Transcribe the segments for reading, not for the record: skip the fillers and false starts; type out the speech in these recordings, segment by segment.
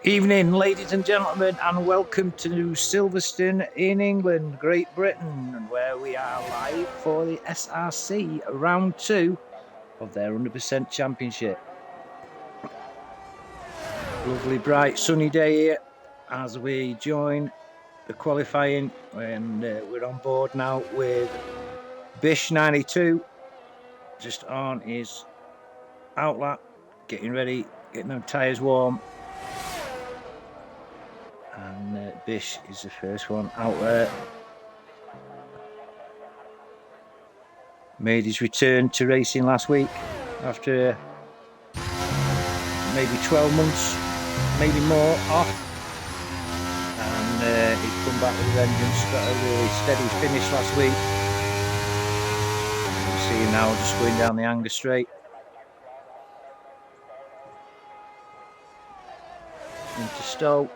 Evening, ladies and gentlemen, and welcome to Silverstone in England, Great Britain, where we are live for the SRC Round 2 of their 100% Championship. Lovely, bright, sunny day here as we join the qualifying, and we're on board now with Bish 92 just on his outlap, getting ready, getting them tyres warm. And Bish is the first one out there. Made his return to racing last week after maybe 12 months, maybe more off. And he's come back with a vengeance, got a really steady finish last week. You see him now just going down the Anger Straight. Into Stowe.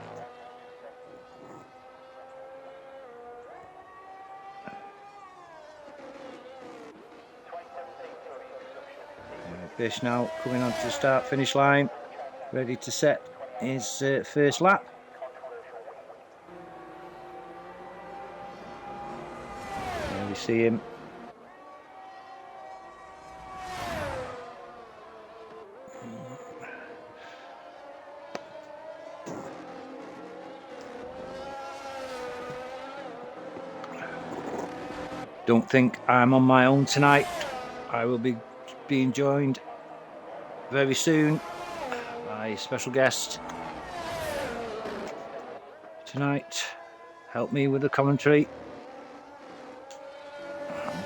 Bish now coming onto the start-finish line, ready to set his first lap. There we see him. Don't think I'm on my own tonight. I will be being joined very soon by a special guest tonight. Help me with the commentary.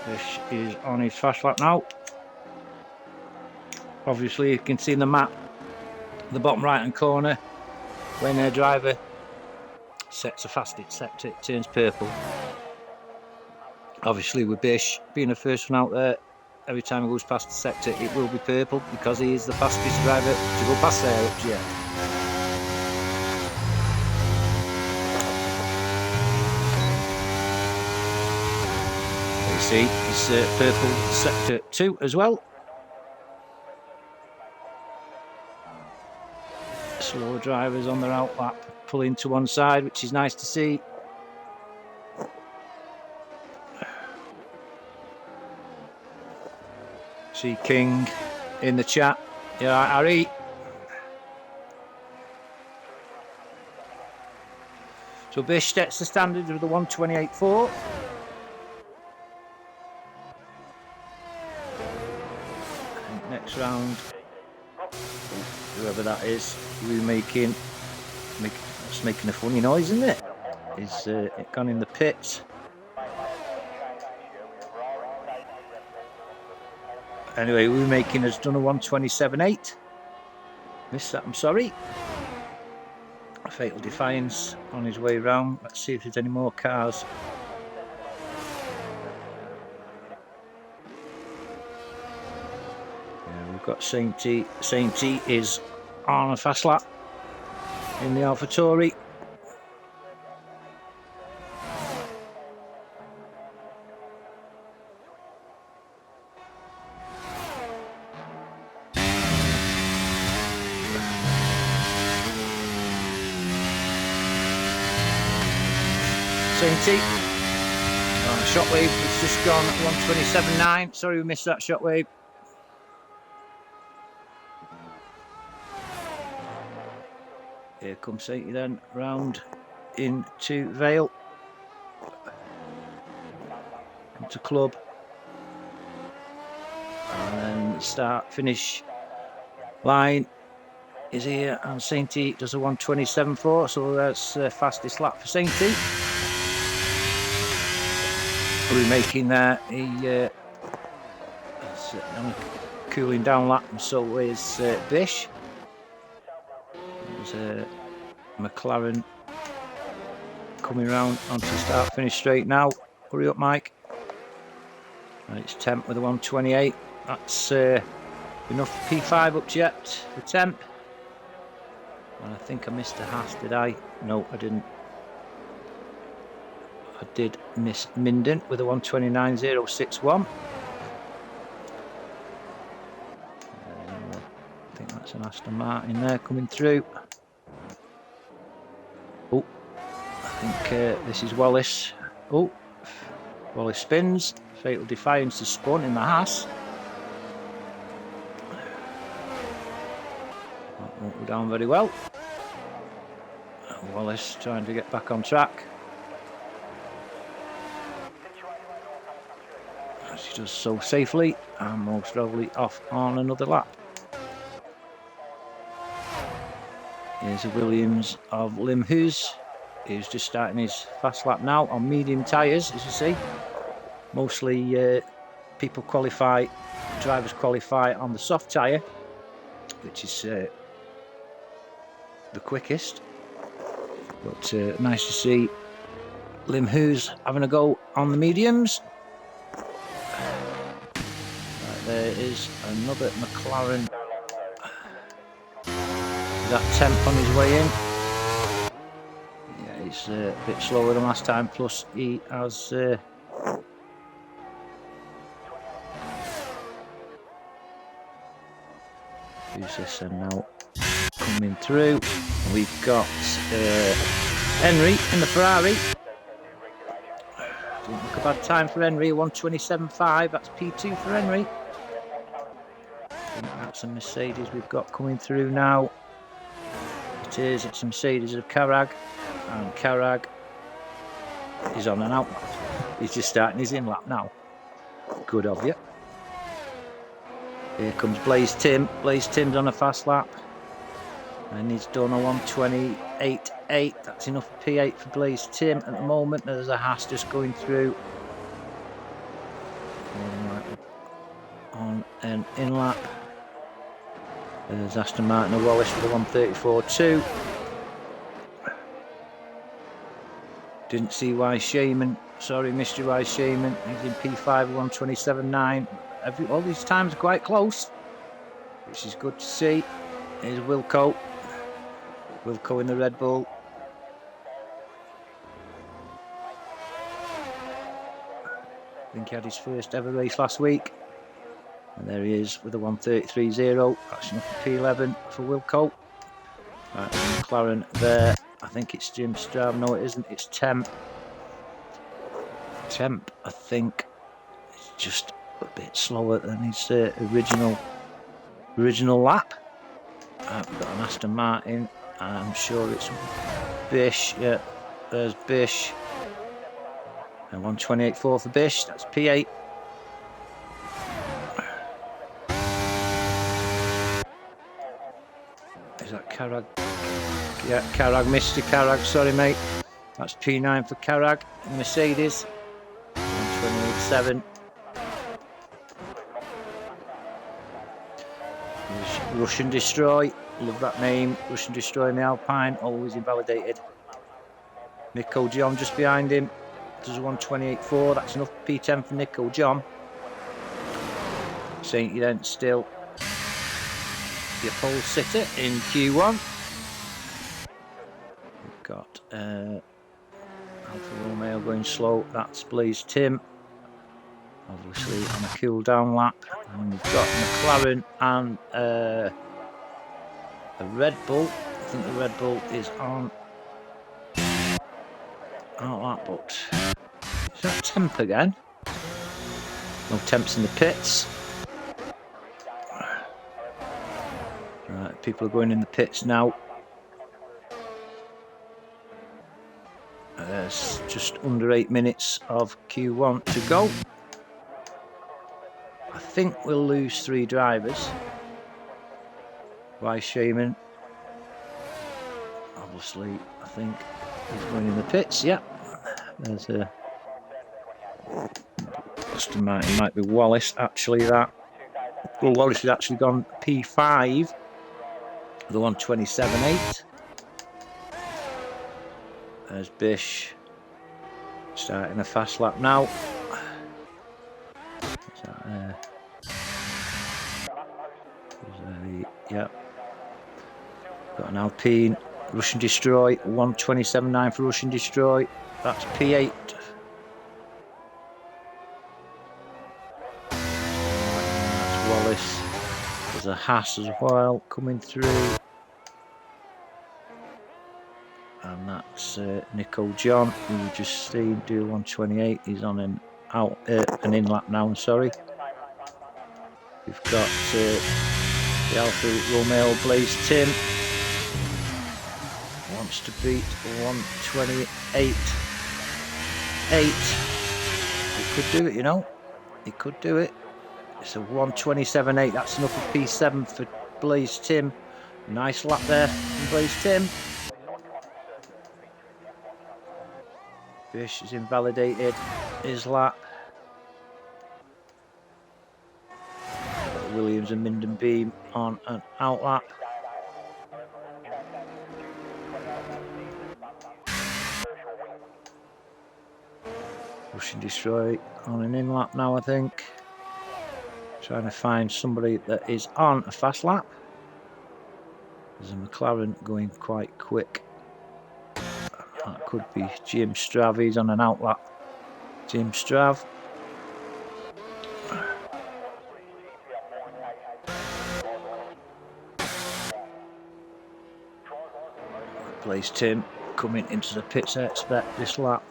Bish is on his fast lap now. Obviously, you can see in the map, the bottom right hand corner, when their driver sets a fastest sector, it turns purple. Obviously, with Bish being the first one out there, every time he goes past the sector, it will be purple because he is the fastest driver to go past there up yet. You see, it's purple sector 2 as well. Slow drivers on their outlap pulling to one side, which is nice to see. See King in the chat. Yeah, right, Harry. So Bish sets the standard of the 128.4. Next round, whoever that is, making a funny noise, isn't it? Is it gone in the pits? Anyway, Making has done a 127.8. Missed that, I'm sorry. Fatal Defiance on his way round. Let's see if there's any more cars. Yeah, we've got Saint T. Saint T is on a fast lap in the AlphaTauri. Shockwave has just gone at 127.9. Sorry we missed that, Shockwave. Here comes Sainty then, round into Vale. Into Club. And then start finish line is here, and Sainty does a 127.4, so that's the fastest lap for Sainty. We're making that a cooling down lap, and so is Bish. There's McLaren coming round onto start finish straight now. Hurry up, Mike. And it's Temp with a 128. That's enough P5 up yet for Temp. And I think I missed a Haas, did I? No, I didn't. I did miss Minden with a 129.061. I think that's an Aston Martin there coming through. think this is Wallace. Oh, Wallace spins. Fatal Defiance is spun in the Haas. That won't go down very well. Wallace trying to get back on track. As he does so safely, and most probably off on another lap. Here's a Williams of Limhus. He's just starting his fast lap now on medium tyres, as you see. Mostly people qualify, drivers qualify on the soft tyre, which is the quickest. But nice to see Limhus having a go on the mediums. Right, there is another McLaren. That temp on his way in. Yeah, he's a bit slower than last time, plus he has who's this now coming through? We've got Henry in the Ferrari. Didn't look a bad time for Henry, 1:27.5. That's P2 for Henry. I think that's a Mercedes we've got coming through now. It is, it's a Mercedes of Carrag, and Carrag is on an out lap. He's just starting his in lap now. Good of you. Here comes Blaze Tim. Blaze Tim's on a fast lap. And he's done a 1:28.8. That's enough for P8 for Blaze Tim at the moment. There's a Haas just going through on an in lap. There's Aston Martin and Wallace for the 1:34.2. Didn't see why Shaman. Sorry, Mr. Wise Shaman. He's in P5 1:27.9. All these times are quite close, which is good to see. Here's Wilco. Wilco in the Red Bull. I think he had his first ever race last week. And there he is with a 1:33.0. That's enough for P11 for Wilco. Right, McLaren there. I think it's Jim Straub. No, it isn't. It's Temp. Temp, I think, is just a bit slower than his original lap. We've got an Aston Martin. I'm sure it's Bish. Yeah, there's Bish. And 1:28.4 for Bish. That's P8. Is that Carrag? Yeah, Carrag, Mr. Carrag. Sorry, mate. That's P9 for Carrag. Mercedes. 1:28.7. Russian Destroy. Love that name. Russian Destroy in the Alpine. Always invalidated. Nico John just behind him. Does a 1:28.4. That's enough P10 for Nico John. St. Edent still your pole sitter in Q1. We've got Alfa Romeo going slow. That's Blaze Tim. Obviously on a cool down lap. And we've got McLaren and a Red Bull. I think the Red Bull is on that, but is that Temp again? No Temps in the pits. Right, people are going in the pits now. There's just under 8 minutes of Q1 to go. I think we'll lose 3 drivers. Why Shaman? Obviously, I think he's going in the pits. Yeah, there's a Aston Martin. Might be Wallace actually. That well, Wallace has actually gone P5. The 1:27.8. There's Bish starting a fast lap now. Is that, yeah. Got an Alpine. Russian Destroy. 1:27.9 for Russian Destroy. That's P8. That's Wallace. There's a Haas as well coming through. And And that's Nico John, who we just seen do 128. He's on an in lap now. Sorry. We've got the Alfa Romeo Blaze Tim. Wants to beat 128.8. He could do it, you know. He could do it. It's a 127.8. That's enough for P7 for Blaze Tim. Nice lap there from Blaze Tim. Bish has invalidated his lap. Williams and Minden Beam on an out lap. Rush and Destroy on an in lap now, I think. Trying to find somebody that is on a fast lap. There's a McLaren going quite quick. That could be Jim Strav. He's on an out lap. Jim Strav. Blaze Tim coming into the pits, I expect, this lap.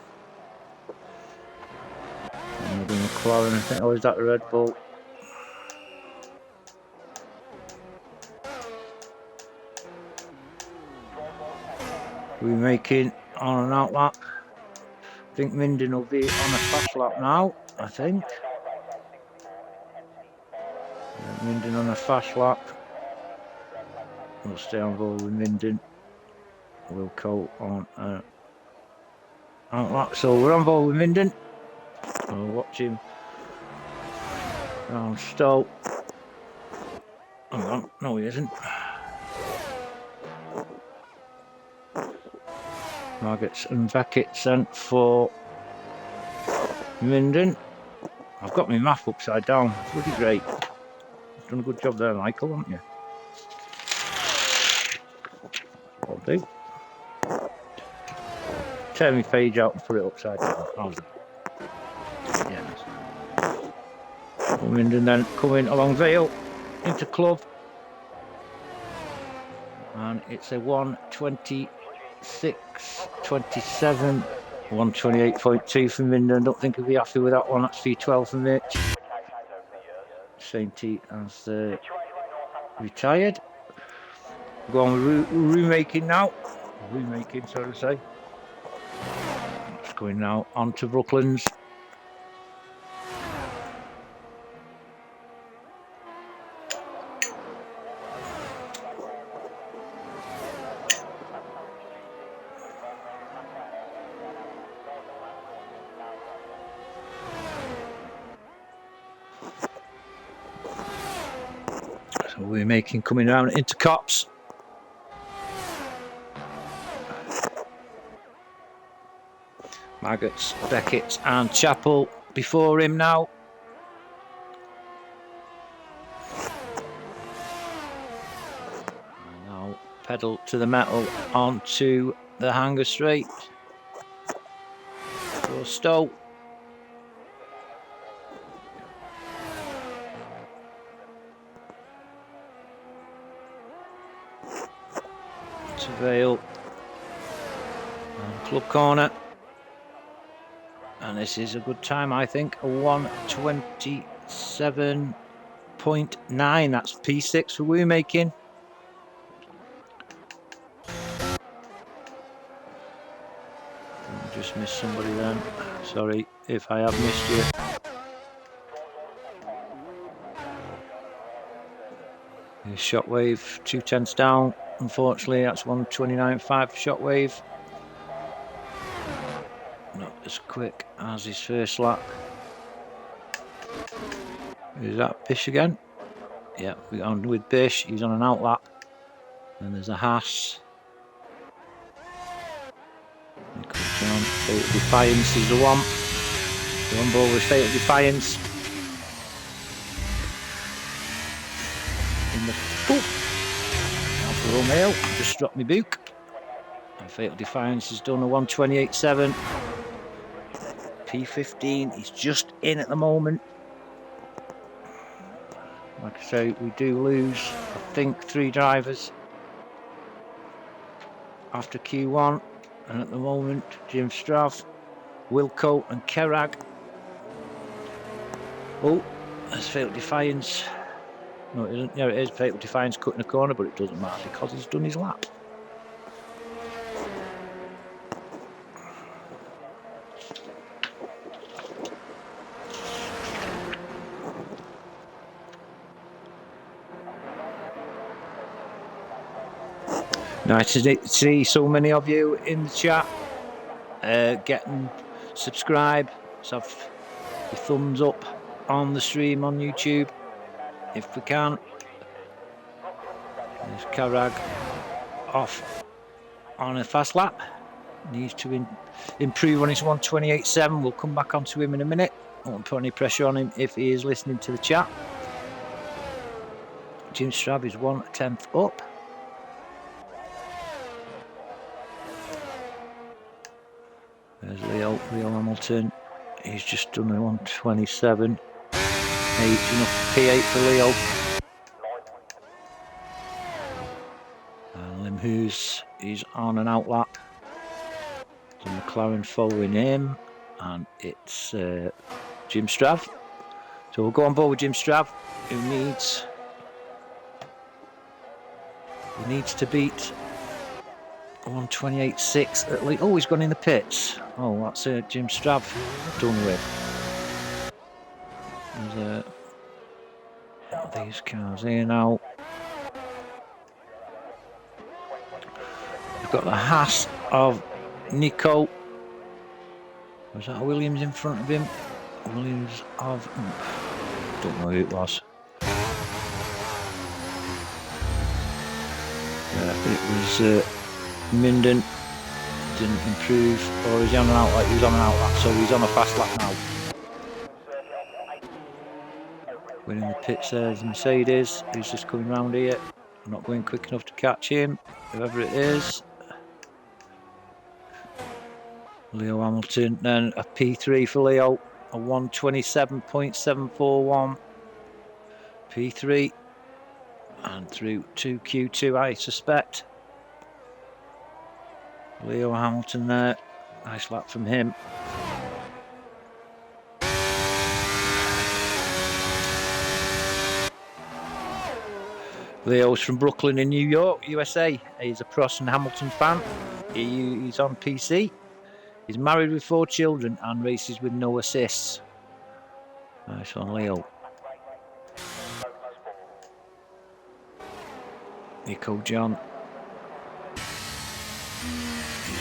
And we're doing McLaren, I think. Oh, is that the Red Bull? We're making on an out lap. I think Minden will be on a fast lap now, I think. Minden on a fast lap. We'll stay on board with Minden. Wilco on an out lap. So we're on board with Minden. We'll watch him round Stowe. Hang on, no he isn't. Margets and Beckett sent for Minden. I've got my map upside down. Bloody great. You've done a good job there, Michael, haven't you? I'll do. Tear my page out and put it upside down. I'll do. Yeah. Minden then coming along Vale into club. And it's a 126.27, 128.2 from Minden. Don't think he'll be happy with that one. That's V12 from Mitch. Sainty has retired. Go on with remaking now. Remaking, so to say. It's going now on to Brooklands. So we're making coming around into Cops. Maggots, Beckett and Chappell before him now. And now pedal to the metal onto the hanger straight for Stowe. To Vale and Club Corner. And this is a good time, I think. A 127.9. That's P6 for Woo making. Just missed somebody then. Sorry if I have missed you. Here's Shockwave, 2/10 down. Unfortunately, that's 129.5 for Shockwave. Not as quick as his first lap. Is that Bish again? Yeah, we're on with Bish. He's on an out lap. And there's a Haas. John, Fatal Defiance is the one. The one ball with Fatal Defiance. In the Alfa Romeo, just dropped my book. And Fatal Defiance has done a 128.7. P15, he's just in at the moment. Like I say, we do lose, I think, 3 drivers after Q1. And at the moment, Jim Strav, Wilco and Kerrag. Oh, there's Fatal Defiance. No, it isn't. Yeah, it is. Fatal Defiance cutting a corner, but it doesn't matter because he's done his lap. Nice to see so many of you in the chat. Getting subscribe, so have your thumbs up on the stream on YouTube if we can. There's Karag off on a fast lap. Needs to improve on his 1:28.7. We'll come back onto him in a minute. I won't put any pressure on him if he is listening to the chat. Jim Strav is 1/10 up. There's Leo Hamilton. He's just done a 1:27. 8 enough P8 for Leo. And Lim Hughes is on an out lap. The McLaren following him, and it's Jim Strav. So we'll go on board with Jim Strav, who needs to beat 1:28.6 at least. Oh, he's gone in the pits. Oh, that's Jim Strav done with. There's these cars here now. We've got the Haas of Nico. Was that Williams in front of him? Williams of... don't know who it was. It was Minden. Didn't improve, or is he on an out lap? He was on an out lap, so he's on a fast lap now. Winning the pits there's Mercedes, who's just coming round here. I'm not going quick enough to catch him, whoever it is. Leo Hamilton, then a P3 for Leo, a 1:27.741 P3, and through to Q2 I suspect. Leo Hamilton there, nice lap from him. Leo's from Brooklyn in New York, USA. He's a Prost and Hamilton fan. He's on PC. He's married with 4 children and races with no assists. Nice one, Leo. Nico John.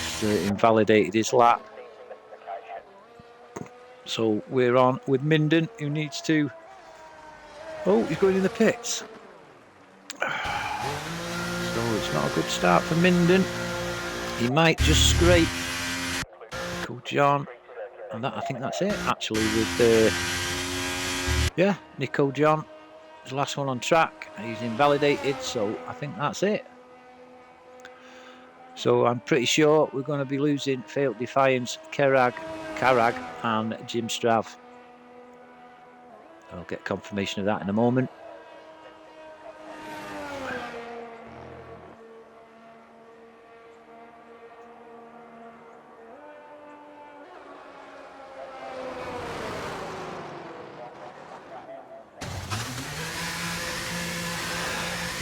He's invalidated his lap. So we're on with Minden, who needs to... Oh, he's going in the pits. So it's not a good start for Minden. He might just scrape Nico John. And that, I think that's it, actually, with Nico John. His last one on track. He's invalidated, so I think that's it. So I'm pretty sure we're going to be losing Fatal Defiance, Karag and Jim Strav. I'll get confirmation of that in a moment.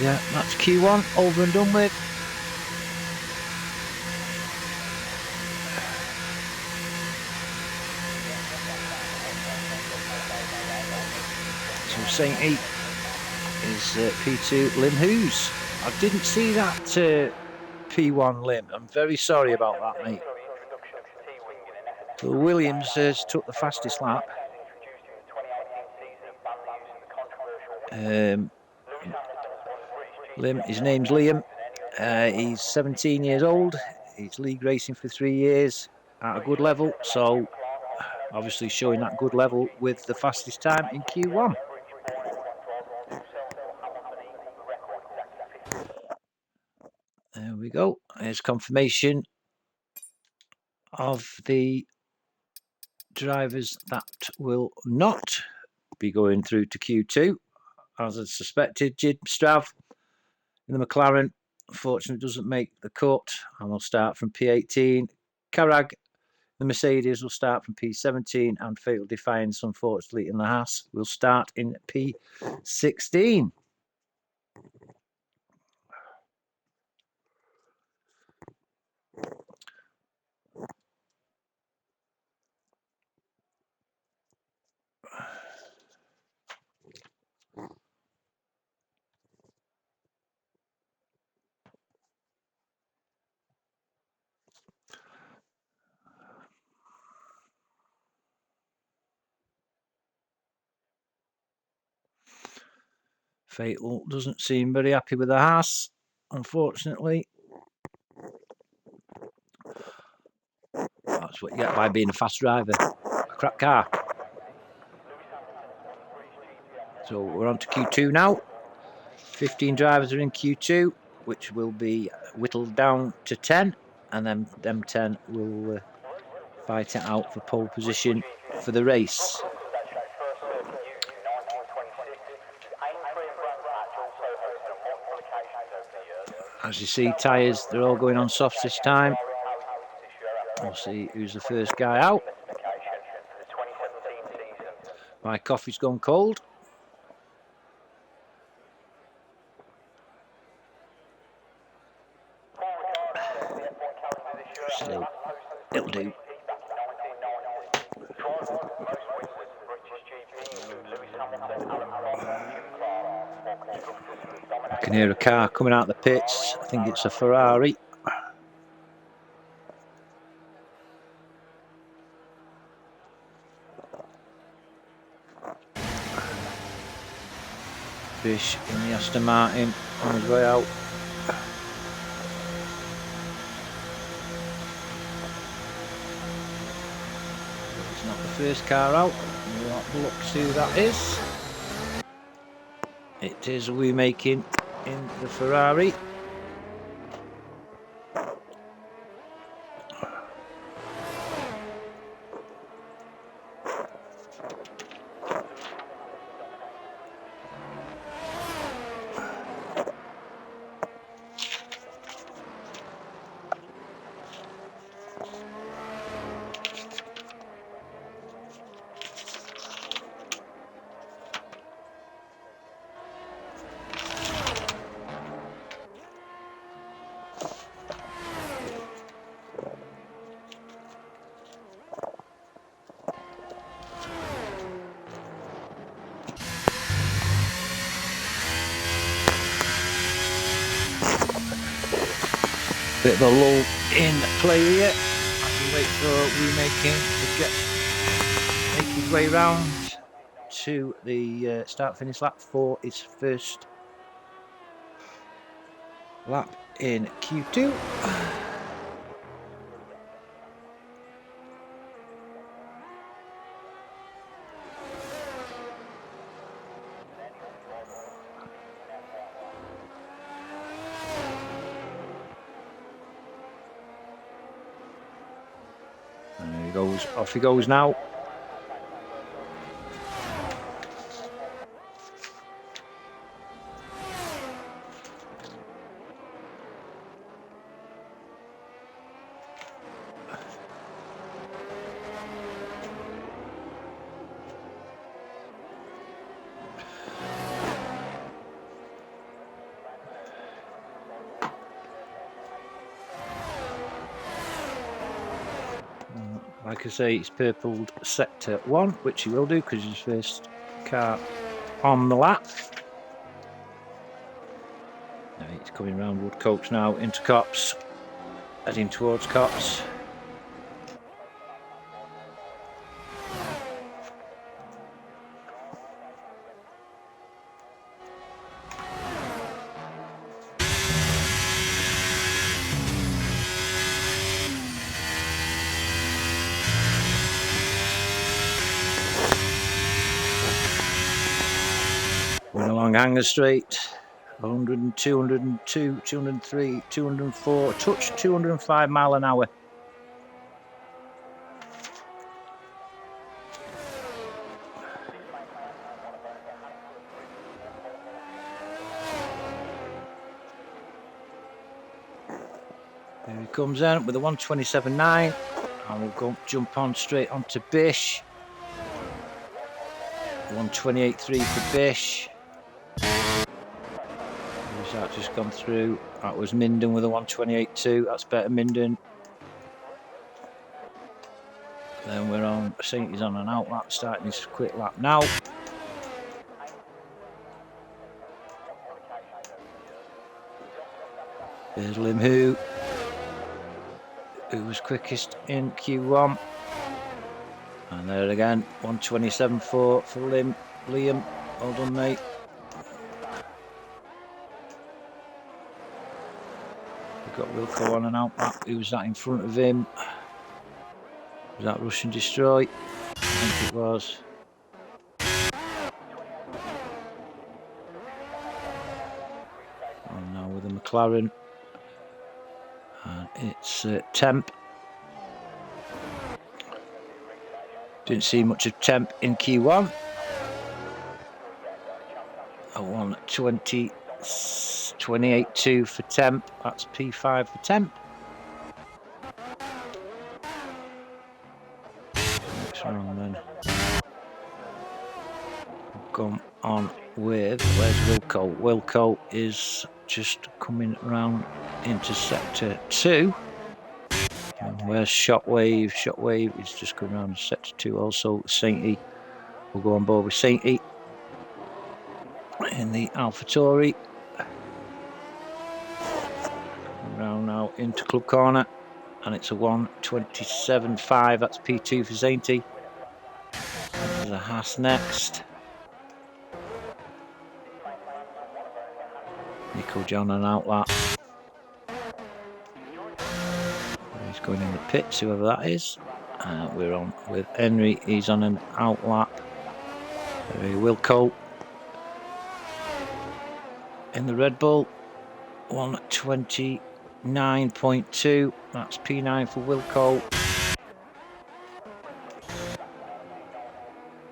Yeah, that's Q1 over and done with. So St. 8 is P2 Lim Hughes. I didn't see that P1 Lim. I'm very sorry about that, mate. So Williams has took the fastest lap. Lim, his name's Liam. He's 17 years old. He's league racing for 3 years at a good level. So obviously showing that good level with the fastest time in Q1. There we go. There's confirmation of the drivers that will not be going through to Q2. As I suspected, Jim Strav in the McLaren, unfortunately, doesn't make the cut, and we'll start from P18. Carrag, the Mercedes, will start from P17, and Fatal Defiance, unfortunately, in the Haas, will start in P16. Fatal doesn't seem very happy with the Haas, unfortunately. That's what you get by being a fast driver. A crap car. So we're on to Q2 now. 15 drivers are in Q2, which will be whittled down to 10, and then them 10 will fight it out for pole position for the race. As you see, tyres, they're all going on softs this time. We'll see who's the first guy out. My coffee's gone cold. Still, it'll do. I can hear a car coming out of the pits. I think it's a Ferrari. Fish in the Aston Martin on his way out. It's not the first car out. We'll have to look to see who that is. It is we making in the Ferrari. Bit of a lull in play here as we wait for Remaking to make his way round to the start-finish lap for his first lap in Q2. And there he goes, off he goes now. Like I say, it's purpled sector 1, which he will do because he's his first car on the lap. Now he's coming round Woodcopes now into Copse, heading towards Copse. Going along Hanger Street, 100, 202, 203, 204, touch 205 mile an hour. Here he comes in with a 127.9, and we'll go jump on straight onto Bish. 128.3 for Bish. Who's that just gone through? That was Minden with a 128.2. That's better Minden. Then we're on. Sainty's on an out lap, starting his quick lap now. There's Lim who was quickest in Q1. And there again, 127.4 for Liam. Well done, mate. We've got Wilco on an out lap. Who was that in front of him? Was that Rush and Destroy? I think it was. And now with the McLaren. And it's Temp. Didn't see much of Temp in Q1. A 128.2 for Temp. That's P5 for Temp. Next round then. We've gone on with, where's Wilco? Wilco is just coming around into sector 2. And where's Shockwave? Shockwave is just coming around sector 2 also. Sainty will go on board with Sainty in the AlphaTauri. Round now into Club Corner, and it's a 127.5. That's P2 for Sainty. There's a Haas next. Nico John on out lap. He's going in the pits, whoever that is. We're on with Henry. He's on an out lap. Wilco in the Red Bull. 129.2. That's P9 for Wilco.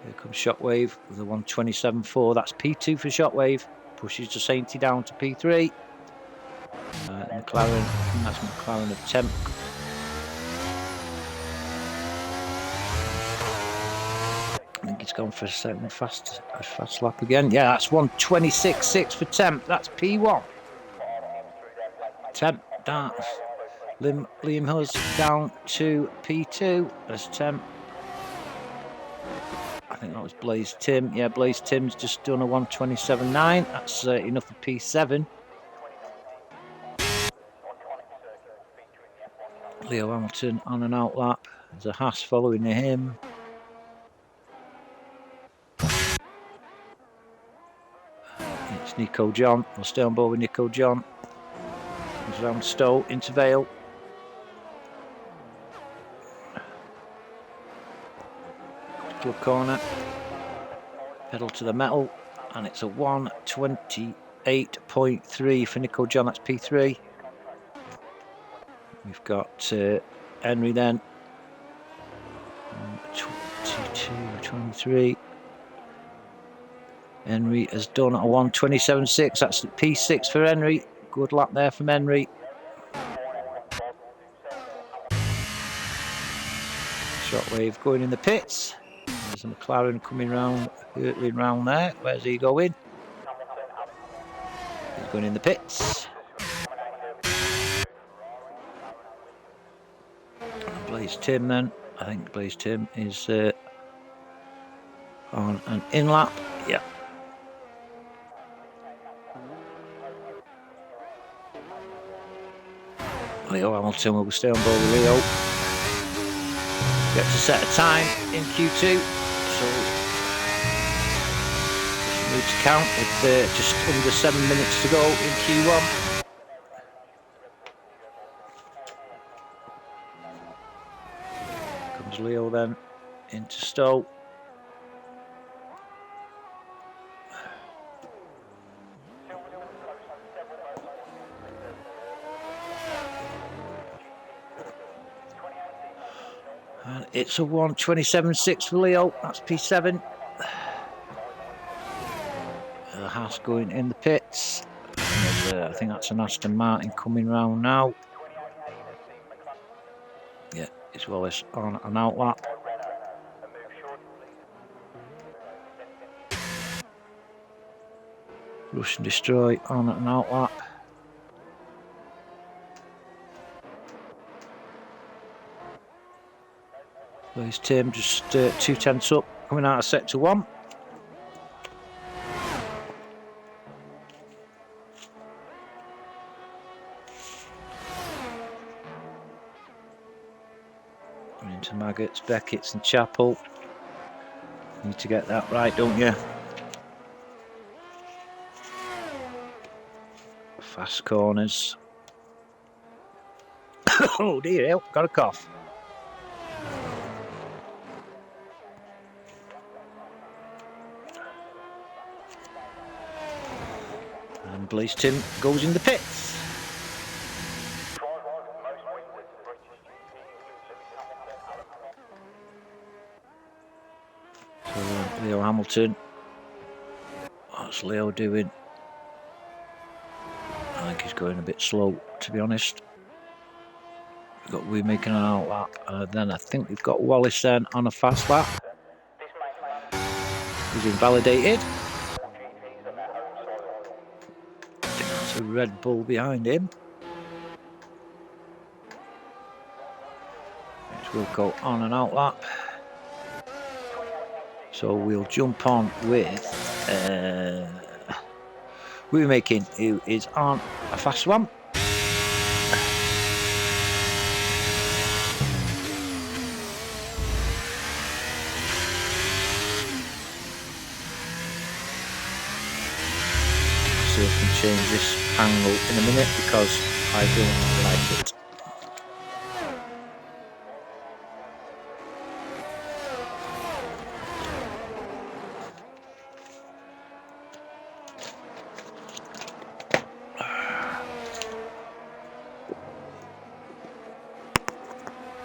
Here comes Shockwave with a 127.4. That's P2 for Shockwave. Pushes the Sainty down to P3. McLaren, that's McLaren of Temp. I think he's gone for a fast lap again. Yeah, that's 126.6 for Temp. That's P1. Temp down. Liam Huz down to P2 as Temp. I think that was Blaze Tim. Yeah, Blaze Tim's just done a 127.9. That's enough for P7. Leo Hamilton on an out lap. There's a Haas following him. It's Nico John. We'll stay on board with Nico John. Comes around Stowe into Vale. Club Corner. Pedal to the metal. And it's a 128.3 for Nico John. That's P3. We've got Henry then. 22.23. Henry has done a 127.6. That's P6 for Henry. Good lap there from Henry. Shockwave going in the pits. There's a McLaren coming round, hurtling round there. Where's he going? He's going in the pits. And Blaze Tim then. I think Blaze Tim is on an in lap. Yeah. Leo Hamilton will stay on board with Leo. Gets to set a time in Q2, so just need to count with just under 7 minutes to go in Q1. Comes Leo then into Stowe. And it's a 127.6 for Leo. That's P7. The Haas going in the pits. I think that's an Aston Martin coming round now. Is Wallace on an out lap. Rush and Destroy on an out lap. There's Tim just 2 tenths up, coming out of sector 1. Into Maggots, Beckett's and Chapel. Need to get that right, don't you? Fast corners. Oh dear, got a cough. And Blaze Tim goes in the pits. So Leo Hamilton. What's Leo doing? I think he's going a bit slow, to be honest. We're making an out lap, then I think we've got Wallace then on a fast lap. He's invalidated. I think that's a Red Bull behind him. Next we'll go on an out lap. So we'll jump on with we're making who is on a fast one. See if I can change this angle in a minute because I don't like it.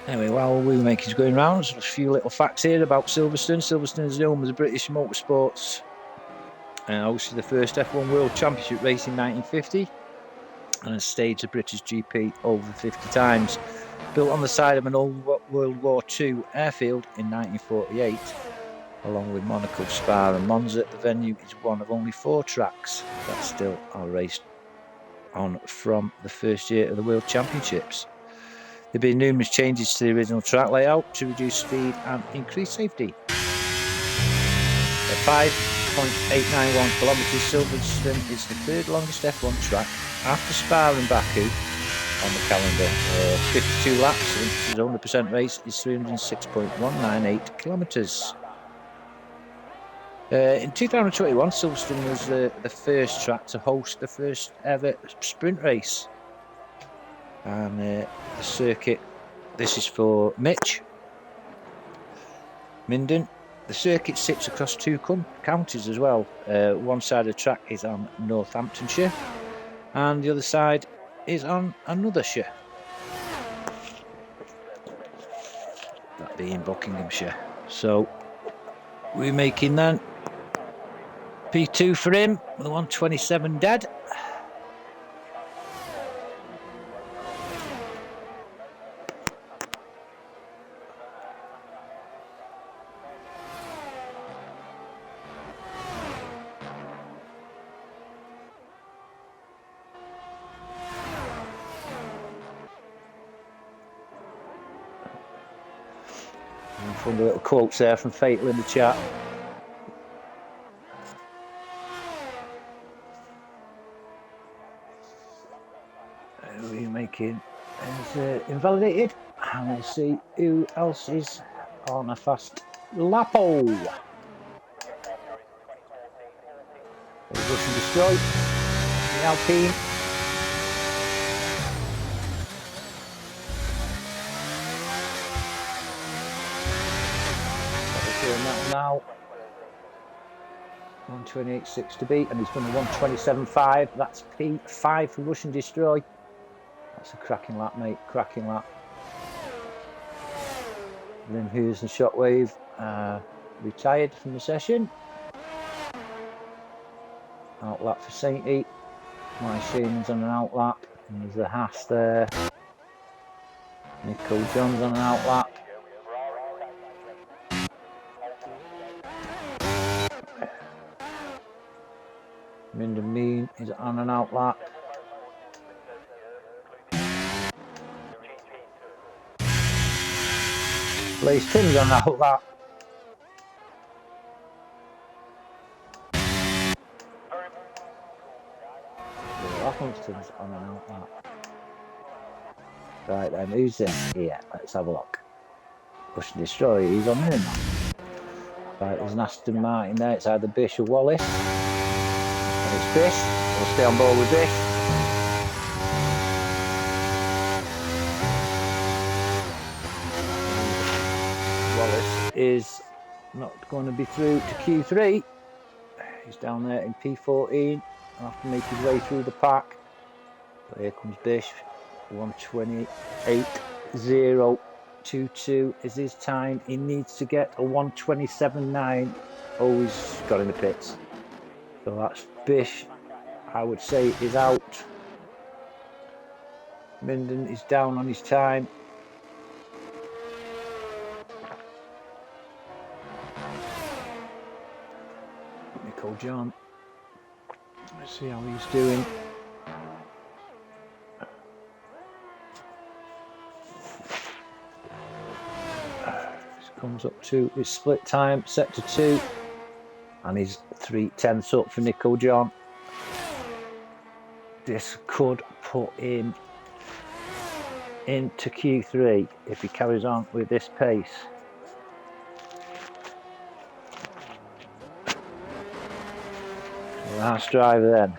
Anyway, while Wheelmaking's going round, there's a few little facts here about Silverstone. Silverstone is known as a British motorsports. Hosted the first F1 World Championship race in 1950 and has staged the British GP over 50 times. Built on the side of an old World War II airfield in 1948, along with Monaco, Spa and Monza, the venue is one of only 4 tracks that still are raced on from the first year of the World Championships. There have been numerous changes to the original track layout to reduce speed and increase safety. At 5.891 kilometres, Silverstone is the 3rd longest F1 track after Spa and Baku on the calendar. 52 laps, and its 100% race is 306.198 kilometres. In 2021, Silverstone was the first track to host the first ever sprint race. And the circuit, this is for Mitch Minden. The circuit sits across 2 counties as well. One side of the track is on Northamptonshire and the other side is on another shire, that being Buckinghamshire. So we're making then P2 for him with the 127 dead. From the little quotes there from Fatal in the chat. We're making is invalidated, and we'll see who else is on a fast lapo. Rush and Destroy, the Alpine. That now 128.6 to beat, and he's done a 127.5. That's P5 for Rush and Destroy. That's a cracking lap, mate. Cracking lap. Lynn Hughes and Shockwave retired from the session. Out lap for Sainty. My Shane's on an out lap, and there's a Haas there. Nico John's on an outlap. Minden Mean is on an outlap. Blaze Tim's on an outlap. Rockhamston's on an outlap. Right then, who's this here? Let's have a look. Push and Destroy, he's on in. Right, there's an Aston Martin there. It's either Bish or Wallace. And it's Bish. We'll stay on board with Bish. Wallace is not going to be through to Q3. He's down there in P14. He'll have to make his way through the pack. But here comes Bish. 128.022 is his time. He needs to get a 127.9. Oh, he's got in the pits. So that's Bish, I would say, is out. Minden is down on his time. Nico John. Let's see how he's doing. Comes up to his split time, set to 2, and he's 3/10 up for Nico John. This could put him into Q3 if he carries on with this pace. Last driver then.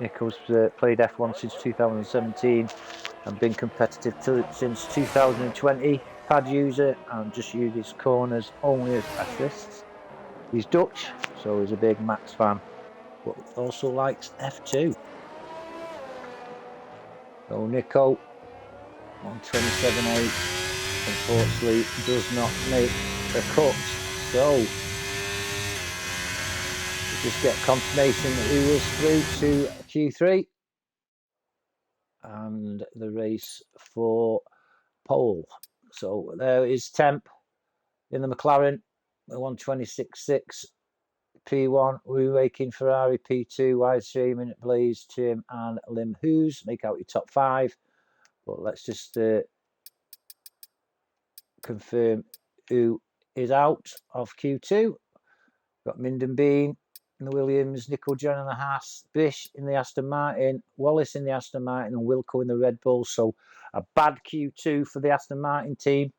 Nico's played F1 since 2017. and been competitive since 2020. Pad user and just uses corners only as assists. He's Dutch, so he's a big Max fan, but also likes F2. So Nico, 127.8, unfortunately does not make the cut. So we just get confirmation that he was through to Q3 and the race for pole. So there is Temp in the McLaren, the 126.6 P1, re-raking Ferrari P2, wide streaming, Blaze, Tim and Lim Hughes. Make out your top 5. But let's just confirm who is out of Q2. Got Minden Bean in the Williams, Nico John in the Haas, Bish in the Aston Martin, Wallace in the Aston Martin and Wilco in the Red Bull. So a bad Q2 for the Aston Martin team.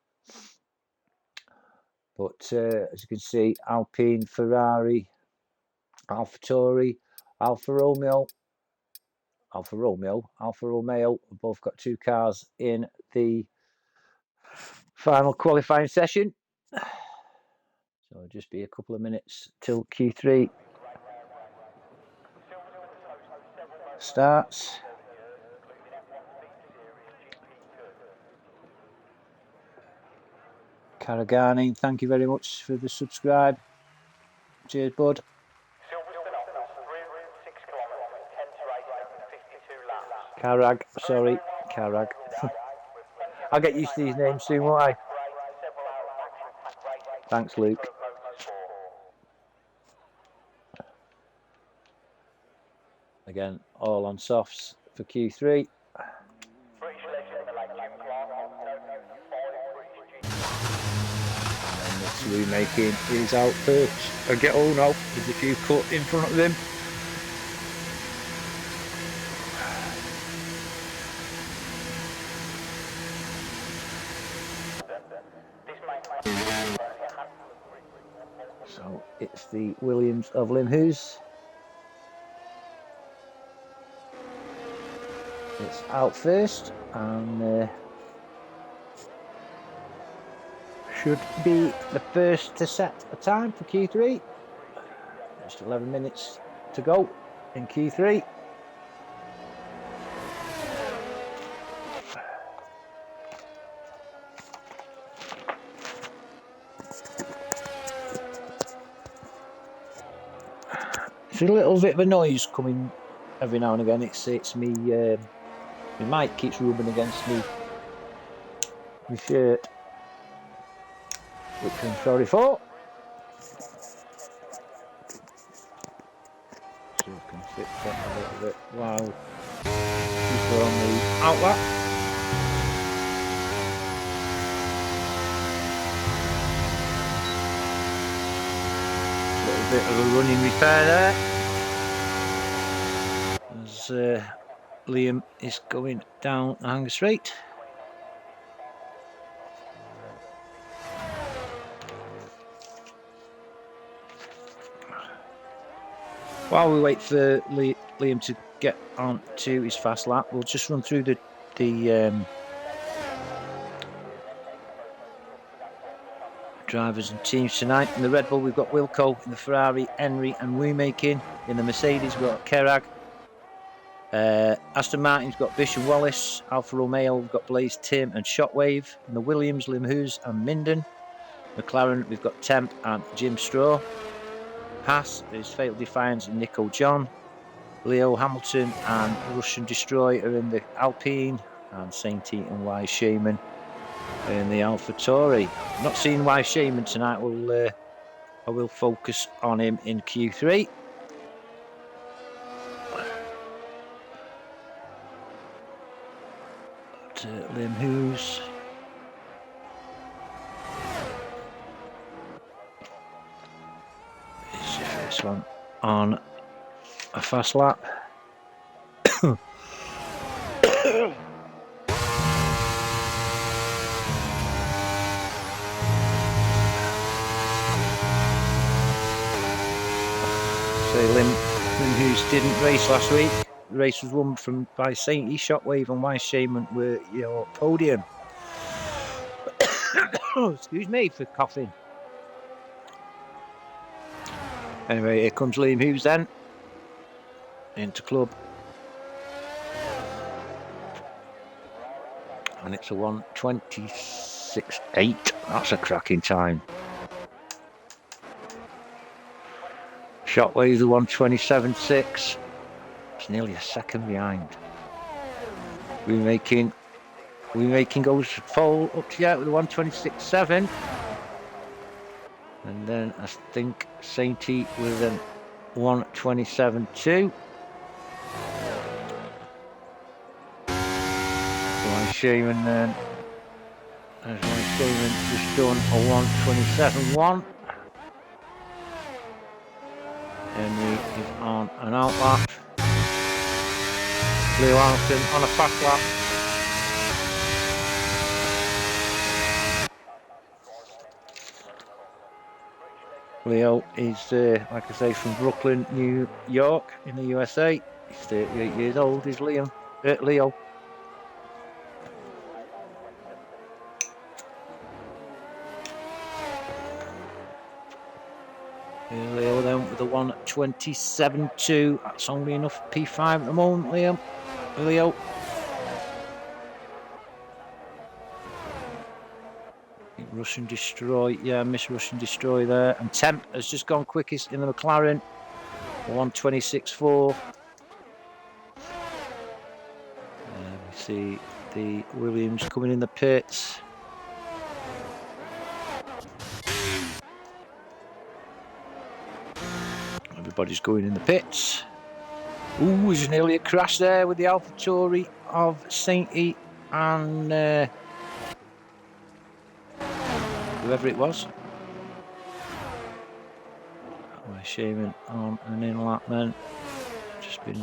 But as you can see, Alpine, Ferrari, AlphaTauri, Alfa Romeo, have both got 2 cars in the final qualifying session. So it'll just be a couple of minutes till Q3 starts. Karagani, thank you very much for the subscribe. Cheers, bud. Karag, sorry, Karag. I'll get used to these names soon, won't I? Thanks, Luke. Again, all on softs for Q3. And this remaking is out first. Oh no, there's a few cut in front of him. So it's the Williams of Lim Hughes. It's out first and should be the first to set a time for Q3. Just 11 minutes to go in Q3. There's a little bit of a noise coming every now and again it's me. My mic keeps rubbing against me. My shirt, which I'm sorry for. So I can fix that a little bit while people are on the outlet. Little bit of a running repair there. As Liam is going down the hanger straight. While we wait for Liam to get on to his fast lap, we'll just run through the drivers and teams tonight. In the Red Bull, we've got Wilco. In the Ferrari, Henry and Waymaking. In the Mercedes, we've got Kerag. Aston Martin's got Bish and Wallace. Alfa Romeo, we've got Blaze, Tim and Shockwave. In the Williams, Lim Hughes and Minden. McLaren, we've got Temp and Jim Straw. Haas is Fatal Defiance and Nico John. Leo Hamilton and Russian Destroy are in the Alpine, and Saint Eat and Wise Shaman are in the AlphaTauri. Not seeing Wise Shaman tonight. I will focus on him in Q3. Lim Hughes. Is the first one on a fast lap. So Lim Hughes didn't race last week. The race was won by Saint E, Shockwave and Wise Shaman were your podium. Excuse me for coughing. Anyway, here comes Liam Hughes then. Into club. And it's a 1:26.8. That's a cracking time. Shockwave the 1:27.6. It's nearly a second behind. Waymaking goes full up to with a 1:26.7. And then I think Sainty with a 1:27.2. Wise Shaman then. As Wise Shaman just done a 1:27.1. Henry is on an out lap. Leo Hamilton on a fast lap. Leo is, like I say, from Brooklyn, New York, in the USA. He's 38 years old, is Leo. Leo then with a 1:27.2. That's only enough P5 at the moment, Leo. Russian Destroy, yeah, Miss Russian Destroy there. And Temp has just gone quickest in the McLaren, 1:26.4. We see the Williams coming in the pits. Everybody's going in the pits. Ooh, there's nearly a crash there with the AlphaTauri of Saint E and whoever it was. Wise Shaman on an in-lap then. Just been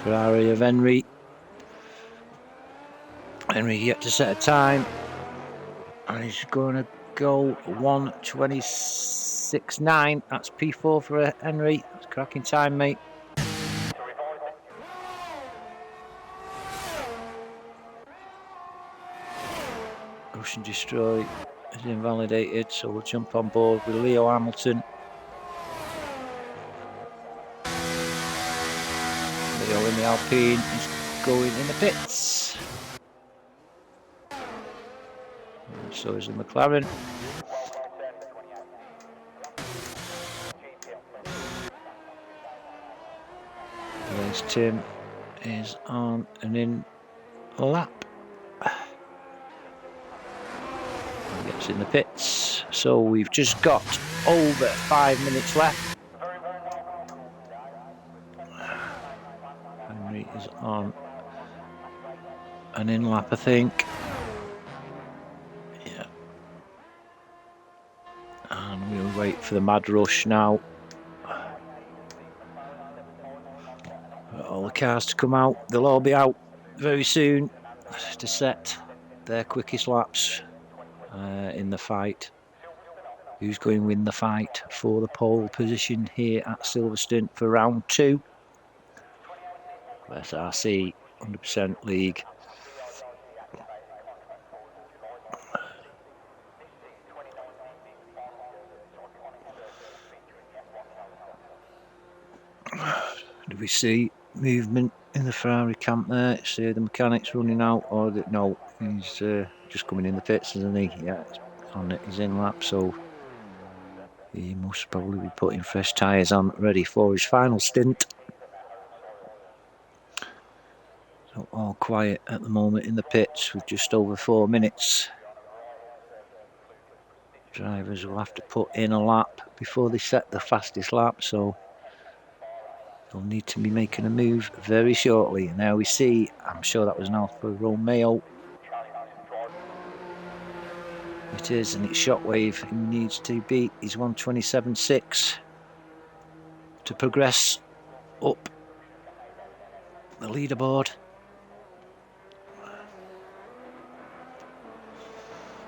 Ferrari of Henry. Henry yet to set a time. And he's going to go 1:26.9. That's P4 for Henry. That's a cracking time, mate. Russian Destroy is invalidated, so we'll jump on board with Leo Hamilton. Leo in the Alpine is going in the pits. And so is the McLaren. as Tim is on an in lap. And gets in the pits. So we've just got over 5 minutes left. Henry is on an in lap, I think. Yeah. And we'll wait for the mad rush now. All the cars to come out. They'll all be out very soon to set their quickest laps in the fight. Who's going to win the fight for the pole position here at Silverstone for round 2? SRC 100% League. Do we see movement in the Ferrari camp there? See the mechanics running out, or no? He's just coming in the pits, isn't he? Yeah, on his in lap, so he must probably be putting fresh tyres on, ready for his final stint. So all quiet at the moment in the pits with just over 4 minutes. Drivers will have to put in a lap before they set the fastest lap, so they'll need to be making a move very shortly. And now we see, I'm sure that was an Alfa Romeo. It is, and it's Shockwave who needs to beat his 1:27.6 to progress up the leaderboard.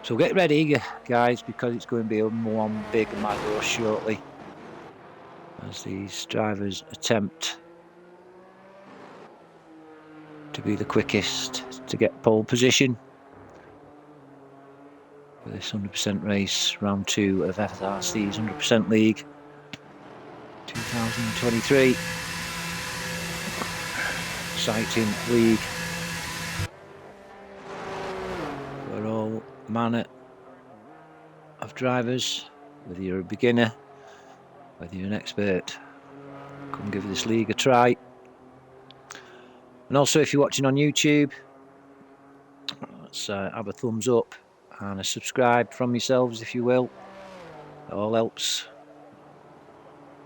So get ready, guys, because it's going to be one big mad rush shortly as these drivers attempt to be the quickest to get pole position for this 100% race, round 2 of SRC's 100% League 2023. Exciting league for all manner of drivers, whether you're a beginner, whether you're an expert. Come give this league a try. And also, if you're watching on YouTube, let's have a thumbs up and a subscribe from yourselves, if you will. It all helps.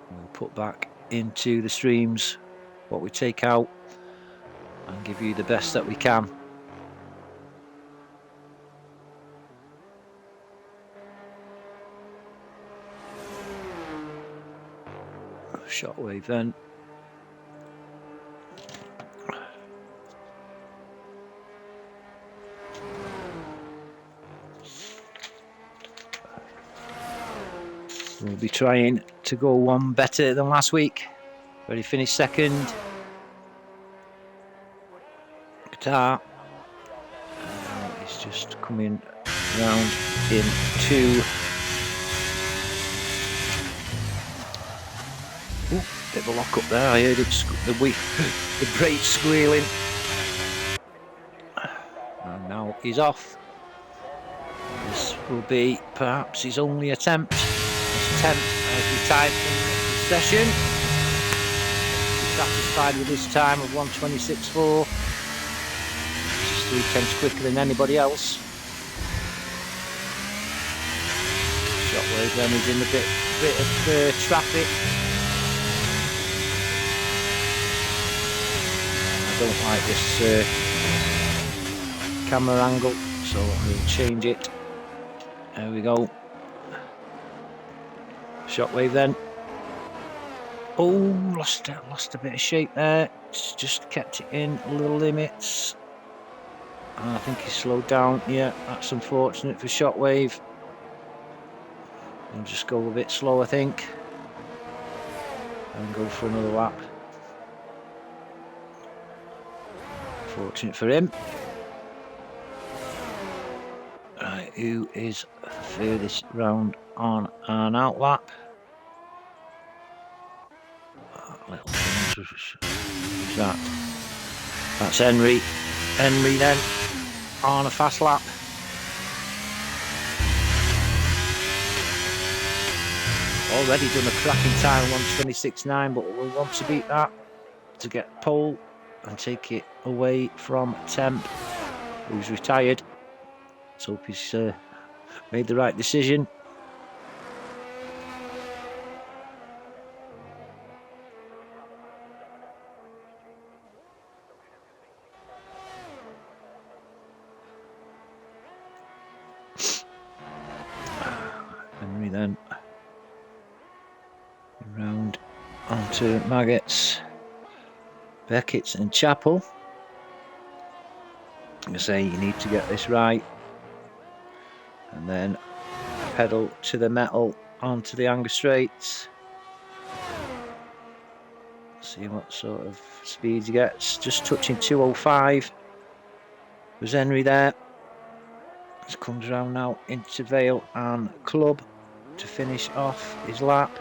We'll put back into the streams what we take out and give you the best that we can. Shockwave then. We'll be trying to go one better than last week. Already finished second. Guitar. He's just coming round in 2. Ooh, bit of a lock up there. I heard it, the brakes squealing. And now he's off. This will be perhaps his only attempt. His 10th as retired from the session. He's satisfied with his time of 1:26.4. Just 3/10 quicker than anybody else. Shockwave then is in a bit of traffic. I don't like this camera angle, so we'll change it. There we go. Shockwave then. Oh, lost a bit of shape there. Just kept it in little limits. And I think he slowed down. Yeah, that's unfortunate for Shockwave. He'll just go a bit slow, I think, and go for another lap. Fortunate for him. Right, who is furthest round on an out lap? Little who's that? That's Henry. Henry then on a fast lap. Already done a cracking time, 1:26.9, but we want to beat that. to get pole and take it away from Temp, who's retired. Let's hope he's made the right decision. Henry then round onto Maggots, Beckett's and Chapel. I say you need to get this right, and then pedal to the metal onto the Anger Straights. See what sort of speed he gets. Just touching 205. There's Henry there. Just comes around now into Vale and Club to finish off his lap,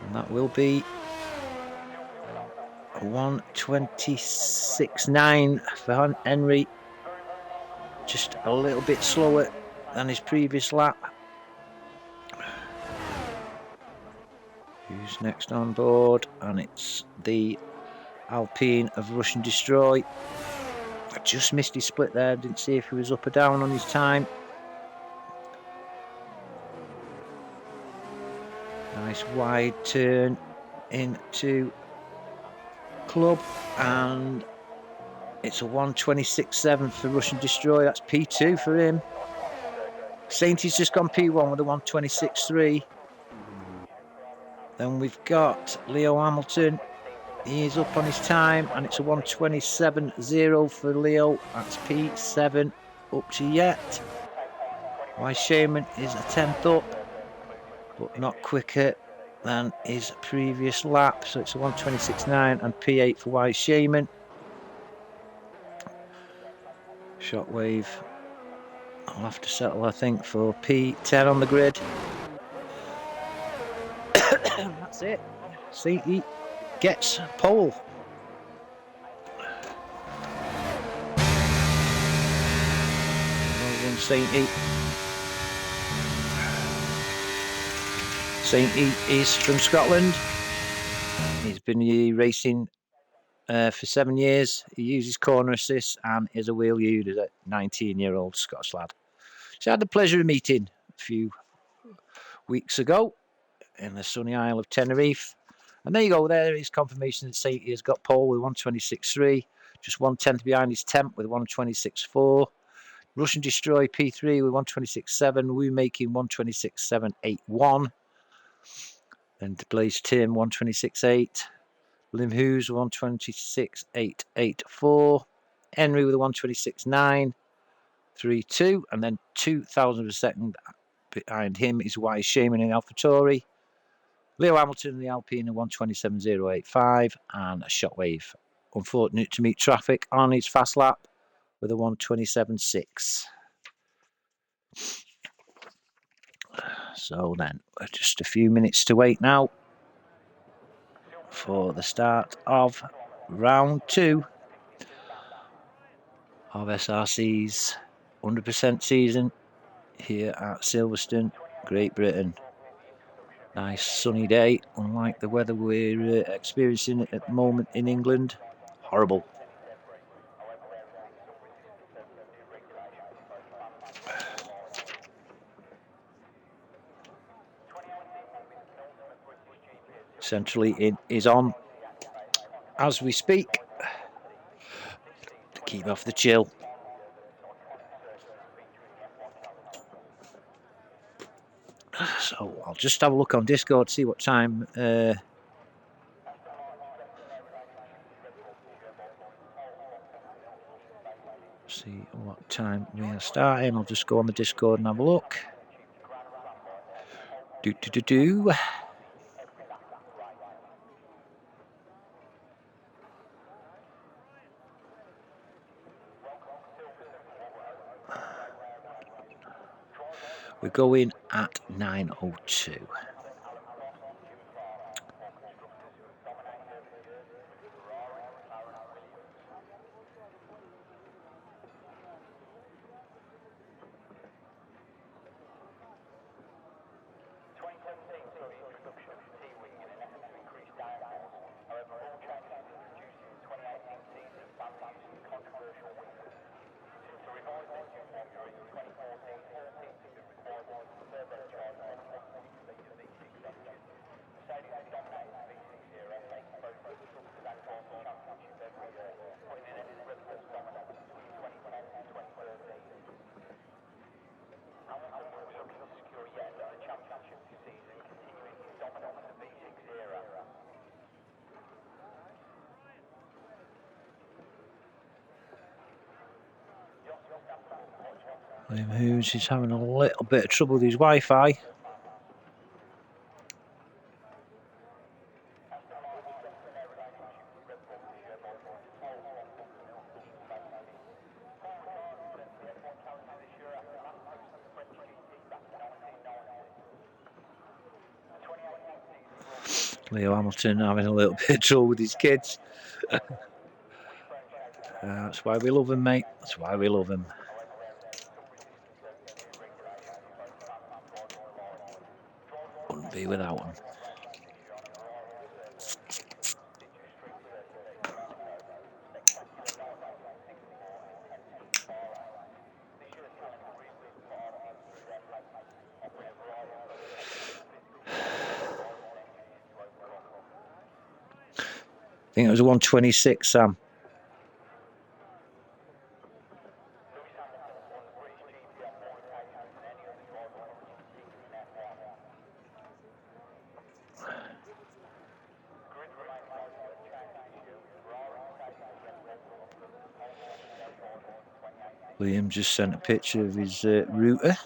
and that will be a 1:26.9 for Henry. Just a little bit slower than his previous lap. Who's next on board? And it's the Alpine of Russian Destroy. I just missed his split there. Didn't see if he was up or down on his time. Nice wide turn into Club, and it's a 1:26.7 for Russian Destroy. That's P2 for him. Saintie's just gone P1 with a 1:26.3. Then we've got Leo Hamilton. He is up on his time, and it's a 1:27.0 for Leo. That's P7 up to yet. Wise Shaman is a 10th up, but not quicker than his previous lap. So it's a 1:26.9 and P8 for Wise Shaman. Shockwave, I'll have to settle, I think, for P10 on the grid. That's it. Saintie gets pole. Well done, Saintie. Saintie is from Scotland. He's been racing for 7 years. He uses corner assist and is a wheel user as a 19-year-old Scottish lad. So I had the pleasure of meeting a few weeks ago in the sunny Isle of Tenerife. And there you go, there is confirmation that Saintie has got pole with 1:26.3, just 1/10 behind his Temp with 1:26.4. Russian Destroy P3 with 1:26.7, Wu making 1:26.781. Then Blaze Tim 1:26.8. Lim Hughes 1:26.884. Henry with a 1:26.932, and then 2,000 of a second behind him is Wise Shaman in AlphaTauri. Leo Hamilton in the Alpine 1:27.085, and a Shockwave. Unfortunate to meet traffic on his fast lap with a 1:27.6. So then, just a few minutes to wait now for the start of round 2 of SRC's 100% season here at Silverstone, Great Britain. Nice sunny day, unlike the weather we're experiencing at the moment in England. Horrible. Centrally in is on as we speak to keep off the chill. So I'll just have a look on Discord, see what time we are starting. I'll just go on the Discord and have a look. We're going at 9:02. Liam Hughes is having a little bit of trouble with his Wi-Fi. Leo Hamilton having a little bit of trouble with his kids. That's why we love him, mate. That's why we love him. Wouldn't be without him. I think it was a 126, Sam. Liam just sent a picture of his router.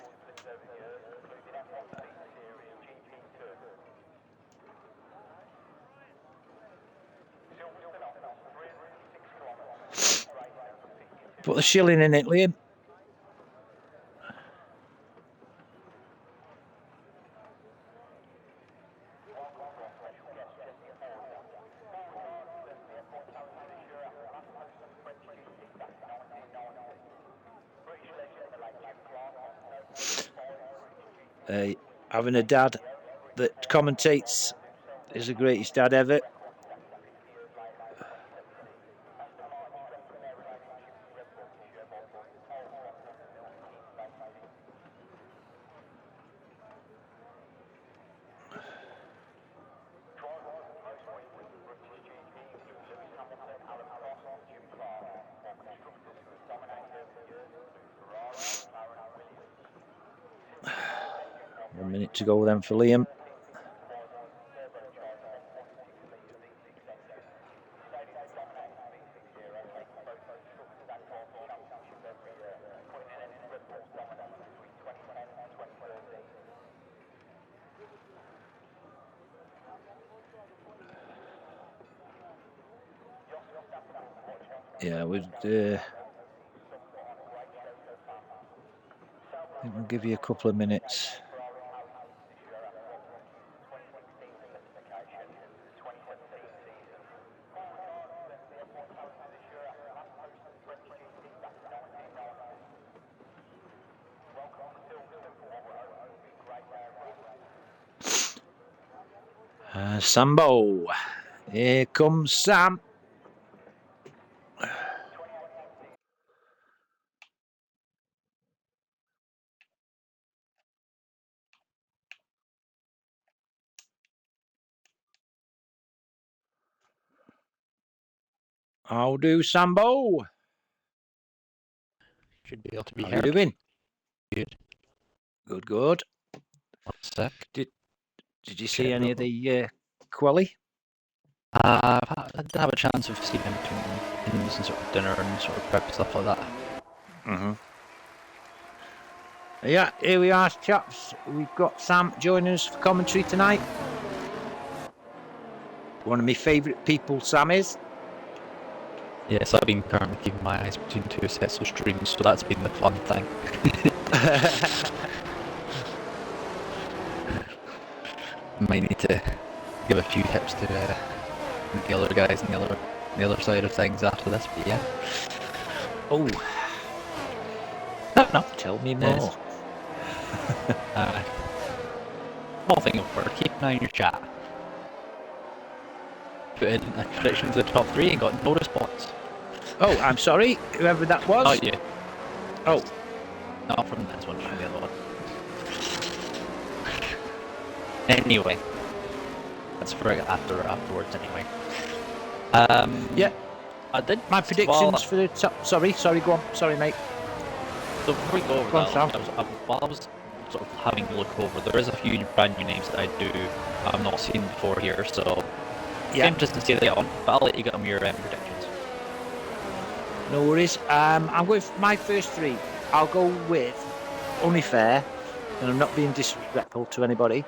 Put the shilling in it, Liam. Having a dad that commentates is the greatest dad ever. One minute to go then for Liam. Yeah, we'll give you a couple of minutes. Sambo. Here comes Sam. How do, Sambo? Should be able to be How heard. you doing? Good. Good, good. 1 sec. Did you see any of the quali? I did have a chance of seeing him between innings and sort of dinner and sort of prep stuff like that. Yeah, here we are, chaps. We've got Sam joining us for commentary tonight. One of my favourite people, Sam is. Yes, I've been currently keeping my eyes between two sets of streams, so that's been the fun thing. Might need to give a few tips to the other guys on the other side of things after this, but yeah. Oh. No. Tell me more. Small thing of work, keep an eye on your chat. Put in a prediction for the top 3 and got no response. Oh, I'm sorry, whoever that was. Not you. Oh. Not from this one, from the other one. Anyway. That's for afterwards anyway. Yeah. I did my predictions for the top. Sorry, go on. Sorry, mate. So before we go over that, while I was sort of having a look over, there is a few brand new names that I've not seen before here, so yeah, interested to see that on, but I'll let you get on your predictions. No worries. I'm with my first 3. I'll go with only fair, and I'm not being disrespectful to anybody,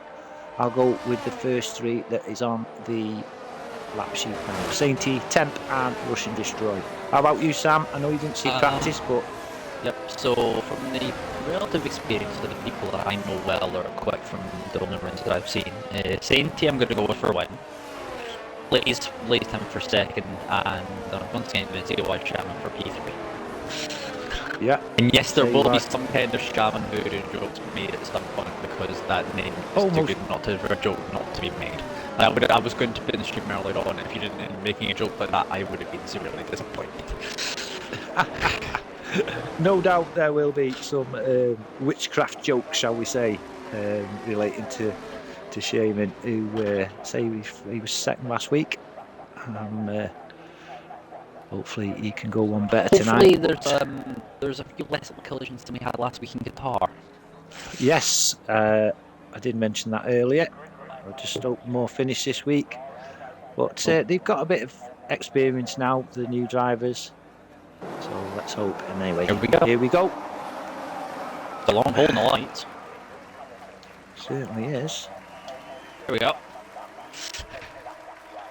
I'll go with the first 3 that is on the lap sheet now. Sainty, Temp and Russian Destroy. How about you, Sam? I know you didn't see practice, but... Yep, so from the relative experience of the people that I know well or quick from the only runs that I've seen, Sainty I'm going to go with for win. Blaze him for second, and once again going to go with Shaman for P3. Yeah. And yes, there will be some kind of Shaman voodoo jokes made at some point because that name is too good not to, for a joke not to be made. I was going to put in the stream earlier on, if you didn't end up making a joke like that, I would have been severely disappointed. No doubt there will be some witchcraft jokes, shall we say, relating to Shaman, who say he was second last week, and hopefully he can go one better tonight. Hopefully there's a few less collisions than we had last week in Qatar. Yes, I did mention that earlier. I just hope more finish this week, but they've got a bit of experience now, the new drivers. So let's hope. And anyway, here we go. The long hole in the lights. Certainly is. Here we go.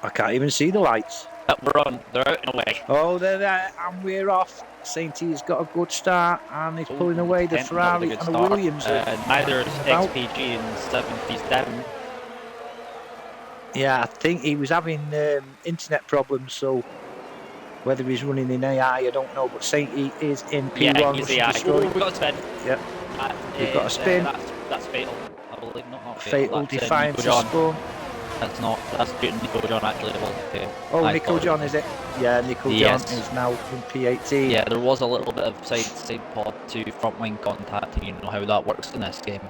I can't even see the lights. We're on. They're out and away. Oh, they're there, and we're off. Sainty's got a good start, and he's pulling away the Ferrari and the Williams. Neither is XPG in 77. Yeah, I think he was having internet problems, so whether he's running in AI, I don't know. But Sainty is in P1. Yeah, he's AI. We've got a spin. Yep. We've got a spin. That's fatal, I believe. Not fatal. Defiance is spun. That's Nico John actually. Oh, Nico John, is it? Yeah, Nico John is now in P18. Yeah, there was a little bit of side pod to front line contact. You know how that works in this game.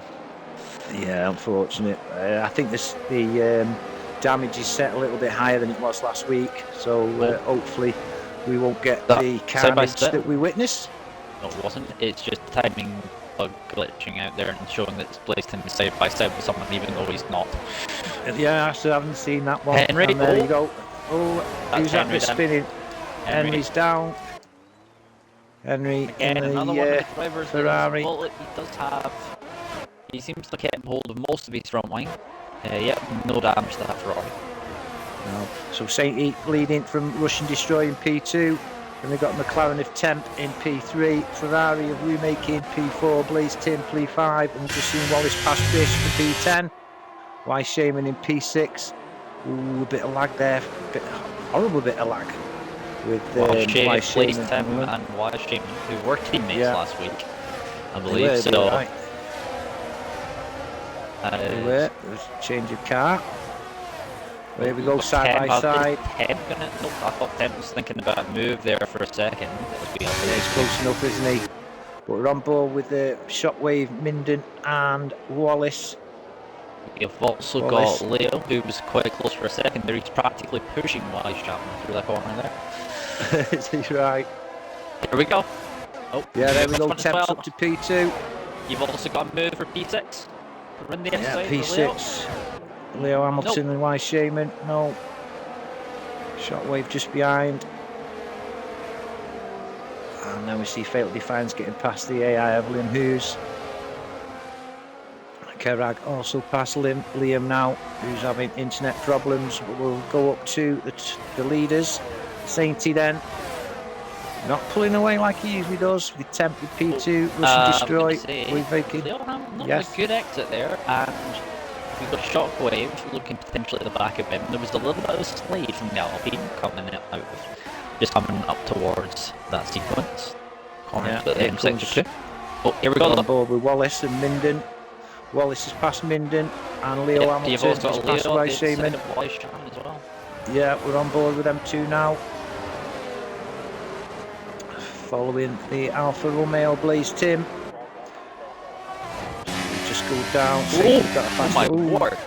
Yeah, unfortunate. I think the damage is set a little bit higher than it was last week, so hopefully we won't get the carnage that we witnessed. No, it wasn't. It's just timing bug glitching out there and showing that it's placed him side by side with someone even though he's not. Yeah, I still haven't seen that one. Henry, and there you go. Oh, who's that bit spinning? Henry's down. Henry again, in another one of the drivers Ferrari. He does have. He seems to get hold of most of his front line. Yep, no damage to that Ferrari. No. So Sainty leading from Russian Destroy in P2. And they've got McLaren of Temp in P3, Ferrari of Rumake in P4, Blaze Tim P5, and just seen Wallace past Bish for P10. Why Shaman in P6. Ooh, a bit of lag there, horrible bit of lag with Why Blaze Tim and Why Shaman, who were teammates last week, I believe. So. Right. There's a change of car. There we go, side by side. I thought Temp was thinking about a move there for a second. Yeah, he's close enough, isn't he? But we're on board with the Shockwave, Minden and Wallace. You've also got Leo, who was quite close for a second there. He's practically pushing Wise Chapman through that corner there. Is he right? Here we go. Oh, yeah, there we go. Temp's up to P2. You've also got a move for P6. Run the yeah, P6. Leo Hamilton and Wise Shaman. No. Shockwave just behind. And now we see Fatal Defiance getting past the AI Evelyn Hughes. Kerag also past Liam now, who's having internet problems. We'll go up to the leaders. Sainty then. Not pulling away like he usually does with Temp with P2, Russian Destroy. We're making a good exit there, and we've got Shockwave looking potentially at the back of him. There was a little bit of a slide from the Alpine coming out, just coming up towards that sequence. Corner to the end sector 2. Oh, here we go. On board with Wallace and Minden. Wallace is past Minden, and Leo Hamilton is past Wise Shaman. Yeah, we're on board with them two now. Following the Alfa Romeo Blaze Tim. Just go down. Oh my word!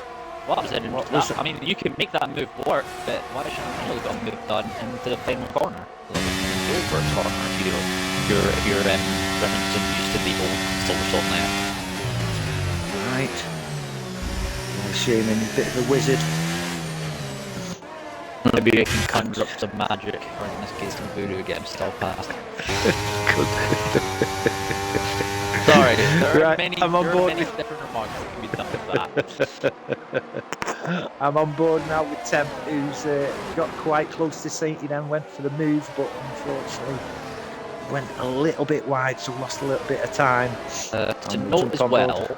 What was it? I mean, you can make that move work, but why should I really got a move done into the final corner? Over corner, if you're referencing used to the old Silverstone there. Right. Wise Shaman, a bit of a wizard. Maybe I can conjure up some magic, or in this case some voodoo, get him still past. Sorry, There are Right, many, I'm on there are board many with- different remarks that can be done with that. I'm on board now with Temp, who's got quite close to Sainty, then went for the move, but unfortunately went a little bit wide, so lost a little bit of time. To And we'll note jump as on board. well,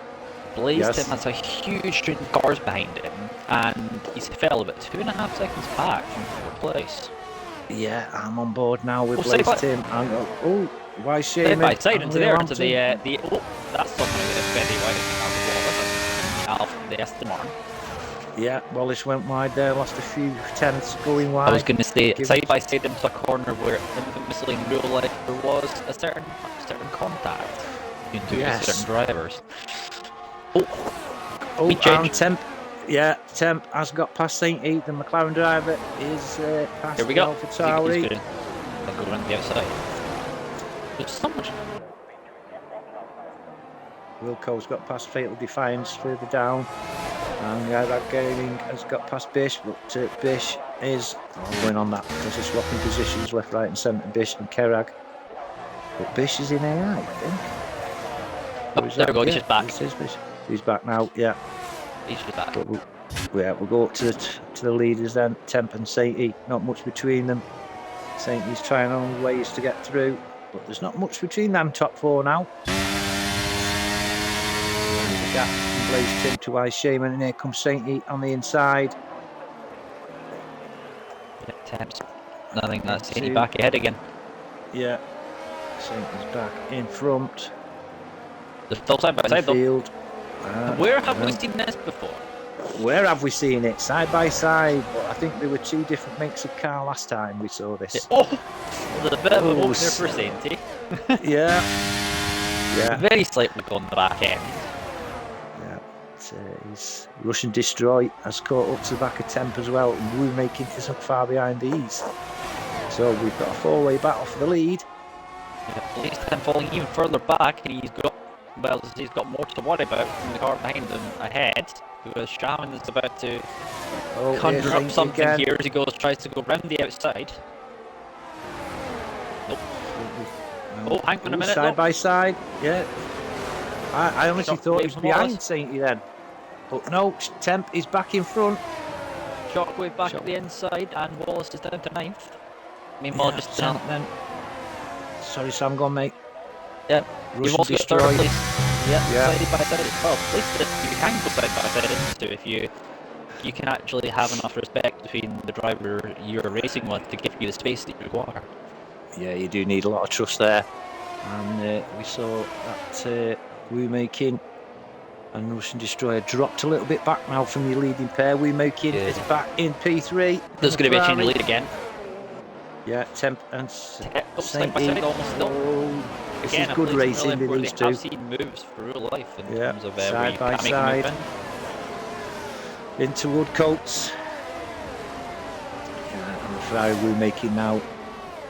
Blaze Yes. Tim has a huge string of cars behind him, and he's fell about 2.5 seconds back from fourth place. Yeah, I'm on board now with Oh, say Blaze what? Tim. And why Side Shaman? by side into there, into Hampton. the oh, that's something very wide off the Aston Martin. Yeah, Wallace went wide there, lost a few tenths going wide. I was going to stay Give- side by side into a corner where infamously in real life there was a certain contact between two Yes. certain drivers. Oh, Big change. and Temp. Yeah, Temp has got past Sainty. The McLaren driver is past Here we the go. Alpha He's Tauri. going to go around the outside. There's so much. Wilco's got past Fatal Defiance further down. And that Gaming has got past Bish, but Bish is going on that because they're swapping positions left, right, and centre. Bish and Kerag. But Bish is in AI, I think. Or is There we that- go, he's yeah, just back. this is Bish. He's back now, yeah. He's just back. But we'll go up to the leaders then, Temp and Sainty. Not much between them. Sainty's trying on ways to get through, but there's not much between them top four now. There's a gap from Blaze Tim to Ice Shaman, and here comes Sainty on the inside. Yeah, Temps. Nothing. That's Two. any back ahead again. Yeah, Sainty's back in front. They're still side by side though. Field. Where have we seen this before? Where have we seen it? Side by side, but I think there were two different makes of car last time we saw this. Oh, there's a bit of a Oh, opener for Sainty. Yeah, yeah. Very slightly on the back end. Yeah, he's Russian Destroy has caught up to the back of Temp as well, and Wu making is up far behind these. So we've got a four-way battle for the lead. At least him falling even further back, and he's got more to worry about from the car behind him ahead. Because Shaman is about to conjure here's up Sainty something again. here as he tries to go round the outside. Nope. Oh, hang on a minute. Side though. by side, yeah. I honestly thought it was Shockwave from behind Wallace. Sainty then. But no, Temp is back in front. Shockwave back Shock- at the inside, and Wallace is down to 9th. Meanwhile, Yeah, just Sam, then. Sorry, Sam, go on, mate. yeah, Russian you've also got Destroy. third place. Yeah, Yeah. side by side as well. Place that you can go side by side into if you can actually have enough respect between the driver you're racing with to give you the space that you require. Yeah, you do need a lot of trust there. And we saw that Wu making and Russian Destroyer dropped a little bit back now from your leading pair. Wu making Yeah. is back in P3. There's going to be a change of Ferrari. lead again. Yeah, Temp and Side by Sainty. side almost still. Oh, this Again, is a good place in racing real life with where these they two. have seen moves for real life in Yeah, terms of where side you by can't make a move side. in. Into Woodcoats. Yeah, and the Ferrari Wu making now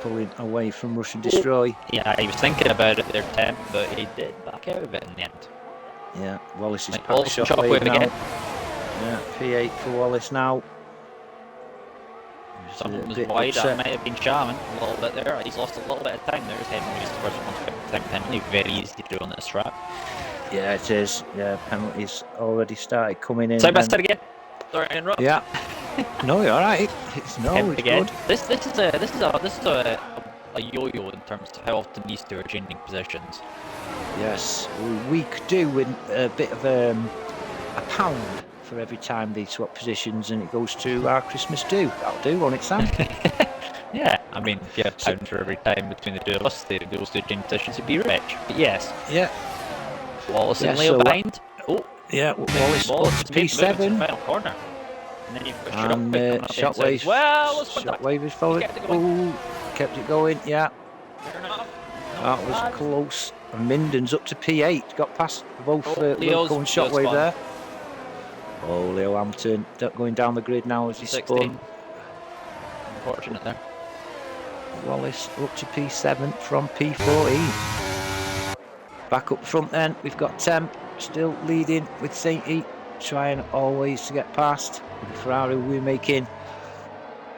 pulling away from Russian Destroy. Yeah, he was thinking about it there, Temp, but he did back out of it in the end. Yeah, Wallace is Like, packed Wallace and Shockwave Shockwave now. again. Yeah, P8 for Wallace now. He's a Something was bit wide, upset. that might have been Shaman a little bit there. He's lost a little bit of time there. His head moves the first one penalty. Very easy to do on this track. Yeah, it is. Yeah, penalties already started coming in. Side by then- side again. Sorry to interrupt. Yeah. No, you're all right. It's Temp it's again. good. This is a yo-yo in terms of how often these two are changing positions. Yes, we could do with a bit of a pound for every time they swap positions, and it goes to our Christmas do. That'll do on its own. Yeah, I mean, if you had a pound for every time between the two of us, those two change positions would be rich. But yes, Yeah, Wallace and Yeah, Leo so, behind. Oh, yeah. Wallace up Wallace to has made moves in the P7. final corner. And then you've got And Shockwave coming up the inside. Shockwave. Well, let's put that. Shockwave is following. kept it going. Oh, kept it going. Yeah, Fair enough. that was bad. close. And Minden's up to P8. Got past both Oh, Leo's- Wilco and Shockwave Leo's there. Oh, Leo Hampton going down the grid now as he 16. spun. Unfortunate there. Wallace up to P7 from P14. Back up front then, we've got Temp still leading with Sainty, trying always to get past. With the Ferrari we're making,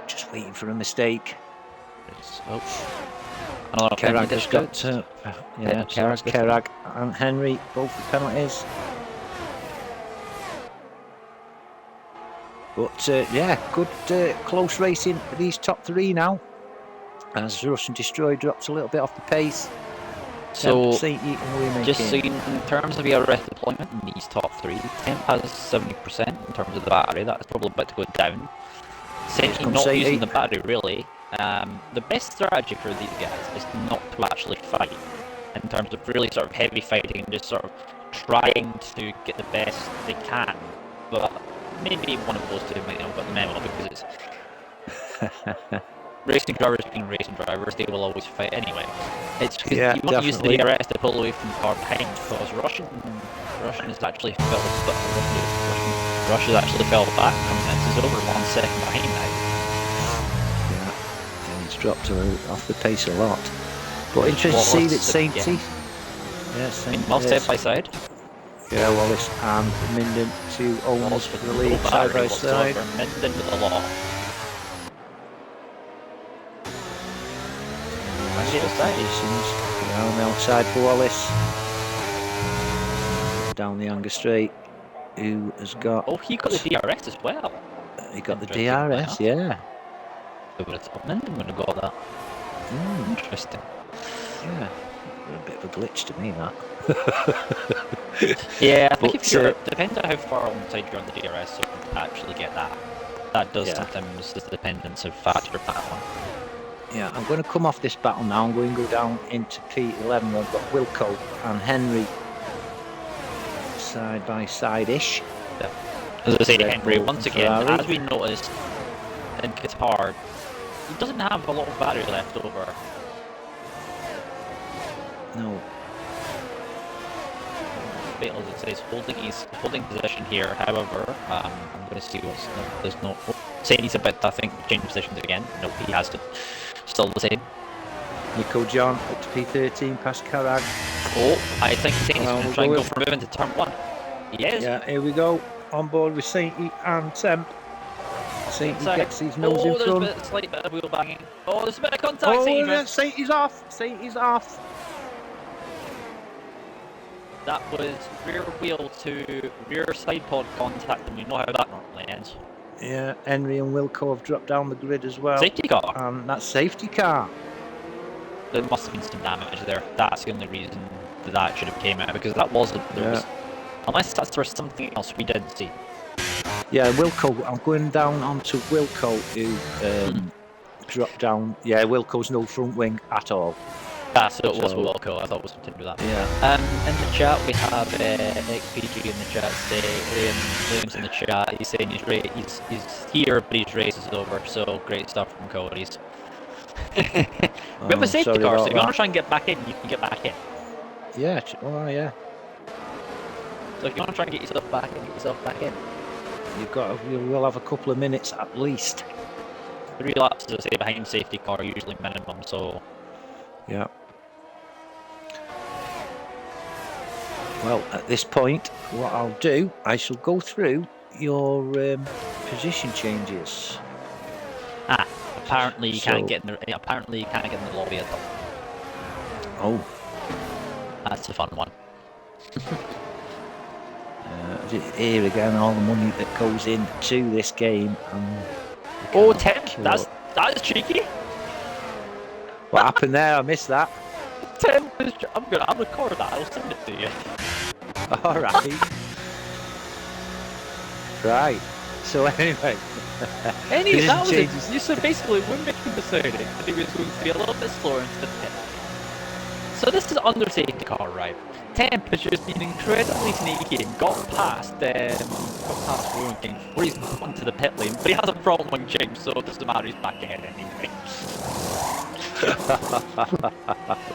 just waiting for a mistake. It's, oh, Another penalty Kerrag has district. got, yeah, so that's Kerrag and Henry, both the penalties. But yeah, good close racing for these top three now. As Russian Destroy drops a little bit off the pace. So, St. Eaton William just so you know, in terms of ERS deployment in these top three, Temp has 70% in terms of the battery. That's probably about to go down. St. Eaton not using the battery really. The best strategy for these guys is not to actually fight, in terms of really sort of heavy fighting and just sort of trying to get the best they can. But maybe one of those two might not have got the memo, because it's racing drivers being racing drivers, they will always fight anyway. It's because you want to use the DRS to pull away from the car behind, because Russian has actually fell back from this. He's over 1 second behind now. Yeah, and he's dropped off the pace a lot. But interesting to see that St. Eaton. Yeah, well, side by side. Yeah, Wallace and Minden, two owners for the lead, side by side. Minden with the law. On the outside for Wallace. Down the Anger Straight, who has got... Oh, he got the DRS as well. He got the DRS, yeah. So would have thought Minden would have got that. Interesting. Yeah, a bit of a glitch to me, that. Yeah, I think if you're... depends on how far alongside you're on the DRS, so you can actually get that. That does sometimes, the dependence of factor battle. Yeah, I'm going to come off this battle now. I'm going to go down into P11. I've got Wilco and Henry side by side-ish. Yeah. As I say, Henry, once again, as we noticed in Qatar, he doesn't have a lot of battery left over. No. Fatal, as it says, holding position here. However, I'm going to see what's there's no. Saying he's about to, I think, change positions again. Nope, he has to. Still the same. Nico John up to P13 past Karag. Oh, I think he's going to try and go for moving to turn 1. He is. Yeah, here we go. On board with St. E and Temp. St. E gets his nose in front. There's a slight bit of wheel banging. Oh, there's a bit of contact. Oh, St. E's off. St. E's off. That was rear wheel to rear side pod contact, and we know how that normally ends. Yeah, Henry and Wilco have dropped down the grid as well. Safety car. That's safety car. There must have been some damage there. That's the only reason that should have came out, because that wasn't. Was, unless that's for something else we didn't see. Yeah, Wilco. I'm going down onto Wilco, who dropped down. Yeah, Wilco's no front wing at all. So it was Wilco. I thought it was something to do with that. Yeah. In the chat we have XPG in the chat. Williams in the chat. He's saying he's here, but his race is over. So great stuff from Cody's. We have a safety car, so if you want to try and get back in, you can get back in. Yeah. Oh yeah. So if you want to try and get yourself back in, get yourself back in. We'll have a couple of minutes at least. 3 laps, as I say, behind safety car usually minimum. So. Yeah. Well, at this point, what I'll do, I shall go through your position changes. Apparently you can't get in the. Apparently you can't get in the lobby at all. Oh. That's a fun one. Here again, all the money that goes into this game. Oh, 10. That's cheeky. What happened there? I missed that. 10. I'll record that. I'll send it to you. All right. Right. So anyway. That was it. So basically, we're making deciding that he was going to be a little bit slower into the pit. So this is under safety car, right? Temp has just been incredibly sneaky and got past Rowan King before he's gone to the pit lane, but he has a front wing change, so it doesn't matter, he's back ahead anyway.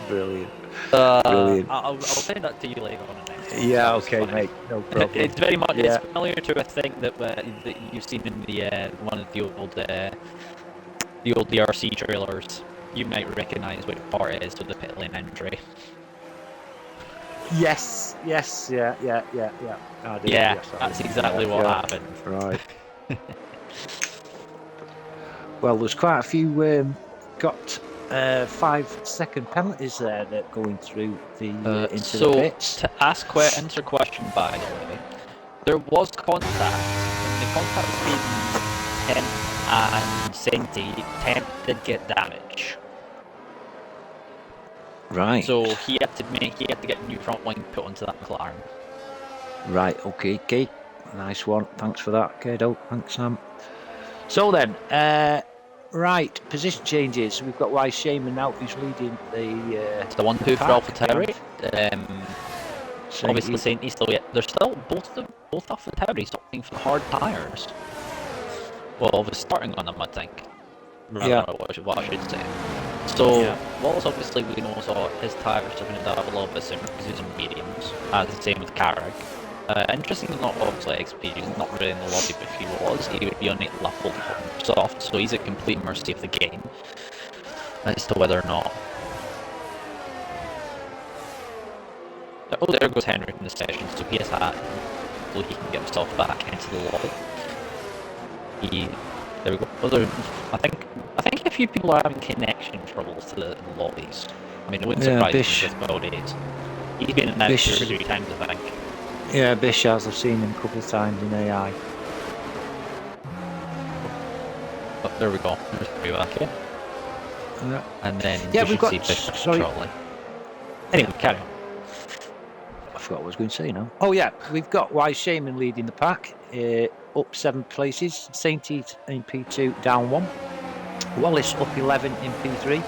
Brilliant. Brilliant. I'll send that to you later on. Yeah, okay, mate. No problem. It's very much it's familiar to a thing that you've seen in the one of the old DRC trailers. You might recognise which part it is with the pit lane entry. Yes, yeah. That's exactly what happened. Right. Well, there's quite a few got 5-second penalties there that going through the into the So, pits. to answer question, by the way, there was contact, and the contact between Temp and Senti. Temp did get damage, Right. so he had to get a new front wing put onto that McLaren. Right. Okay. Okay. Nice one. Thanks for that, Kado. Thanks, Sam. So then, right, position changes. We've got Wise Shaman now, who's leading the. It's the 1-2 for AlphaTauri. Obviously, Senti still yet. They're still both AlphaTauri opting for hard tyres. Well, obviously starting on them, I think. Yeah. What I should say. So, Wallace obviously we know his tyres are going to die a little bit sooner because he's on mediums. The same with Carrick. Interestingly, not obviously experience, not really in the lobby, but if he was, he would be on 8 level soft, so he's at complete mercy of the game as to whether or not. Oh, there goes Henry in the session, so he has that. Hopefully, he can get himself back into the lobby. There we go. I think a few people are having connection troubles to the lobbies. I mean, it wouldn't surprise me with about it. He's been in and out 2 or 3 times, I think. Yeah, Bish has. I've seen him a couple of times in AI. Oh, there we go. There's 3 back here. Yeah. And then we've got. See Bish sorry. Anyway, carry on. I forgot what I was going to say now. Oh yeah, we've got Wise Shaman leading the pack, up 7 places. Saint Eat in P2, down 1. Wallace up 11 in P3.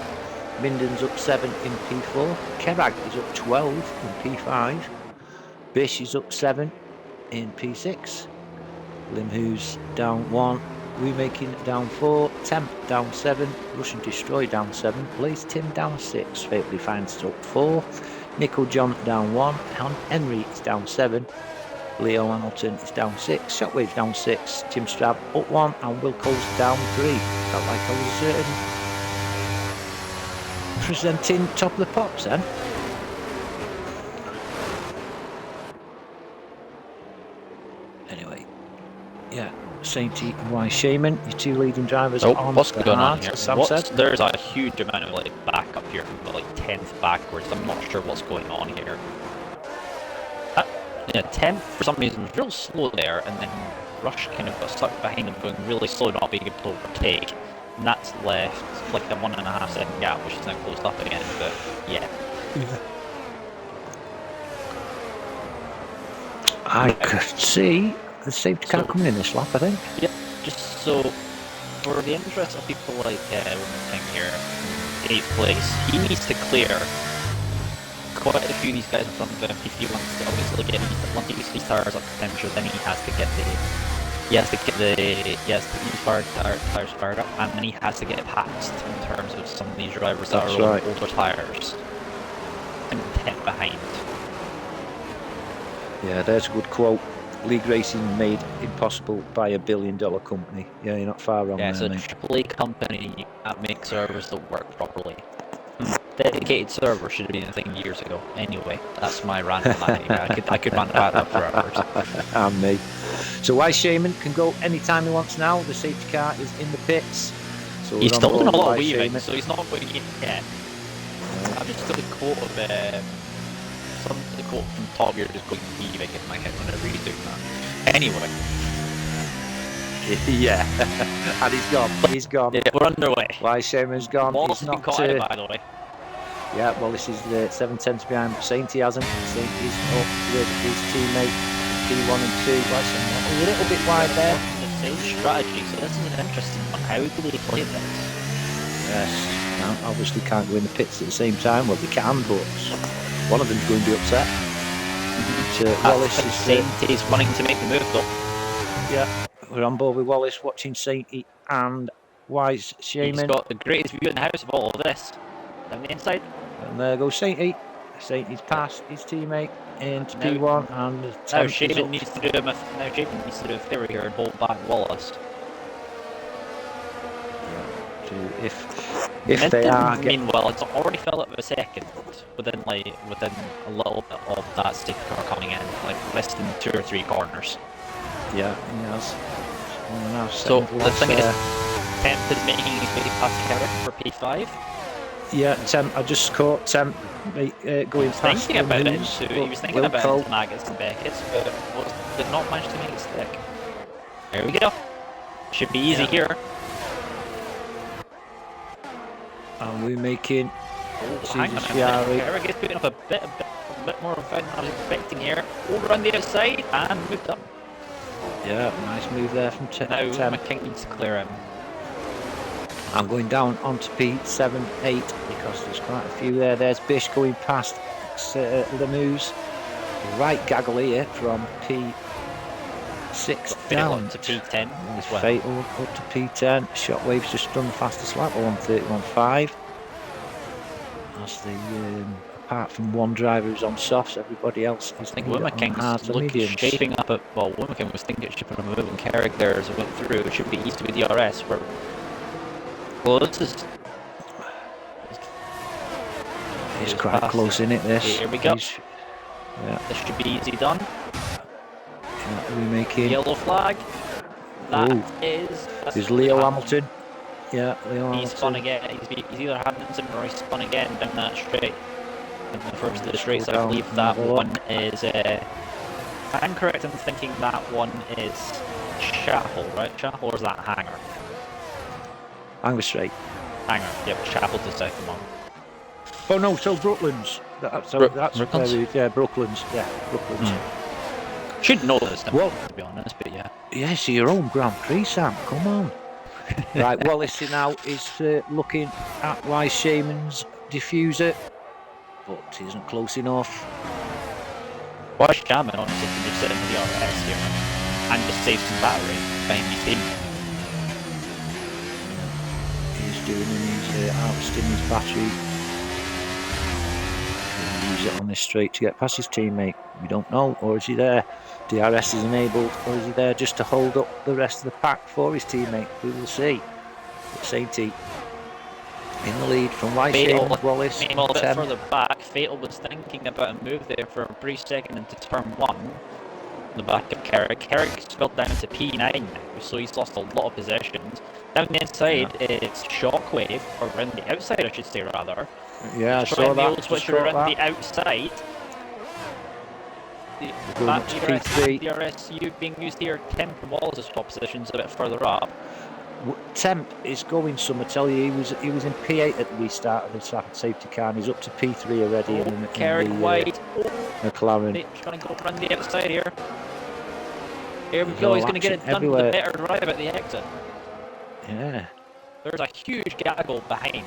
Minden's up 7 in P4. Kerag is up 12 in P5. Bish is up 7 in P6. Limhu's down 1. Remaking down 4. Temp down 7. Russian Destroy down 7. Blaze Tim down 6. Fatally Finds up 4. Nickel John down 1. Henry is down 7. Leo Hamilton is down 6. Shockwave's down 6. Tim Strab up 1. And Wilco's down 3. Felt like I was presenting top of the pops then. Anyway, yeah, Sainty and Wise Shaman, your 2 leading drivers on what's the going on hard, here? as Sam said. There's a huge amount of backup here from 10th backwards. I'm not sure what's going on here. Yeah, 10th for some reason was real slow there, and then Rush kind of got stuck behind him, going really slow, not being able to overtake. And that's left a 1.5 second gap, which is now closed up again. But yeah. I could see the safety car coming in this lap, I think. Yep, just so for the interest of people like King here, 8th place, he needs to clear quite a few of these guys in front of him if he wants to obviously get these tires up to temperature. Then he has to get these tires fired up, and then he has to get past in terms of some of these drivers that are on older tires and 10 behind. Yeah, there's a good quote. League racing made impossible by $1 billion company. Yeah, you're not far wrong. Yeah, there, it's a AAA company that makes servers that work properly. Dedicated server should have been a thing years ago. Anyway, that's my rant on that. I could rant about that for hours. And me. So Wise Shaman can go anytime he wants now. The safety car is in the pits. So He's still doing a lot of weaving, so he's not going to get yet. I've just got a quote of the quote from Top Gear just going weaving in my head whenever he's doing that. Anyway. Yeah, and he's gone. He's gone. Yeah, we're underway. Wise Shaman's gone. Wallace has been caught out, by the way. Yeah, well, this is the 7 tenths behind, but Sainty hasn't. Sainty's up with his teammate P1 and 2. Wise Shaman a little bit wide there. The same strategy, so this is an interesting one. How do they play this? Yes, obviously can't go in the pits at the same time. Well, they can, but one of them's going to be upset. Wallace is Sainty's wanting to make the move, though. Yeah, we're on board with Wallace, watching Sainty and Wise Shaman. He's got the greatest view in the house of all of this. Down the inside. And there goes Sainty. Sainty's past his teammate into P1 and now Shaman needs to do a favor here and hold back Wallace. Yeah, if they are. Meanwhile, it's already fell out of a second within a little bit of that safety car coming in, less than 2 or 3 corners. Yeah, he has. So the thing is, Temp is making his way past Carrick for P5. Yeah, Temp. I just caught Temp going past Thinking about it Lanouse, into, he was thinking Will about it Cole. into Maggots and Beckett's, but did not manage to make it stick. There we go. Should be easy here. And we're making Hang on a minute. Carrick is putting up a bit more of than I was expecting here. Over on the outside and moved up. Yeah, nice move there from Now Temp. McKing needs to clear him. I'm going down onto P7, 8 because there's quite a few there. There's Bish going past Lanouse. Right gaggle here from P6 down to P10 as well. Fatal up to P10. Shockwave's just done the fastest lap, 1:31.5. As the apart from one driver who's on softs, everybody else is I think on hards and mediums. shaping up at, well, Wimmerkin was thinking it should put a move and Carrick there as it went through. It should be easy with DRS. Well, this is. He's quite close in it, this. Here we go. Yeah. This should be easy done. Yeah, we making yellow flag. That is. There's Leo Hamilton. Yeah, Leo Hamilton. He's spun again. He's either Hamilton or he's spun again down that straight. In the first of the straights, I believe that one is. I'm correct in thinking that one is Chapel, right? Chapel, or is that Hanger? Hanger straight. Hanger, yeah, but Chapel's the second one. Oh no, so Brooklands. That's Brooklands? Yeah, Brooklands. Yeah, Brooklands. Should know this, well, to be honest, but yeah. Yes, your own Grand Prix, Sam. Come on. Right, Wallace now is looking at Wise Shaman's diffuser, but he isn't close enough. Wise Shaman, honestly, can just sit in the RS here and just save some battery behind his team. He's doing his harvesting his battery. He'll use it on this straight to get past his teammate. We don't know, or is he there? DRS is enabled, or is he there just to hold up the rest of the pack for his teammate? We will see. But Sainty in the lead from Wise Shaman, Wallace. A little bit further back, Fatal was thinking about a move there for a brief second into turn 1. On the back of Carrick. Carrick spilled down to P9, so he's lost a lot of possessions. Down the inside, it's Shockwave, or around the outside, I should say, rather. Yeah, I saw that. The old switcher around the outside. That DRS being used here, Temp and Wallace's swap positions a bit further up. Temp is going some. I tell you, he was in P8 at the restart of the safety car, and he's up to P3 already. Carrick wide. McLaren. He's going to go around the outside here. Here we go. He's going to get it done with a better drive at the exit. Yeah. There's a huge gaggle behind.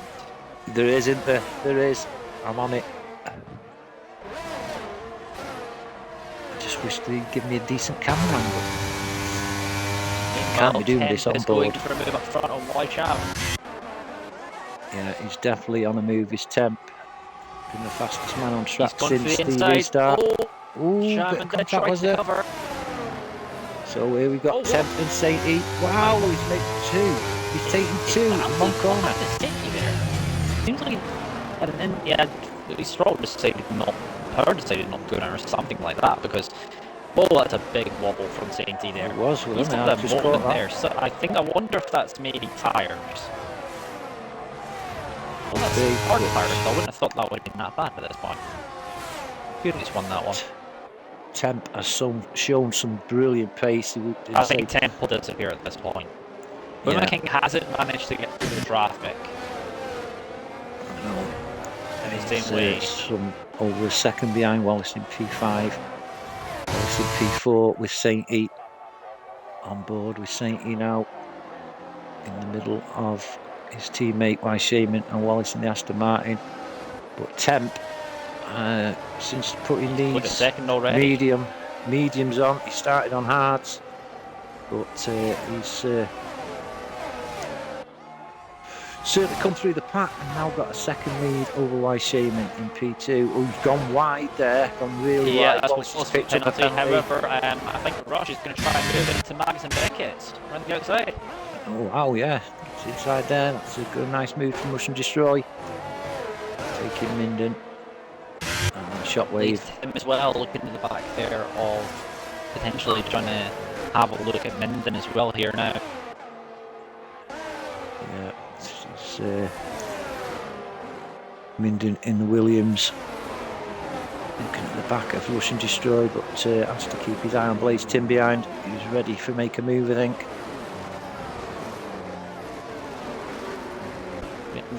There is, isn't there? There is. I'm on it. I just wish they'd give me a decent camera angle. Can't be doing this on board. For a move up front on Wide Shaman. Yeah, he's definitely on a move. His Temp. Been the fastest man on track since the restart. Shaman did try to cover. So here we got Temp and Sainty. Wow, he's made 2. He's taking 2 in one corner. Seems like at least Stroll decided not, Power decided not to go down or something like that, because that's a big wobble from Sainty there. It was, he's got that moment there, so I wonder if that's maybe tyres. Well, that's hard tyres, so I wouldn't have thought that would have been that bad at this point. He's won that one. Temp has shown some brilliant pace. I think Temp will disappear at this point. Boomer King hasn't managed to get through the traffic. No. In the same way. Over a second behind Wallace in P5. Wallace in P4 with Sainty on board with Sainty now in the middle of his teammate Wise Shaman and Wallace in the Aston Martin. But Temp, since putting these mediums on, he started on hards, but he's certainly come through the pack and now got a second lead over Wise Shaman in P2. Oh, he's gone wide there, gone really wide. Yeah, that's what's supposed to be a penalty. However, I think Rush is going to try and move it into Mags and Beckett around the outside. Oh, wow, yeah. It's inside there. That's a good, nice move from Rush and Destroy. Taking Minden. And Shockwave. Him as well, looking in the back there of potentially trying to have a look at Minden as well here now. Yeah. Minden in the Williams. Looking at the back of Rush and Destroy, but has to keep his eye on Blaze Tim behind. He's ready for make a move, I think.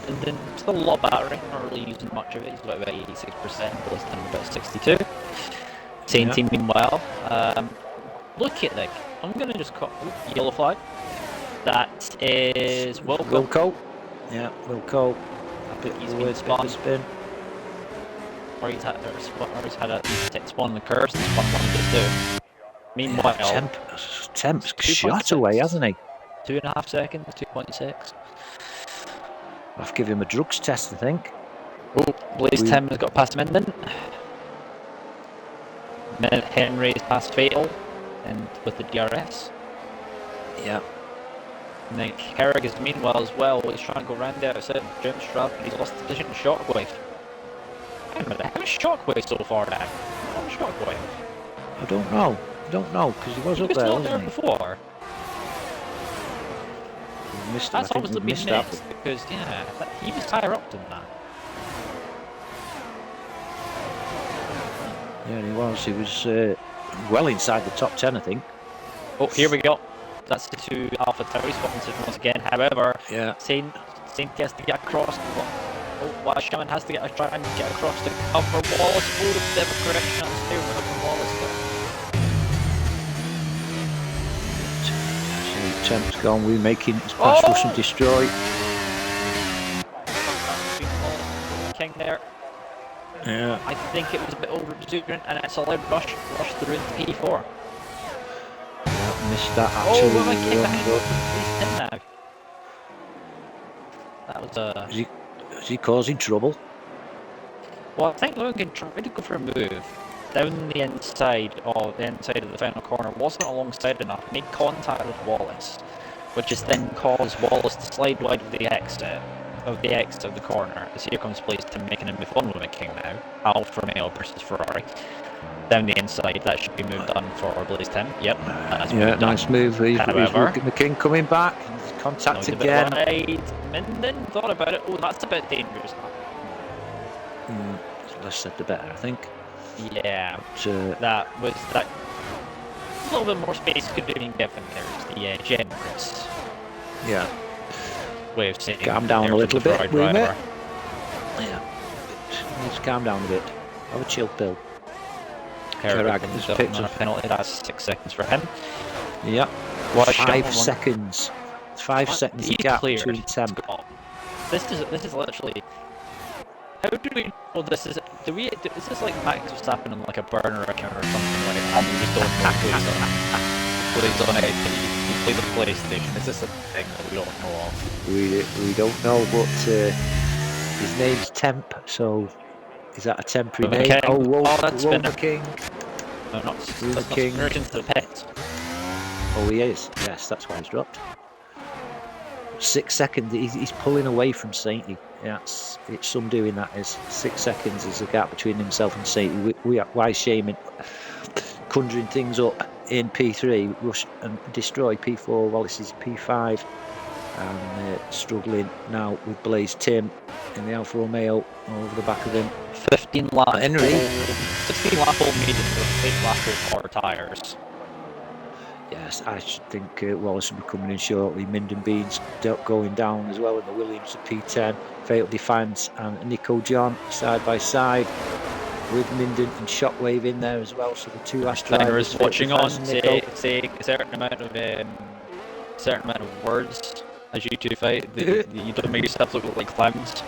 Minden still a lot of battery, not really using much of it. He's about 86%, Blaze Tim about 62. Same team meanwhile. Look at that. I'm going to just call yellow flag. That is Wilco. Yeah, Wilco. He's been spun. Or he's had a spun the curves and spun one of two. Meanwhile, Temp's shot away, hasn't he? 2.5 seconds, 2.6. I've given him a drugs test, I think. Oh, Blaze Tim has got past Minden. Henry's past Fatal, and with the DRS. Yeah. And then Carrick is meanwhile as well. He's trying to go round the outside of Jim Strap, but he's lost the position to Shockwave. Wait a minute, how is Shockwave so far down? What Shockwave? I don't know, because he was up there, wasn't he? Before. That's obviously been missed, because, yeah, he was higher up than that. Yeah, he was. He was well inside the top 10, I think. Oh, here we go. That's the two Alpha Tauri spotting position once again. However, Saint has to get across. Oh, Shaman has to try and get across to cover Wallace. Oh, the bit of a correction on the steer for covering Wallace there. Temp's gone. We're making his pass Rush and Destroy. King there. Yeah. I think it was a bit over exuberant, and it's allowed rush through into P4. Missed that actually. Oh, my King behind now. That was Is he causing trouble? Well, I think Logan tried to go for a move down the inside of the final corner. Wasn't alongside enough. Made contact with Wallace, which has then caused Wallace to slide wide of the exit of the corner. As here comes Blaze Tim making a move on with King now. Alfa Romeo versus Ferrari. Down the inside, that should be moved on for Blaze Tim. Yep. Nice move. He's working the King coming back. Contact again. Minden thought about it. Oh, that's a bit dangerous. Less said the better, I think. Yeah. But, that a little bit more space could have been given. There's the generous. Yeah. Way of saying. Calm down a little bit, will you, mate? Yeah. Let's calm down a bit. Have a chill pill. Carragher has picked on a penalty. That's 6 seconds for him. Yeah. What 5 seconds. 5 seconds gap between Temp. This is literally. How do we know this is? Is this like Max Verstappen on like a burner account or something like that? We just don't know what he's on AP. We play the PlayStation. Is this a thing that we don't know of? We don't know, but his name's Temp, so is that a temporary name? That's Rover King. No, not King. Into the pit. Oh, he is. Yes, that's why he's dropped. 6 seconds. He's pulling away from Sainty. It's some doing that. Is 6 seconds is the gap between himself and Sainty. Why shaming, conjuring things up in P3, Rush and Destroy P4. Wallace is P5, and struggling now with Blaze Tim in the Alfa Romeo over the back of him. 15 lap Henry. 16 lap old medium with 8 lap power tyres. Yes, I should think Wallace will be coming in shortly. Minden Beans going down as well in the Williams at P10. Fatal Defiance and Nico John side by side with Minden and Shockwave in there as well. So the two last drivers watching on say a certain amount of words as you two fight. You don't make yourself look like clowns.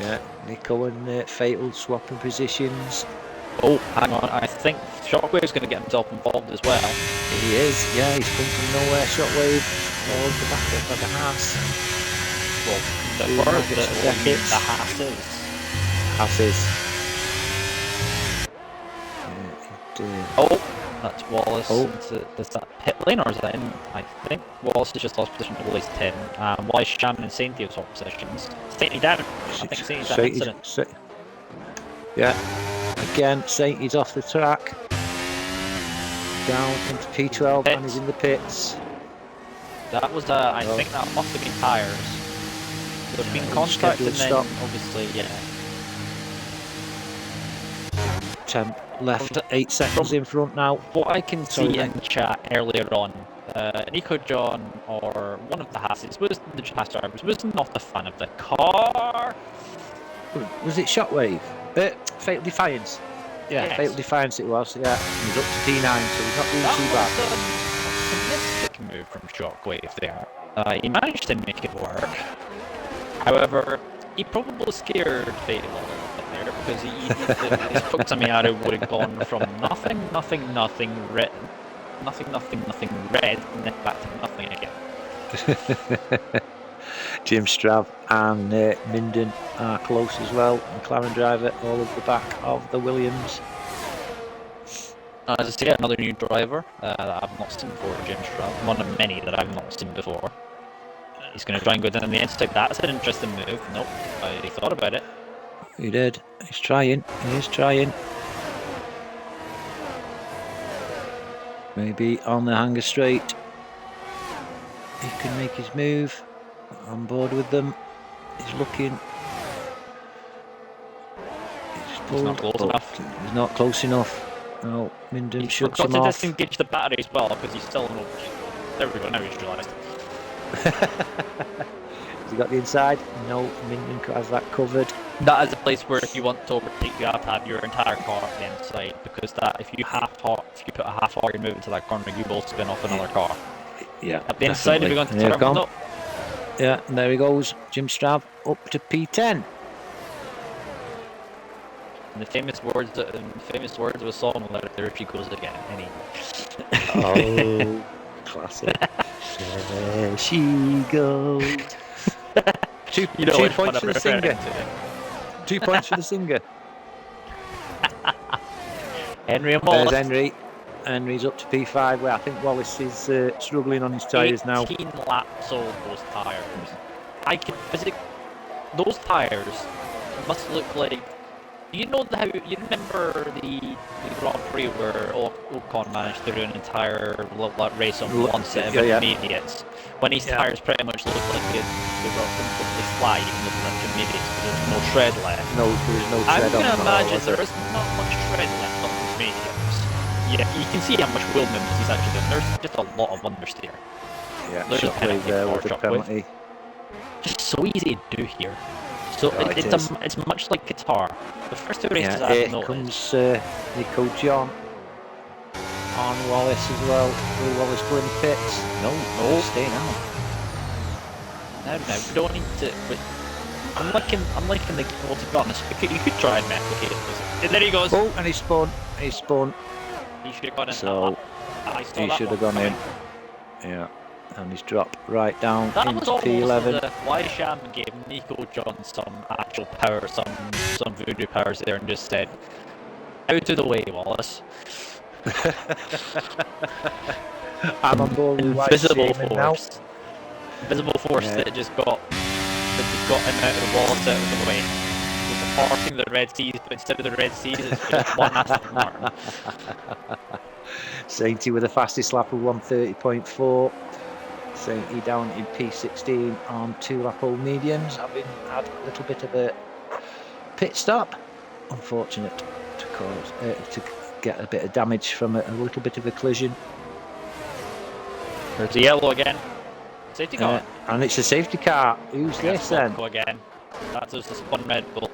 Yeah, Nico and Fatal swapping positions. Oh, hang on, I think Shockwave's going to get himself involved as well. He is, yeah, he's come from nowhere, Shockwave. Oh, the back of like a Haas. Well, the Haas's. Oh, that's Wallace. Is that pit lane or is that in? I think Wallace has just lost position to Wallace 10. Why Shaman and Sainty have swapped positions? Sainty down. I think Sainty's down incident. Yeah. Again, Sainty's off the track. Down into P12 and he's in the pits. That was, I think that must have been tyres. There's been contact and then, obviously, yeah. 10 left, 8 seconds in front now. What I can Sorry, see in mate. the chat earlier on, Nico John or one of the Hasses, was the Haas drivers, was not a fan of the car. Was it Shockwave? Fatal Defiance. Yeah, Yes. Fatal Defiance it was. Yeah, he's up to P9, so he's not doing That too was bad. an optimistic move from Shockwave there. He managed to make it work. However, he probably scared Fatal a little bit there because his proximity arrow would have gone from nothing, red, nothing, red, and then back to nothing again. Jim Strav and Minden are close as well. McLaren driver all of the back of the Williams. As I say, another new driver that I've not seen before, Jim Strav. One of many that I've not seen before. He's going to try and go down the inside. That's an interesting move. Nope, he thought about it. He did. He's trying. He is trying. Maybe on the hanger straight. He can make his move. On board with them. He's looking. He's not close enough. He's not close enough. No, Minden shuts him to off. disengage the battery as well because he's still in overshoot. There we go, now he's realised. Has he got the inside? No, Minden has that covered. That is a place where if you want to overtake, you have to have your entire car on the inside because that if you put a half hour move into that corner, you will spin off another car. Yeah. At the inside, if you're going to They've turn gone. up. Yeah, and there he goes. Jim Strav up to P10. In the famous words of a song, there she goes again. Oh, classic. There she goes. Two points for the singer. 2 points for the singer. Henry and Wallace. There's Henry. Henry's up to P5, where I think Wallace is struggling on his tyres now. 18 laps of those tyres. I can physically. Those tyres must look like. You know how you remember the Grand Prix where Ocon managed to do an entire race on one set of intermediates, when his tyres pretty much looked like they were completely flat, even with the intermediates, because there's no tread left. No, there's no tread. I'm gonna imagine there is not much tread left on the mediums. Yeah, you can see how much wheel movement he's actually doing. There's just a lot of understeer. Yeah, there's a penalty there with for the penalty. Just so easy to do here. So it's much like guitar. The first two races I've noticed. Comes Nico John on Wallace as well. Will Wallace go in the pits? No, staying out. No, we don't need to. But I'm liking the. Well, to be honest, you could try and replicate it. There he goes. Oh, and he spun. He spun. He should have gone in. So he should have gone in. Yeah. And he's dropped right down into P11. Why Sham gave Nico John some actual power, some voodoo powers there, and just said, "Out of the way, Wallace." I'm on board with Invisible force. Invisible force that just got him out of the Wallace out of the way. It was parting the Red Seas, but instead of the Red Seas, it's just one Aston Martin. Sainty with the fastest lap of 1:30.4. Sainty down in P16 on 2-lap old mediums, having had a little bit of a pit stop. Unfortunate to get a bit of damage from a little bit of a collision. There's the yellow again. Safety car. And it's a safety car. Who's this then? Again. That's just the spun Red Bull.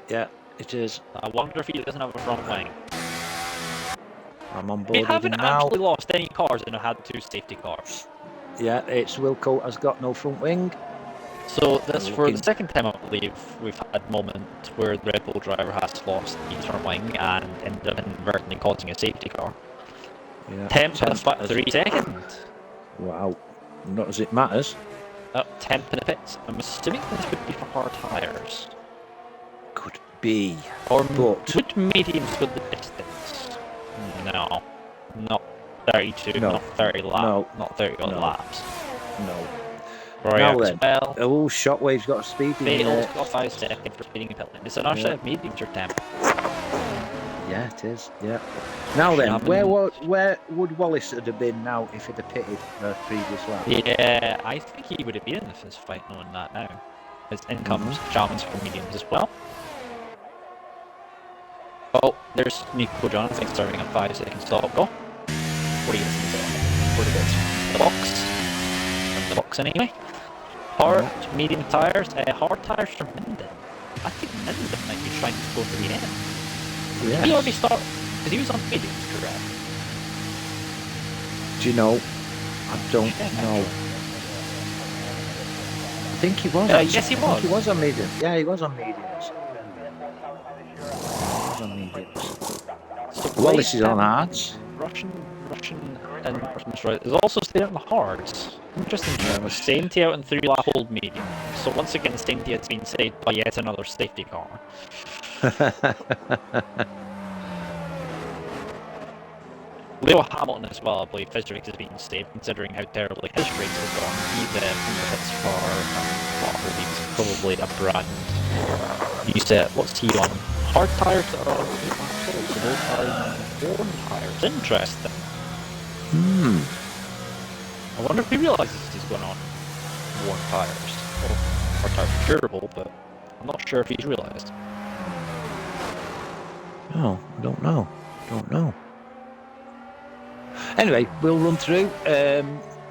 Yeah, it is. I wonder if he doesn't have a front wing. I'm on board We with him haven't now. actually lost any cars and have had two safety cars. Yeah, it's Wilco has got no front wing. So this for the second time I believe we've had a moment where the Red Bull driver has lost his front wing and ended up inadvertently causing a safety car. Yeah, 10th in 3 seconds. Wow, not as it matters. 10th in the pits. I'm assuming this would be for hard tyres. Could be. Or would mediums go the distance? No. Not 32, no. not 30 laps. No. Not 30 laps. No. Right, now then. well, oh, Shockwave's got a speed in Fatal's got 5 seconds for speeding in pit lane. It's an actually mediums or 10. Yeah, it is. Yeah. Now then, where would Wallace have been now if he'd have pitted the previous lap? Yeah, I think he would have been in the fist fight knowing that now. His in comes Shamans for mediums as well. Oh, There's Nico John, I think, starting a 5-second stop. Go. What are you going to the box? From the box anyway. Hard, medium tyres. Hard tyres for Minden. I think Minden might be trying to go to the end. Yeah. Did he already start? Because he was on mediums, correct? Do you know? I don't know. I think he was. Yes, he was. He was on medium. Yeah, he was on mediums. He was on mediums. So Wallace is on hards. Russian, and Russian is also staying on the hards. Interesting. Sainty out in 3-lap old medium. So once again, Sainty has been saved by yet another safety car. Leo Hamilton as well, I believe his race has been saved, considering how terribly his race has gone. He's in the pits for what I believe is probably a brand new set. What's he on? Hard tyres that are on 8 laps old, so those are worn tyres. Interesting. I wonder if he realises he's going on worn tyres. Well, hard tyres are durable, but I'm not sure if he's realised. Oh, I don't know. Anyway, we'll run through.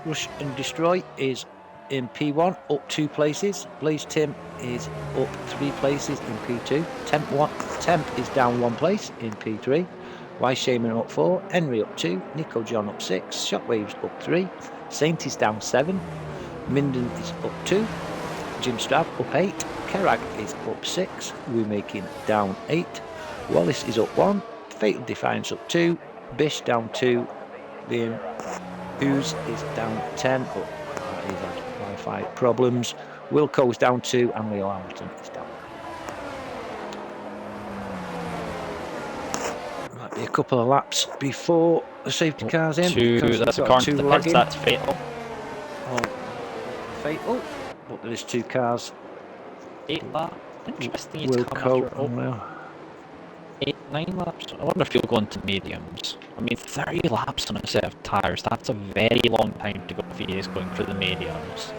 Rush and Destroy is in P1, up 2 places. Blaze Tim is up 3 places in P2. Temp is down 1 place in P3. Y Shaman up 4. Henry up 2. Nico John up 6. Shockwaves up 3. Saint is down 7. Minden is up 2. Jim Strav up 8. Kerag is up 6. We're making down 8. Wallace is up 1. Fatal Defiance up 2. Bish down 2. Liam Hughes is down 10. But he's had Wi-Fi problems. Wilco's down 2. And Leo Hamilton is down 1. Might be a couple of laps before the safety car's in. That's a car into the pits, that's fatal. Fatal. But there is 2 cars. 8 lap. Interesting. Wilco. 8-9 laps. I wonder if he'll go into mediums. I mean, 30 laps on a set of tyres, that's a very long time to go if he is going for the mediums.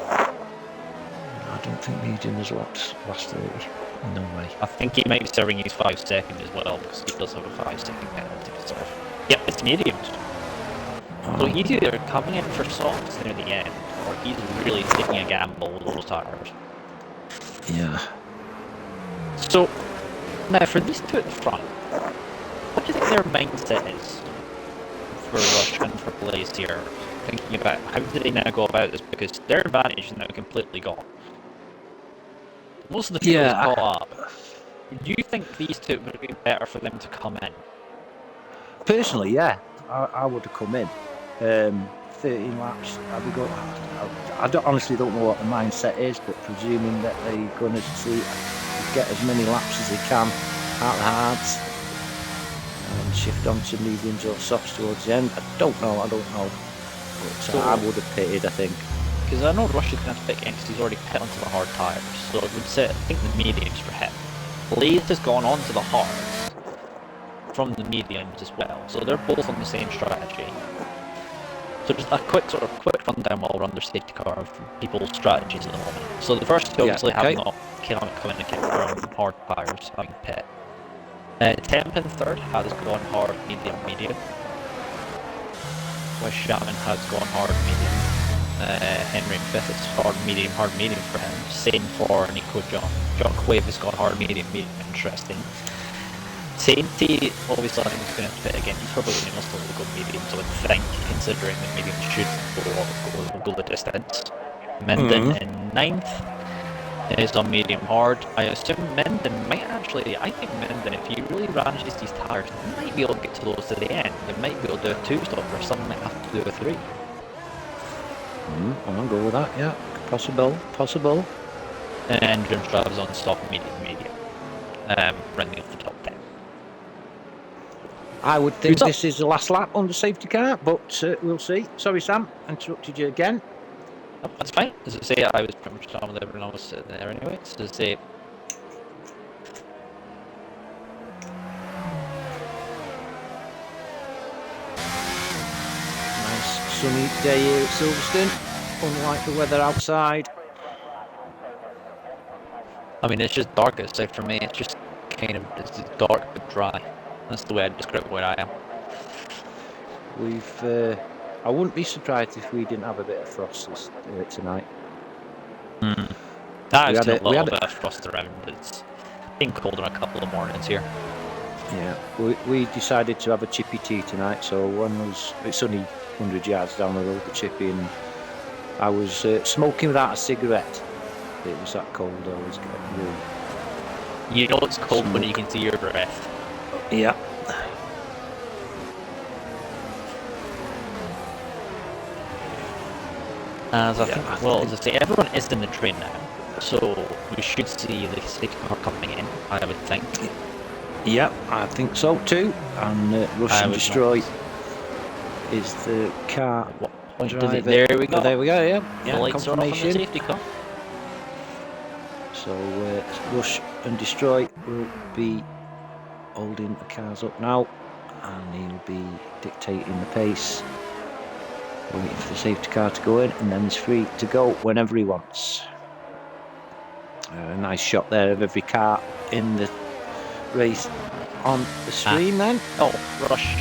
I don't think mediums last 30. No way. I think he might be serving his 5 second as well, because he does have a 5-second penalty to serve. Yep, it's mediums. So he's either coming in for softs near the end, or he's really taking a gamble with those tyres. Yeah. So, now for these two at the front, what do you think their mindset is for Rush and for Blaze here? Thinking about how do they now go about this, because their advantage is now completely gone. Most of the people have caught up. Do you think these two would be better for them to come in? Personally, yeah, I would have come in. 13 laps, I'd be going. I honestly don't know what the mindset is, but presuming that they're going to get as many laps as they can out of the hards and shift on to mediums or softs towards the end. I don't know. But so I would have pitted, I think. Because I know Rush is going to pit again because he's already pit onto the hard tyres, so I would say I think the mediums for him. Blaze has gone on to the hards from the mediums as well, so they're both on the same strategy. So just a quick rundown while we're on their safety car of people's strategies at the moment. So the first two obviously have not come in and kick from hard tyres having pit. Temp in third has gone hard, medium. West Shaman has gone hard, medium. Henry in fifth is hard, medium for him. Same for Nico John. Shockwave has gone hard, medium, interesting. Sainty, obviously I think he's going to fit again. He's probably going to still go medium, so I would think, considering that medium should go the distance. Minden in ninth is on medium hard. I assume Minden might actually, I think Minden, if he really ranges these tyres, he might be able to get to those to the end. He might be able to do a 2-stop, or some might have to do a 3. I'll go with that, yeah. Possible. And Jim Strav's on stop medium. Running off the top 10. I would think this is the last lap on the safety car, but we'll see. Sorry, Sam, interrupted you again. No, that's fine. As I say, I was pretty much done with everyone else sitting there anyway. So as I say, nice sunny day here at Silverstone, unlike the weather outside. I mean, it's just dark outside for me. It's just kind of it's dark but dry. That's the way I'd describe where I am. We've. I wouldn't be surprised if we didn't have a bit of frost tonight. I've seen a we little had bit of frost around. It's been cold on a couple of mornings here. Yeah, we decided to have a chippy tea tonight. So it's only 100 yards down the road, the chippy, and I was smoking without a cigarette. It was that cold. I was getting really. You know it's cold when you can see your breath. Yeah. As I think, well, as I say, everyone is in the train now, so we should see the safety car coming in, I would think. Yeah, I think so too. And Rush and Destroy is the car. What point driver. There we go. There we go. Yeah, the lights are off on the safety car. So Rush and Destroy will be holding the cars up now, and he'll be dictating the pace, waiting for the safety car to go in, and then he's free to go whenever he wants. A nice shot there of every car in the race on the stream. Then Rush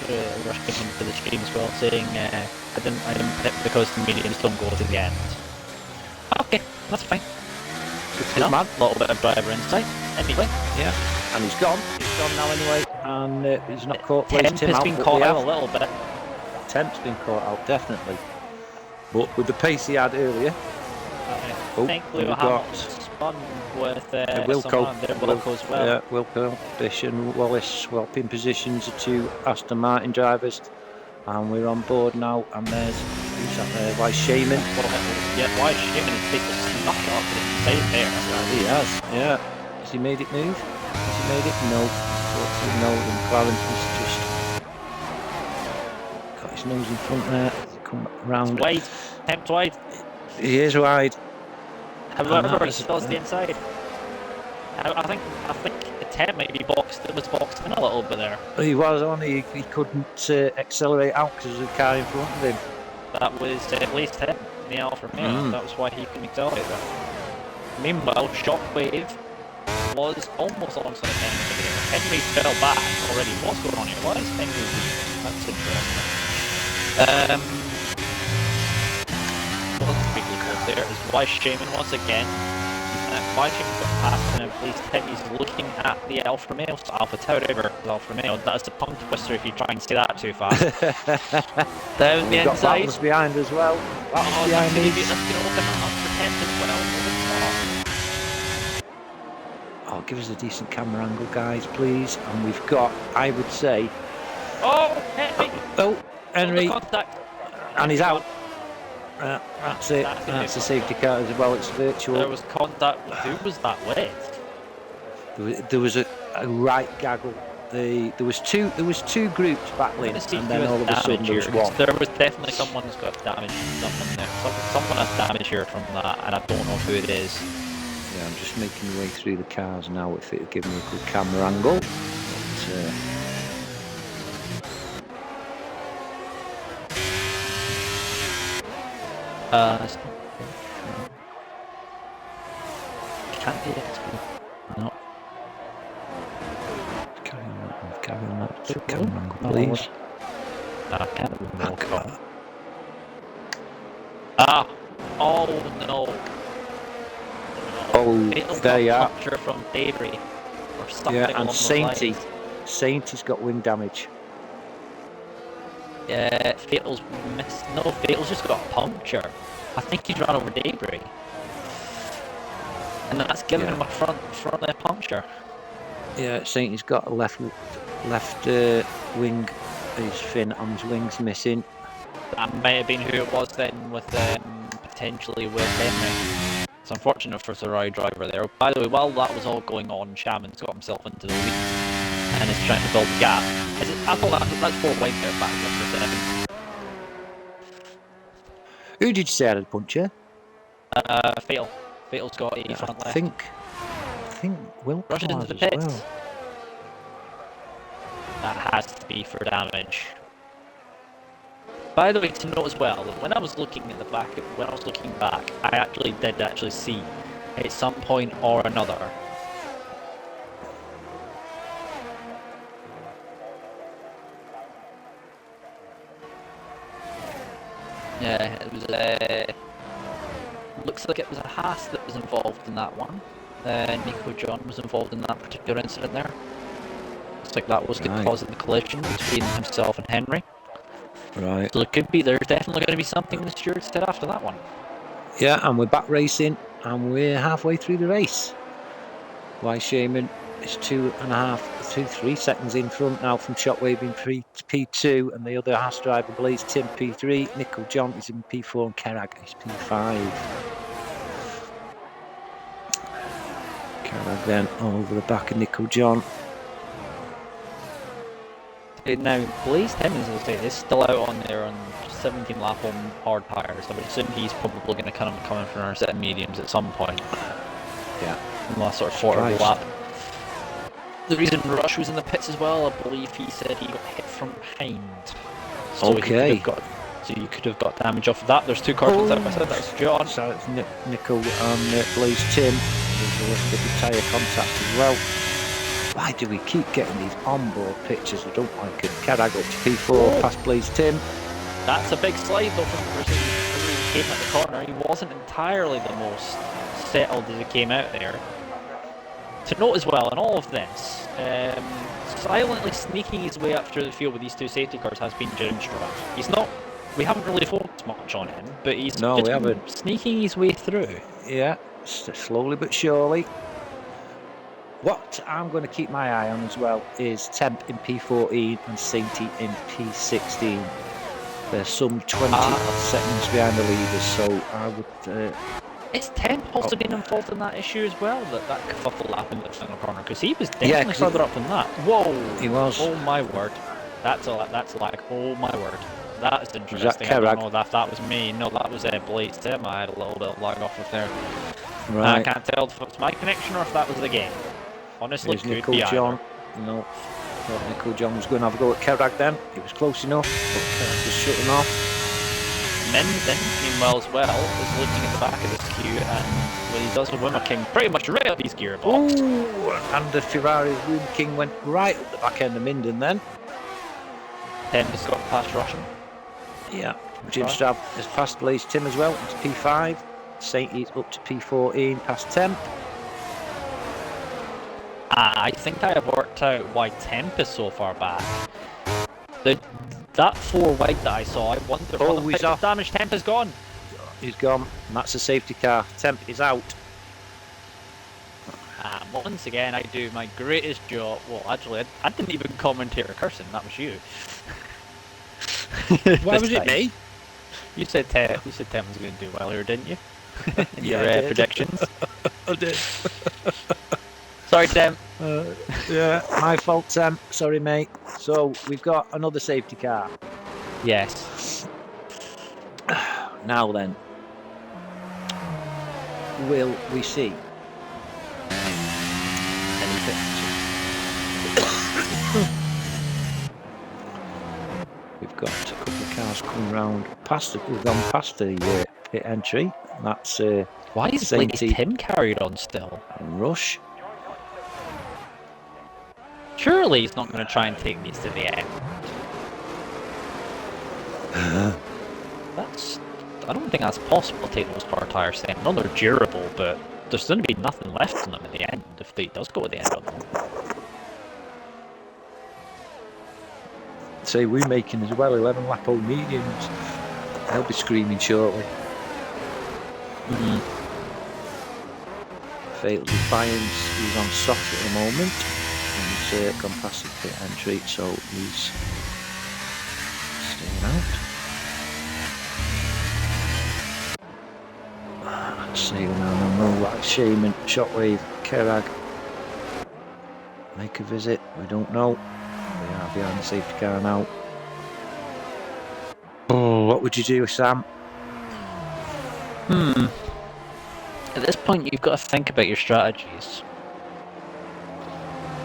came into the stream as well, saying I didn't pit because the mediums don't go to the end. Okay, that's fine. Good man. A little bit of driver insight. Anyway, yeah, and he's gone now anyway, and he's not caught. Temp has been caught out a little bit. Temp's been caught out definitely, but with the pace he had earlier. Thankfully, we got spun with Wilco as well. Yeah, Wilco, Bish and Wallace swapping positions, the two Aston Martin drivers, and we're on board now. And there's who's that there? Why Shaman? Yeah, why Shaman has taken a snapshot off the inside there. He has. Yeah. Has he made it move? Has he made it? No. No. And Clarence has just got his nose in front there. Come round. It's wide. Temp's wide. He is wide. However, he still the inside. I think the Temp might be boxed. It was boxed in a little bit there. He was on. He couldn't accelerate out because of the car in front of him. That was at least him in the Alfa Romeo. That was why he couldn't accelerate there. Meanwhile, Shockwave was almost alongside Henry. Henry fell back already. What's going on here? Why is Henry leaving? That's interesting. There is why Shaman once again. Why Shaman got past and at least he's looking at the Alfa Romeo, so Alpha Tower over the Alfa Romeo. That's the tongue twister if you try and say that too fast. Down the inside. Battles behind as well. Battles behind me. That's going to open up for Temp as well. Oh, give us a decent camera angle, guys, please. And we've got, I would say. Oh, Henry. Oh, Henry. Contact. And he's out. That's it. That's the safety car as well. It's virtual. There was contact. Who was that with? There was a right gaggle. There was two groups battling, and then all of a sudden there was one. There was definitely someone who's got damage. Someone there. Someone has damage here from that, and I don't know who it is. Yeah, I'm just making my way through the cars now. If it'll give me a good camera angle. But, can't be it. No. Carry on that camera angle, please. I can't remember. Oh no. Oh, there you are. From debris or something. Yeah, and Sainty's got wing damage. Yeah, Fatal's missed. No, Fatal's just got a puncture. I think he's run over debris, and that's giving him a front puncture. Yeah, Sainty's got a left wing. His fin on his wings missing. That might have been who it was then, with potentially with Henry. It's unfortunate for the Ride driver there. By the way, while that was all going on, Shaman's got himself into the lead and is trying to build a gap. I thought that's 4 wide there back for a second. Who did you say had a puncher? Fatal. Fatal's got a front left. I think Will rushes into the pits. Well. That has to be for damage. By the way, to note as well, when I was looking at the back, I did see at some point or another Yeah, it was. Looks like it was a Haas that was involved in that one. Nico John was involved in that particular incident there. Looks like that was the cause of the collision between himself and Henry. Right. So it could be, there's definitely going to be something the stewards did after that one. Yeah, and we're back racing, and we're halfway through the race. Why Shaman is 3 seconds in front now from Shockwave in P2, and the other Haas driver Blaze Tim P3. Nickel John is in P4, and Kerag is P5. Kerag then over the back of Nickel John. Now, Blaze Tim, as I say, is still out on there on 17 lap on hard tyres. I would assume he's probably going to come in for our set of mediums at some point. Yeah. In the last sort of quarter of the lap. The reason Rush was in the pits as well, I believe he said he got hit from behind. So okay. So you could have got damage off of that. There's 2 cars on side by side. That's John. So it's Nickel and Blaze Tim. There's a little bit of tyre contact as well. Why do we keep getting these onboard pictures? I don't like it. Kerag up to P4, past Blaze Tim. That's a big slide though from Mercedes. He came at the corner. He wasn't entirely the most settled as he came out there. To note as well, in all of this, silently sneaking his way up through the field with these 2 safety cars has been Jim Stroll. He's not. We haven't really focused much on him, but he's sneaking his way through. Yeah, slowly but surely. What I'm going to keep my eye on as well is Temp in P14 and Sainty in P16. They're some 20 seconds behind the leaders, so I would... Is Temp also been involved in that issue as well? That kerfuffle happened at the final corner? Because he was definitely further up than that. Whoa! He was. Oh my word. That's like, oh my word. That is interesting. Was that I don't know if that was me. No, that was Blaze Tim. I had a little bit of lag off of there. Right. I can't tell if it's my connection or if that was the game. Honestly, could Nickel be John. No. Thought Nickel John was going to have a go at Kerag then. It was close enough, but Kerag just shut him off. Minden, meanwhile, as well, is looking at the back of this queue, and when he does a Wimmer King pretty much right up his gearbox. Ooh, and the Ferrari Wimmer King went right up the back end of Minden then. Tempest got past Russian. Yeah, Jim Straub has passed Blaze Tim as well, into P5. Sainty's up to P14, past Temp. I think I have worked out why Temp is so far back. That 4 wide that I saw, I wonder what the damage Temp is gone. He's gone, and that's a safety car. Temp is out. Once again, I do my greatest job. Well, actually, I didn't even commentate or cursing. That was you. Why was it me? You said Temp was going to do well here, didn't you? Your predictions. I did. Sorry, Temp. Yeah, my fault, Temp. Sorry, mate. So we've got another safety car. Yes. Now then, will we see anything? We've got a couple of cars coming round past it. We've gone past the pit entry. That's why is Tim carried on still? And Rush. Surely he's not going to try and take these to the end. I don't think that's possible to take those hard tyres then. No, they're durable, but there's going to be nothing left in them at the end if he does go at the end of them. Say we're making as well 11 lap old mediums. They'll be screaming shortly. Fatal Defiance, he's on soft at the moment. And he's gone past the pit entry, so he's staying out. Let's see now, no like Shaman, Shockwave, Kerag. Make a visit, we don't know. They are behind the safety car now. Oh, what would you do, Sam? At this point, you've got to think about your strategies.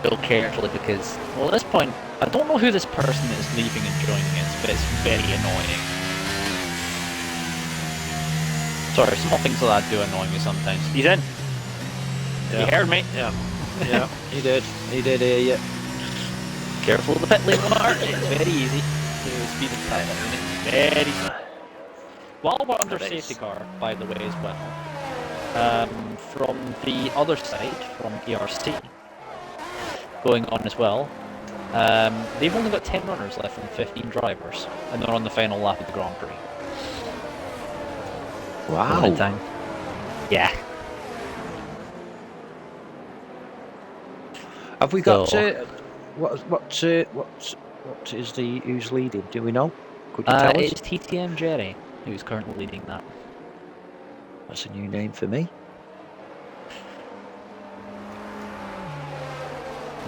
Go carefully because, well, at this point, I don't know who this person is leaving and joining us, but it's very annoying. Sorry, small things like that do annoy me sometimes. He's in. Yeah. You heard me? Yeah. Yeah, he did. He did hear you. Careful of the pit lane, Mark. It's very easy to speed the time up. Very easy. While we're under That is. safety car, by the way, as well, from the other side, from ERC, going on as well, they've only got 10 runners left from 15 drivers, and they're on the final lap of the Grand Prix. Wow. Time. Yeah. Have we got So- what is who's leading? Do we know? Could you tell us? It's TTM Jerry who's currently leading that. That's a new name for me.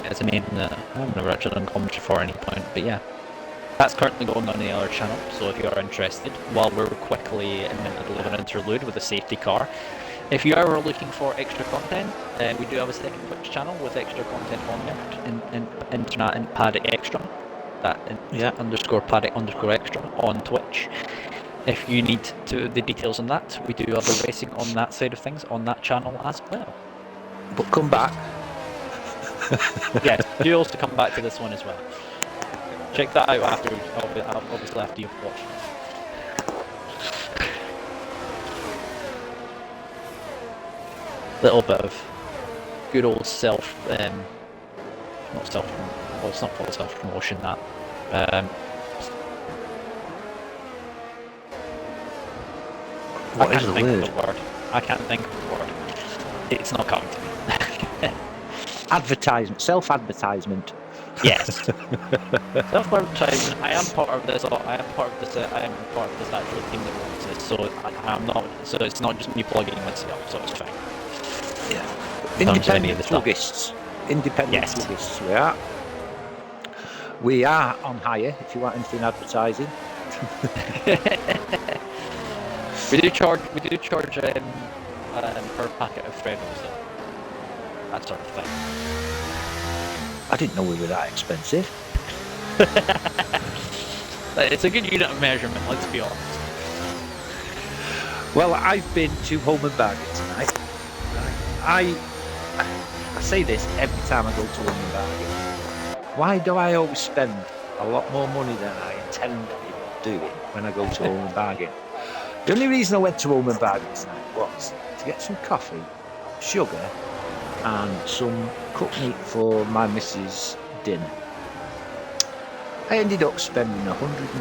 Yeah, it's a name that I've never actually done commentary for at any point, but yeah. That's currently going on the other channel, so if you are interested, while we're quickly in the middle of an interlude with a safety car, if you are looking for extra content, we do have a second Twitch channel with extra content on there, in Internet and Paddock Extra, underscore Paddock underscore Extra on Twitch. If you need the details on that, we do have the racing on that side of things on that channel as well. But come back. Yes, do also come back to this one as well. Check that out after, obviously after you've watched it. Little bit of good old it's not full self-promotion, that. What is the word? I can't think of the word. It's not coming to me. Advertisement, self-advertisement. Yes. Self-advertisement. I am part of this. I am part of this actual team that runs this. So I'm not. So it's not just me plugging myself. So it's fine. Yeah. Independent pluggists. Independent pluggists. We are on hire. If you want anything advertising. We do charge per packet of thread also. That sort of thing. I didn't know we were that expensive. It's a good unit of measurement, let's be honest. Well, I've been to Home and Bargain tonight. I say this every time I go to Home and Bargain. Why do I always spend a lot more money than I intend doing when I go to Home and Bargain? The only reason I went to Home and Bargain tonight was to get some coffee, sugar, and some cooked meat for my missus' dinner. I ended up spending £123.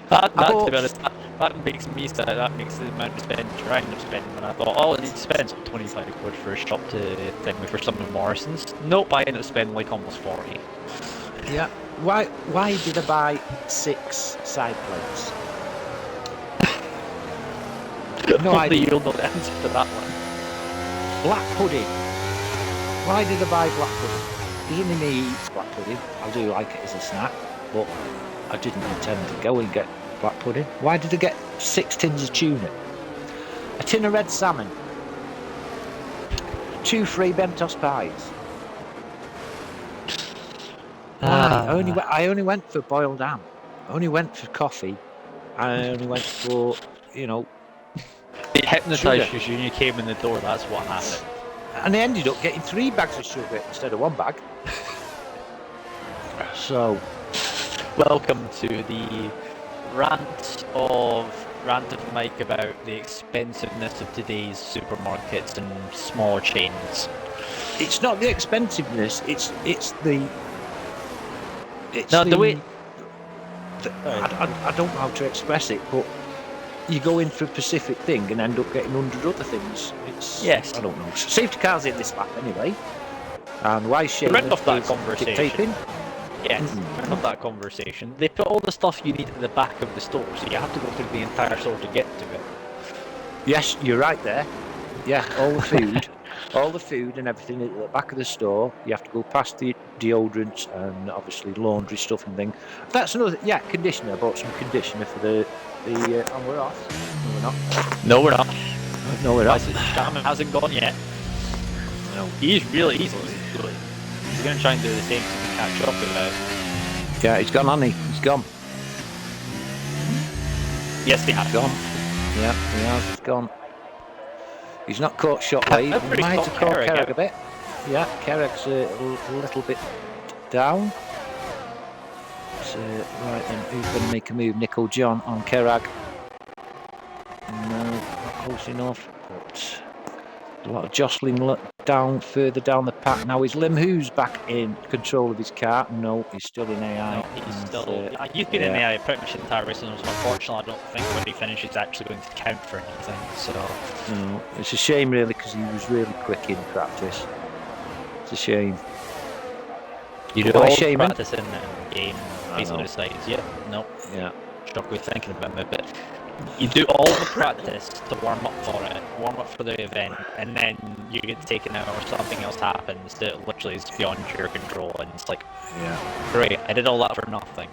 To be honest, that makes me sad. That makes the amount of spend trying to spend when I thought, oh, I need to spend some 25 quid for a shop to thing for some of Morrison's. Nope, I ended up spending like almost 40. Yeah. Why did I buy 6 side plates? No idea. You'll know the answer to that one. Black pudding. Why did I buy black pudding? Because only me eats black pudding. I do like it as a snack, but I didn't intend to go and get black pudding. Why did I get 6 tins of tuna? A tin of red salmon. 2 free Bentos pies. Why? I only went for boiled ham. I only went for coffee. I only went for, It hypnotised you when you came in the door, that's what happened. And I ended up getting 3 bags of sugar instead of 1 bag. So, welcome to the rant of Mike about the expensiveness of today's supermarkets and smaller chains. It's not the expensiveness. It's the way. I don't know how to express it, but you go in for a specific thing and end up getting 100 other things. Yes. I don't know. Safety cars in this lap anyway. And why shame? End of that conversation. Yes, end of that conversation. They put all the stuff you need at the back of the store, so you have to go through the entire store to get to it. Yes, you're right there. Yeah, all the food. All the food and everything at the back of the store. You have to go past the deodorants and obviously laundry stuff and things. That's another. Yeah, conditioner. I bought some conditioner for the. And we're off. No, we're not. No, we're not. No, we're not. Sam hasn't gone yet. No. He's really easy. He's going to try and do the same to catch up with that. Yeah, he's gone, hasn't he? He's gone. Yes, he has. Gone. Yeah, he has. He's gone. He's not caught Shockwave. He might have caught Kerrig a bit. Yeah, Kerrig's a little bit down. Right then, who's going to make a move? Nickel John on Kerag. No, not close enough. But a lot of jostling further down the pack. Now is Lim Who's back in control of his car? No, he's still in AI. No, he's still. He's been in AI pretty much the entire race, and unfortunately, I don't think when he finishes, it's actually going to count for anything. So. No, it's a shame really because he was really quick in practice. It's a shame. You do all the practice in the game, basically decides, yeah, no. Yeah. Stop with thinking about it, but you do all the practice to warm up for it, warm up for the event, and then you get taken out or something else happens that literally is beyond your control, and it's like, yeah, great, I did all that for nothing.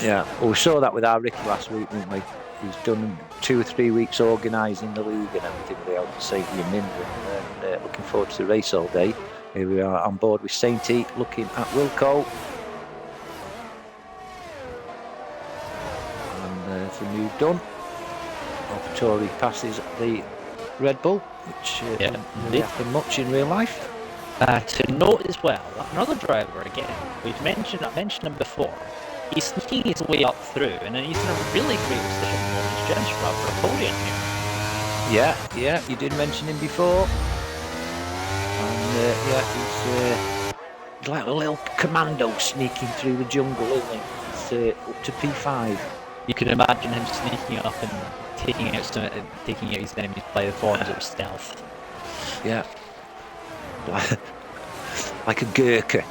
Yeah, well, we saw that with our Ricky last week, didn't we? He's done 2 or 3 weeks organising the league and everything with the Health and Safety and Minden, and looking forward to the race all day. Here we are on board with Sainty, looking at Wilco. And the move done. Alvatori passes the Red Bull, which doesn't really happen much in real life. To note as well, another driver again, I mentioned him before. He's sneaking his way up through, and then he's in a really great position on his James for a podium here. Yeah, you did mention him before. And he's like a little commando sneaking through the jungle, isn't he? He's up to P5. You can imagine him sneaking up and taking out his enemies by the forms of stealth. Yeah. Like a Gurkha.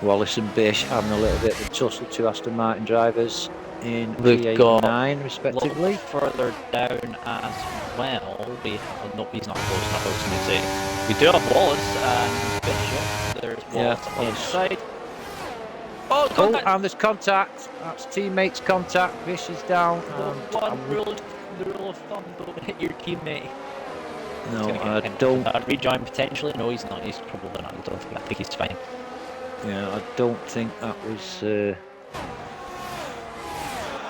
Wallace and Bish having a little bit of a tussle, 2 Aston Martin drivers in P8 and 9 respectively. Further down as well, we have, no, he's not close, we do have Wallace and Bishop. There's Wallace on the inside. Oh, and there's contact. That's teammates contact. Bish is down. The rule of thumb, don't hit your teammate. No, I don't. Rejoin potentially? No, he's not. He's probably not. I think he's fine. Yeah, I don't think that was.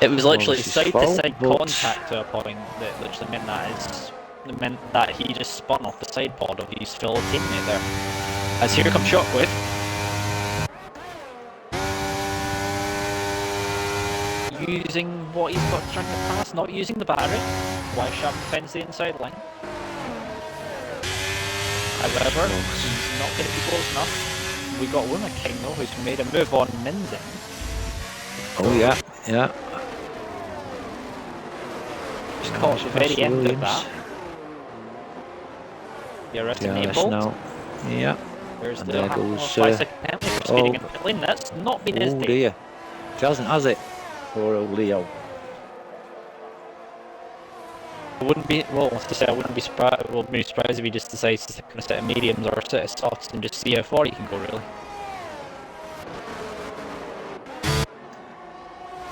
It was literally side-to-side contact to a point that literally meant that he just spun off the side pod of his fellow teammate there. As here comes Shockwave. Using what he's got trying to pass, not using the battery. Why Sham defends the inside line? However, he's not going to be close enough. We got Luna King though, who's made a move on Minden. Oh yeah. He's caught at the very end of that. The arrest enabled. Now. Yeah. There's and the there goes, 5 second penalty for speeding in the pit lane. That's not been his day. Dear. It hasn't, has it? Poor old Leo. I wouldn't be surprised if he just decides to stick on a set of mediums or a set of softs and just see how far he can go, really.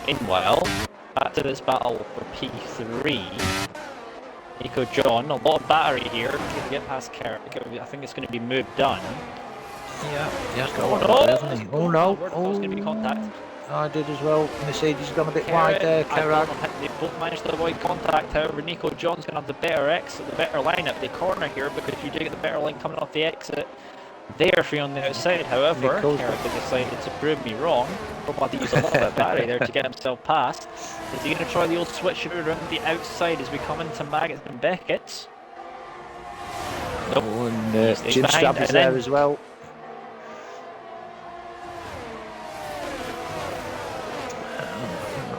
Meanwhile, back to this battle for P3. Nico John, a lot of battery here to get past Carrot. I think it's going to be moved done. Yeah, he's got a lot of that, hasn't he? Oh no! There's going to be contact. I did as well. Mercedes gone a bit wide there. Kerag. They both managed to avoid contact. However, Nico John's going to have the better exit, the better line at the corner here because you do get the better line coming off the exit. There for you on the outside. However, Kerag has decided to prove me wrong. Probably to use a lot of battery there to get himself past. Is he going to try the old switch around the outside as we come into Maggots and Beckett's? Nope. Oh, and Jim Stab is there as well.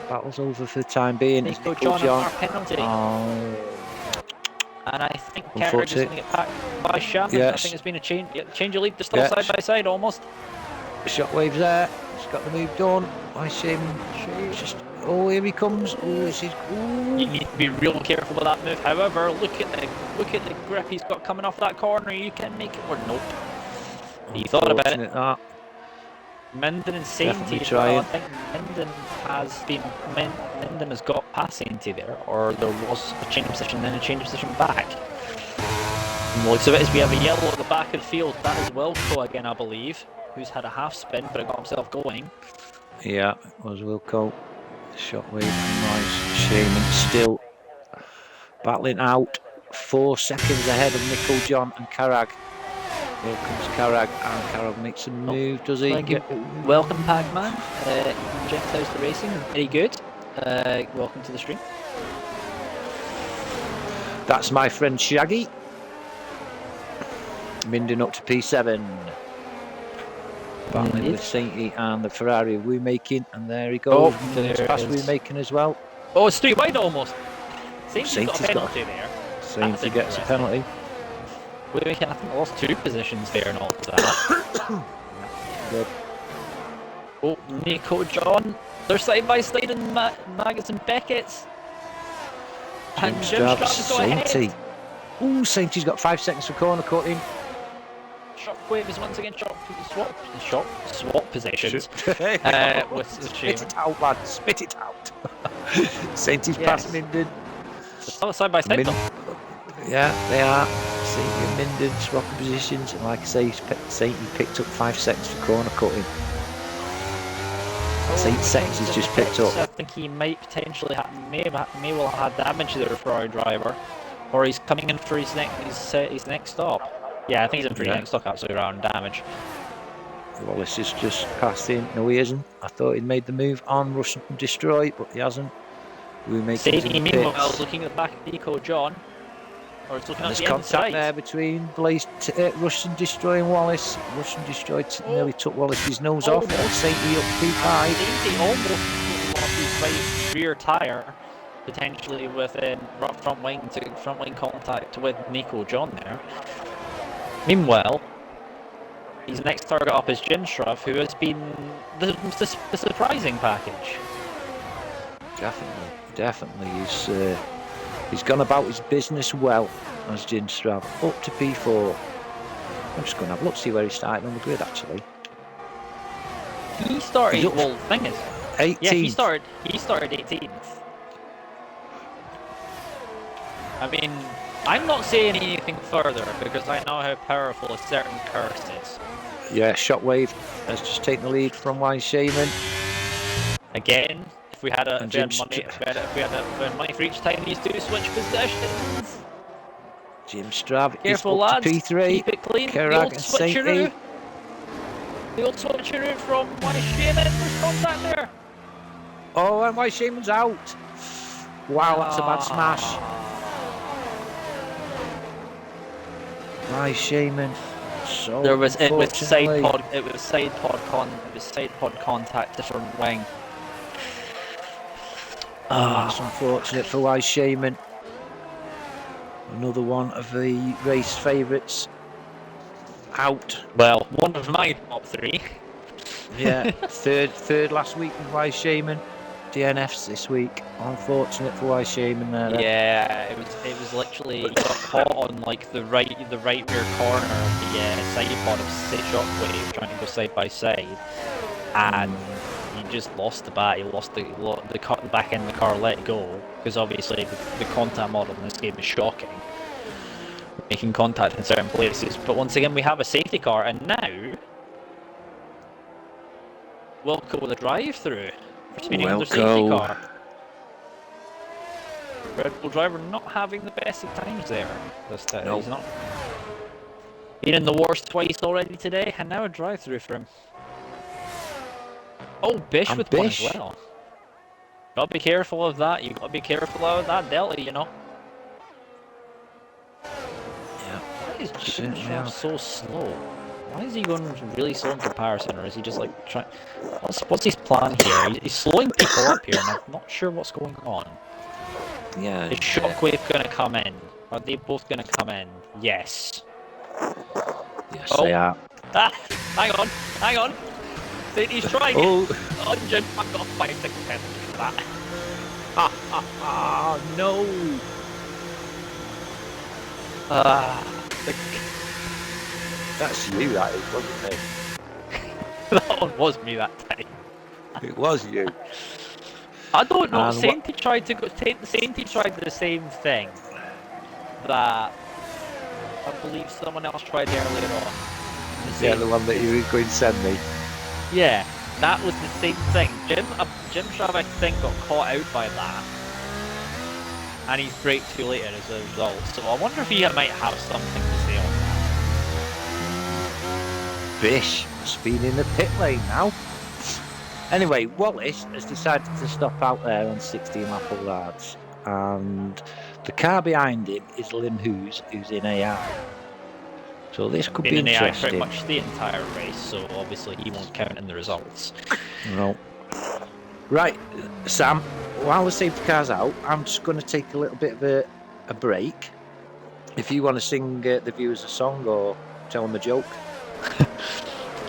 Battle's over for the time being. Nico John our penalty. And I think Kerrig is going to get packed by Sham. Yes. I think it's been a change of lead. They're still side by side almost. Shockwave's there. He's got the move done. I see him. Just here he comes. Oh, this is. Ooh. You need to be real careful with that move. However, look at the grip he's got coming off that corner. You can make it or nope. He thought about it. That. Minden and Sainty as well. I think Minden has got past Sainty there, or there was a change of position, then a change of position back. And looks of it as we have a yellow at the back of the field. That is Wilco again, I believe, who's had a half spin, but it got himself going. Yeah, it was Wilco. Shockwave, nice. Shaman still battling out. 4 seconds ahead of Nickel John and Kerag. Here comes Carrag, and Carrag makes a move, does he? Thank you. Welcome, Pac-Man. James House the Racing, very good. Welcome to the stream. That's my friend Shaggy. Minden up to P7. Battling with Sainty and the Ferrari of Waymaking, and there he goes. There Past it is. Waymaking as well. Oh, it's straight wide almost. Sainty's got a Sainty's penalty there. Sainty gets a penalty. Waymaking, I think, lost 2 positions there and all of that. Good. Oh, Nico John. They're side by side in Maggots and Beckett's. And Jim Strapp's got ahead. Sainty. Ooh, Sainty's got 5 seconds for corner cutting. Shockwave is once again swap positions. With Spit it out, lad. Spit it out. Sainty's Yes. past Minden. Side by side though. Yeah, they are. Sainty and Minden swapping positions, and like I say, Sainty picked up 5 seconds for corner cutting. That's 8 seconds he's just picked up. I think he might potentially may well have had damage there for our driver, or he's coming in for his next stop. Yeah, I think he's in for his next stop actually around damage. Wallace is just passed in. No, he isn't. I thought he'd made the move on Russian Destroy, but he hasn't. We make Sainty meanwhile looking at the back of Nico John, or it's looking at there's the contact inside. there between Russian Destroy and Wallace. Russian Destroy nearly took Wallace's nose off. Sainty up P5. Sainty almost lost his right rear tyre, potentially with front wing contact with Nico John there. Meanwhile, his next target up is Jinshruf, who has been the surprising package. Definitely. He's gone about his business well as Jinstrab. Up to P4. I'm just going to have a look, see where he started on the grid actually. He started. Well, the thing is, 18th. yeah, he started 18th. I mean, I'm not saying anything further because I know how powerful a certain curse is. Yeah, Shockwave has just taken the lead from Wine Shaman. Again, if we had money for each time these two switch positions. Jim Strav Careful, is up lads. to P3. Keep it clean. Kerrag and Sainty. The old switcheroo from Wine Shaman. There's contact there. Oh, and Wine Shaman's out. Wow, that's a bad smash. Wine Shaman. So There was it was side unfortunately. pod contact to front wing. That's unfortunate for Wise Shaman. Another one of the race favourites out. Well, one of my top 3. Yeah, third last week with Wise Shaman. DNFs this week. Unfortunate for Wise Shaman there. Then. Yeah, it was literally he got caught on like the right rear corner of the side pod of Shockwave trying to go side by side, and he just lost the bat. He lost the back end of the car, let go, because obviously the contact model in this game is shocking, making contact in certain places. But once again, we have a safety car, and now Wilco with a drive-through for speeding under safety car. Red Bull driver not having the best of times there. This time. He's not been in the wars twice already today, and now a drive-through for him. Oh, Bish And with Bish. one as well. Gotta be careful of that. You gotta be careful of that delta, you know. Yeah. Why is Certainly Jim are. so slow? Why is he going really slow in comparison, or is he just like trying? What's his plan here? He's slowing people up here, and I'm not sure what's going on. Yeah. Is Shockwave gonna come in? Are they both gonna come in? Yes. Yes, they are. Ah! Hang on! He's trying Oh. it! Oh, Jim, I've got 5 seconds penalty for that. Ah, no. That's you, that is, wasn't it? That one was me that time. It was you. I don't know, And Sainty tried the same thing that I believe someone else tried earlier on. Yeah, the one that you were going to send me. Yeah, that was the same thing. Jim Trav, I think, got caught out by that. And he's braked too late as a result. So I wonder if he might have something to say on that. Bish must be in the pit lane now. Anyway, Wallace has decided to stop out there on 16 lap hards, and the car behind him is Lim Hughes, who's in AI. So this could be Been in AI interesting. pretty much the entire race, so obviously he won't count in the results. No. Right, Sam, while the safety car's out, I'm just going to take a little bit of a break. If you want to sing the viewers a song or tell them a joke.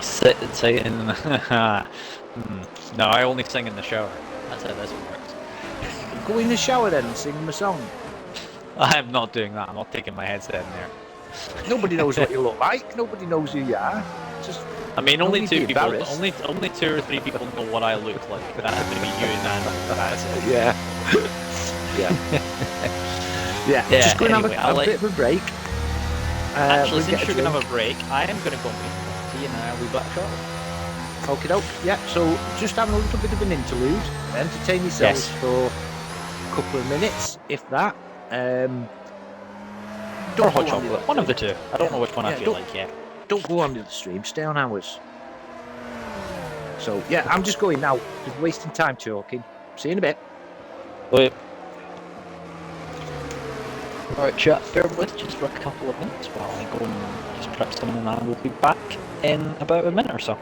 Sit and say it in the... No, I only sing in the shower. That's how this works. Go in the shower then and sing them a song. I'm not doing that. I'm not taking my headset in there. Nobody knows what you look like. Nobody knows who you are. Just I mean, only two people. embarrassed. Only 2 or 3 people know what I look like. That has to be you and that's it. Yeah. Yeah. Just go and anyway, have a bit of a break. Actually, we'll since get you're a going to drink. have a break, I am going to go and make tea and I'll be back shortly. Okie doke. Yeah. So just having a little bit of an interlude. Entertain yourselves for a couple of minutes, if that. Or Don't hot go on chocolate. One of the two. I don't know which one I Yeah, feel don't- like yet. Don't go on the stream. Stay on ours. So yeah, I'm just going now. Just wasting time talking. See you in a bit. Wait. Alright, chat, bear with just for a couple of minutes while I go and just prep something and I will be back in about a minute or so.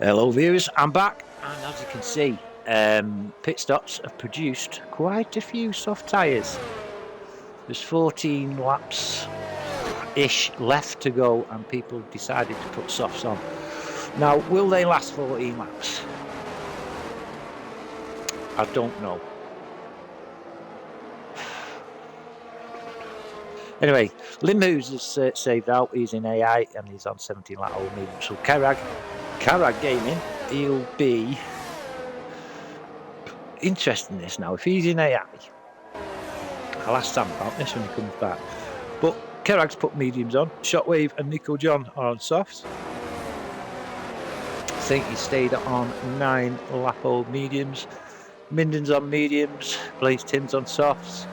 Hello viewers, I'm back, and as you can see, pit stops have produced quite a few soft tyres. There's 14 laps-ish left to go, and people decided to put softs on. Now, will they last 14 laps? I don't know. Anyway, Lim Hughes is saved out, he's in AI, and he's on 17 lap old medium. So Carrag Gaming, he'll be interesting this now. If he's in AI, I'll ask Sam about this when he comes back. But Carrag's put mediums on. Shockwave and Nico John are on softs. I think he stayed on 9 lap old mediums. Minden's on mediums. Blaze Tim's on softs.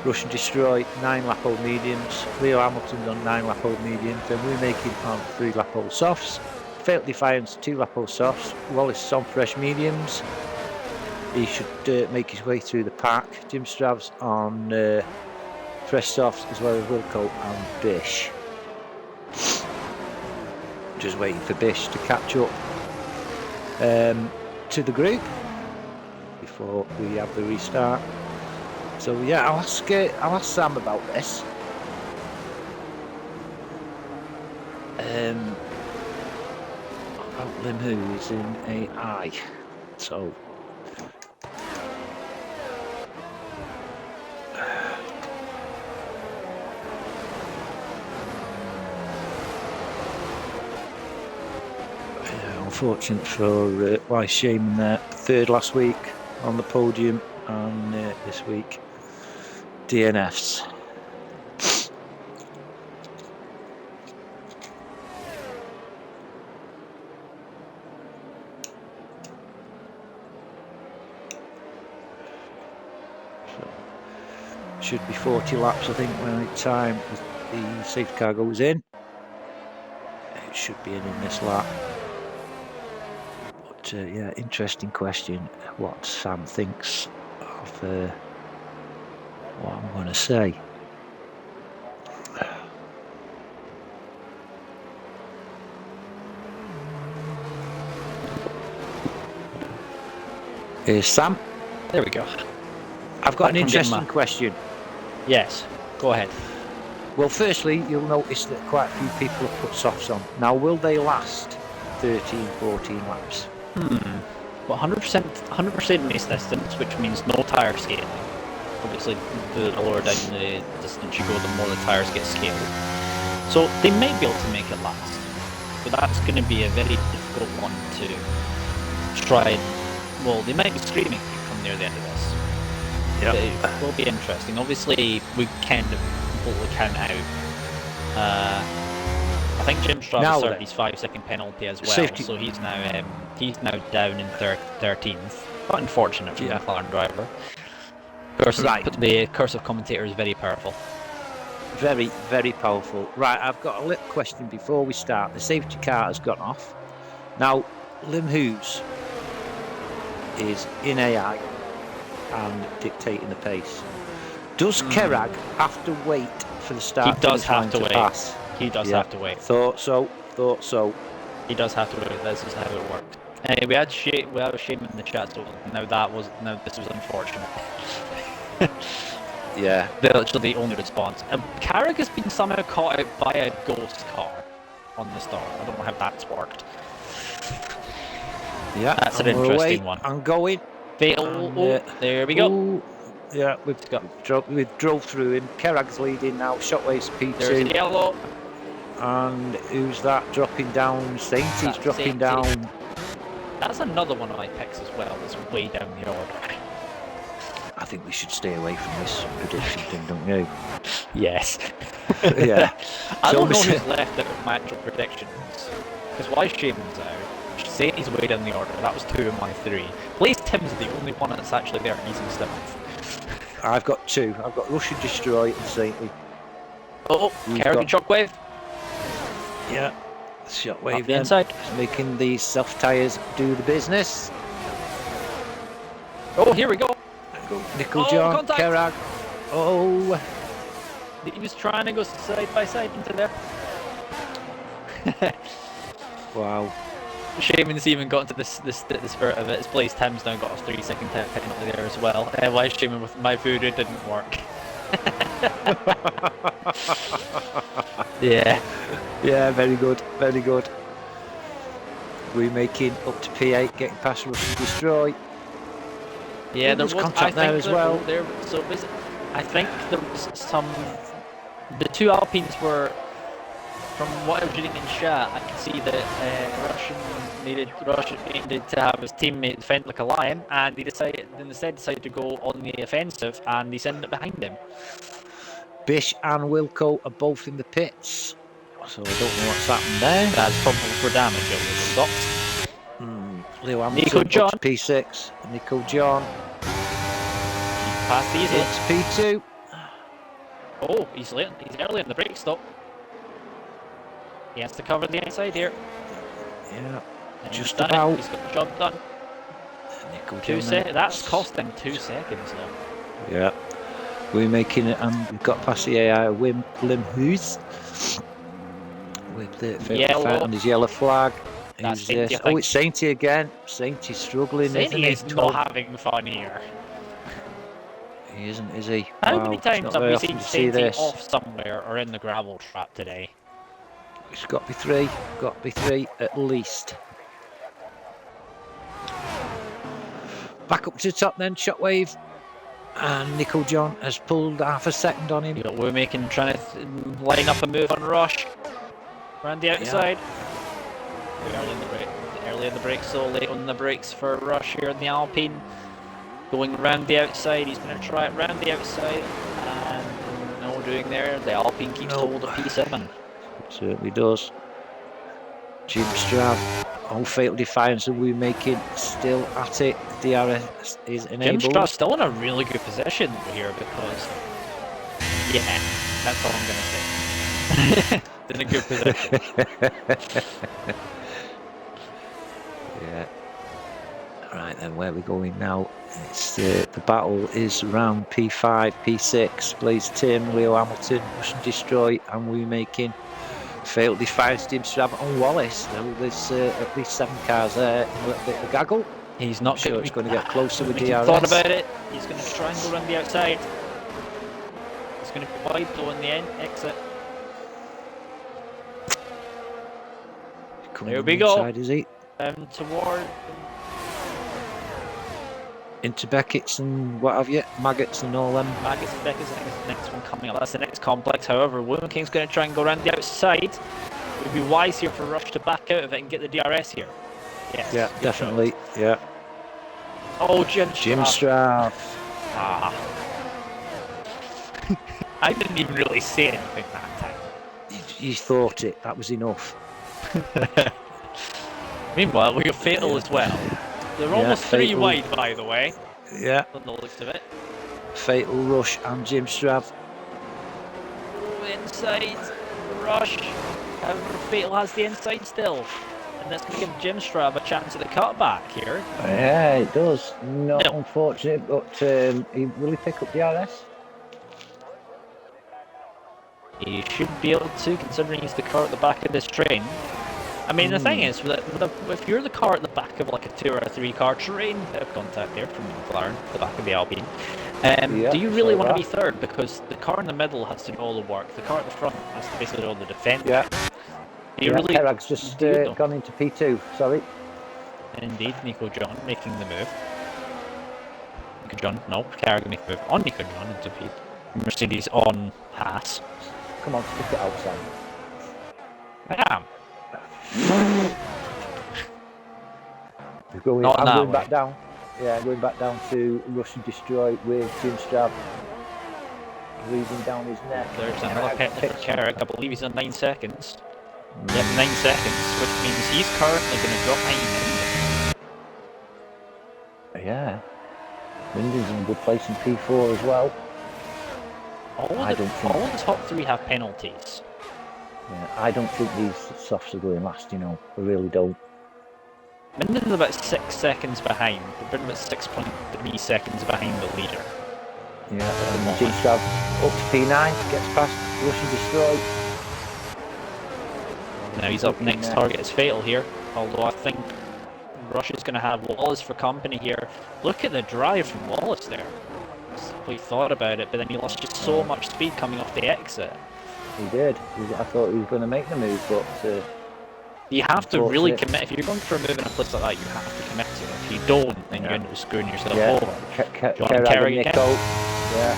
Rush and Destroy 9 lap old mediums. Leo Hamilton's on 9 lap old mediums. Then we're making on 3 lap old softs. Failed Defiance 2 lap old softs. Wallace is on fresh mediums. He should make his way through the pack. Jim Strav's on fresh softs, as well as Wilco and Bish. Just waiting for Bish to catch up to the group before we have the restart. So yeah, I'll ask Sam about this. About Lim Who is in AI. So unfortunate for Wise Shaman there. Third last week on the podium, and this week DNFs. So, should be 40 laps, I think, when the time the safety car goes in. It should be in this lap. But yeah, interesting question. What Sam thinks of what I'm going to say. Here's Sam. There we go. I've got Back an from getting interesting my- question. Yes, go ahead. Well, firstly, you'll notice that quite a few people have put softs on. Now, will they last 13, 14 laps? Well, 100% in this distance, which means no tyre scaling. Obviously, the lower down the distance you go, the more the tyres get scaled. So they may be able to make it last, but that's going to be a very difficult one to try and... Well, they might be screaming if you come near the end of this. Yeah. It will be interesting. Obviously, we can completely count out. I think Jim Now Stravis then. served his 5-second penalty as well, Safety- so he's now down in 13th. But unfortunate for the McLaren driver. Right. The curse of commentator is very powerful. Very, very powerful. Right, I've got a little question before we start. The safety car has gone off. Now, Lim Hughes is in AI and dictating the pace. Does Kerrag have to wait for the start He does finish line have to wait. pass? He does Yeah. have to wait. Thought so. He does have to wait. This is how it worked. We had shame in the chat, so this was unfortunate. Yeah. Literally the only response. Carrick has been somehow caught out by a ghost car on the start. I don't know how that's worked. Yeah. That's an and we're interesting away one. and going. Fail. And, There we go. Ooh, yeah, we've drove through him. Kerrag's leading now. Shockwave's There's P2. a yellow. And who's that dropping down? Sainty's That's dropping Sainty. down. That's another one of my picks as well. That's way down the order. I think we should stay away from this prediction thing, don't you? Yes. Yeah. I So don't know Mr. who's left out of my actual predictions. Because why Shaman's out? Sainty's way down the order. That was 2 of my 3. Blaze Tim's the only one that's actually there and he's in 7th. I've got 2. I've got Russian Destroy and Saintly. Oh, We've Kerrigan Shockwave. Yeah. Up Shockwave the then. inside. Making these soft tyres do the business. Oh, here we go. Nickel Oh, John, contact. Kerrag. Oh. He was trying to go side by side into there. Wow. Shaman's even got into the spirit of it. His Blaze Tim's now got a 3-second penalty there as well. Why Shaman with my voodoo didn't work. Yeah. Yeah, very good. Very good. We're making up to P8, getting past Russian Destroy. Yeah, there was was contact there as well. I think there was some. The 2 Alpines were, from what I was reading in chat, I can see that Russian needed to have his teammate defend like a lion, and he decided to go on the offensive, and he sent it behind him. Bish and Wilco are both in the pits, so I don't know what's happened there. That's probably for damage. It was stopped. Leo Hamilton, Nico up John. to P6. Nico John. Past easily. It's P2. Oh, he's late. He's early in the brake stop. He has to cover the inside here. Yeah, And just he's done about. it. He's got the job done. Nico 2 John. seconds. That's costing 2 seconds though. Yeah. We're making it, and we've got past the AI Lim Hughes with the Yellow. on his yellow flag. That's Who's Sainty, this? I think. Oh, it's Sainty again. Sainty's struggling, Sainty is isn't he? not having fun here. He isn't, is he? How Wow, many it's times not have very we often seen to see Sainty this. off somewhere or in the gravel trap today? It's got to be 3. Got to be 3 at least. Back up to the top then, Shockwave. And Nico John has pulled half a second on him. We're trying to line up a move on Rush. Around the outside. Early in the brakes, so late on the brakes for Rush here in the Alpine. Going around the outside, he's going to try it round the outside. And no doing there, the Alpine keeps hold of P7. It certainly does. Jim Strav, all fatal defiance, and we're making still at it. DRS is Jim enabled. Stra's still in a really good position here because, yeah, that's all I'm going to say. In a good position. Yeah. Right then, where are we going now? It's the battle is round P5, P6. Blaze Tim, Leo Hamilton, Russian Destroy, and we're making fatal defiance. Jim Strav and Wallace. So there's at least 7 cars there. A little bit of a gaggle. He's not Sure, it's going to get closer with He DRS. thought about it. He's going to try and go around the outside. He's going to be wide though in the end exit. There we go. Inside, is he? Toward Into Beckett's and what have you, maggots and all them. Maggots and Beckett's, I think is the next one coming up. That's the next complex. However, Woman King's going to try and go around the outside. It would be wise here for Rush to back out of it and get the DRS here. Yes. Yeah, definitely. Yeah. Oh, Jim Straff. Ah. I didn't even really say anything that time. You thought it. That was enough. Meanwhile, we got Fatal as well. They're almost three wide, by the way. Yeah. On the looks of it. Fatal, Rush, and Jim Strav. Inside, Rush. However, Fatal has the inside still. And that's going to give Jim Strav a chance at the cutback here. Yeah, it does. Not unfortunate, but will he pick up DRS? He should be able to, considering he's the car at the back of this train. I mean, the thing is, if you're the car at the back of like a 2 or a 3 car train, bit of contact there from McLaren, the back of the Alpine, do you really want to be third? Because the car in the middle has to do all the work, the car at the front has to basically do all the defence. Yeah. Really Kerag's just gone into P2, sorry. Indeed, Nico John making the move. Nico John, no, Kerag making the move on Nico John into P. Mercedes on Haas. Come on, stick it outside. I am. I'm going back down. Yeah, going back down to Rush and Destroy with Jim Strav breathing down his neck. There's another pit for Kerag. I believe he's on 9 seconds. Yep, 9 seconds, which means he's currently going to drop behind. Yeah. Minden's in a good place in P4 as well. All the top 3 have penalties. Yeah, I don't think these softs are going last, you know. I really don't. Minden's about 6 seconds behind. They're about 6.3 seconds behind the leader. Yeah, Jim Strav up to P9, gets past Rush and Destroy. Now he's up next. Target is Fatal here. Although I think Rush is going to have Wallace for company here. Look at the drive from Wallace there. We thought about it, but then he lost just so much speed coming off the exit. He did. I thought he was going to make the move, but... you have to really commit. If you're going for a move in a place like that, you have to commit to it. If you don't, then you end up screwing yourself over. Kerag again. Yeah.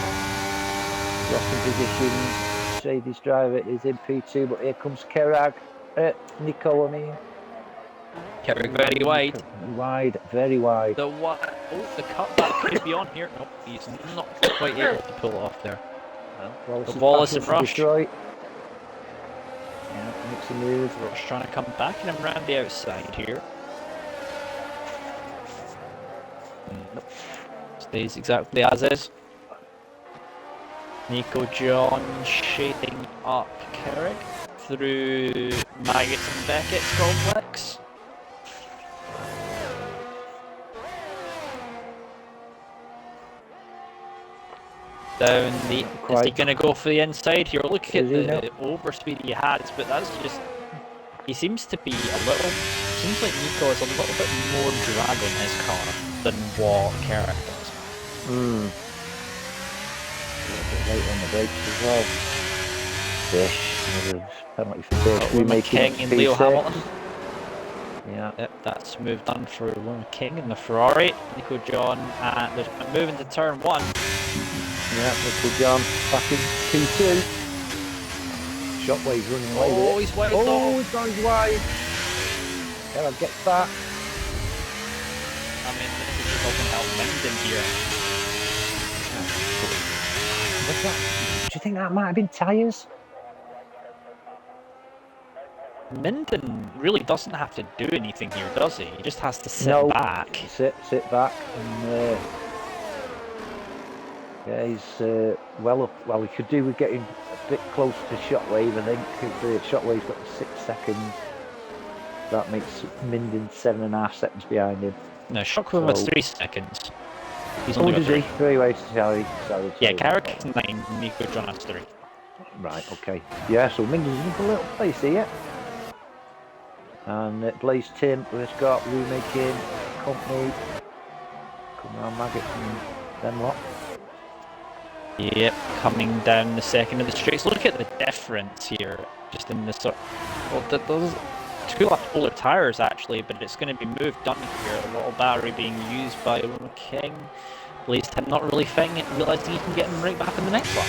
Lost in position. Shady's driver is in P2, but here comes Kerag. Nico, I mean. Kerag very wide. Wide, very wide. The cutback could be on here. Nope, he's not quite able to pull it off there. Wallace and Rush. Yeah, makes a move. Rush trying to come back and around the outside here. Nope. Stays exactly as is. Nico John shaping up Kerag through Maggots and Beckett's complex. Down the... Is he going to go for the inside here? Look at the overspeed he has, but that's just... He seems to be a little... Seems like Nico has a little bit more drag on his car than what Kerag does. A little bit late on the brakes as well. Fish. Penalty for Fish. Woman King and Leo Hamilton. Yeah. Yep, that's moved on for Woman King in the Ferrari. Nico John, and there's a move into turn 1. Yeah, Nico John back in P2. Shockwave's running away with it. He's wide. He's gone wide. Kerag gets back. I mean, this is just helping out Minden here. What's that? Do you think that might have been tyres? Minden really doesn't have to do anything here, does he? He just has to sit back. Sit back. And, yeah, he's well up. Well, he could do with getting a bit close to Shockwave, I think. If the Shockwave's got 6 seconds, that makes Minden 7.5 seconds behind him. No, Shockwave has 3 seconds. He's only got 3. 3 ways, sorry. Yeah, Kerag's 9, Nico John has 3. Right, okay. Yeah, so Minden's in a little place here. And Blaze Tim has got Roomaking company. Come round Maggot and Denlock. Yep, coming down the second of the straights. Look at the difference here, just in the sort. Well, those 2 lap older tires actually, but it's going to be moved on here. A little battery being used by Roma King. Blaze Tim not really fitting it, realising he can get him right back in the next lap.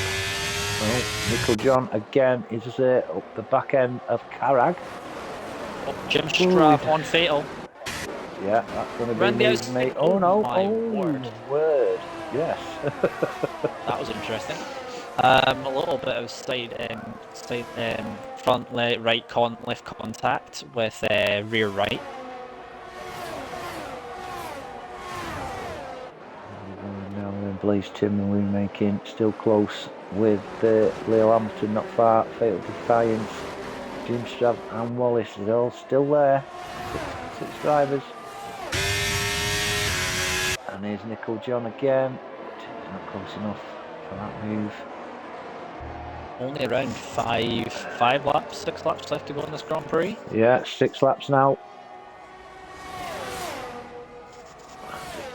Well, Nickel John again is up the back end of Carrag. Oh, Jim Strav on fatal. Yeah, that's going to be his mate. Oh no! My word! Yes. That was interesting. A little bit of front left contact with rear right. Now then, Blaze Tim and we're making still close with Leo Hamilton not far. Fatal Defiance, Jim Strav and Wallace is all still there. Six drivers. And here's Nickel John again. He's not close enough for that move. Only around 6 laps left to go in this Grand Prix. Yeah, 6 laps now.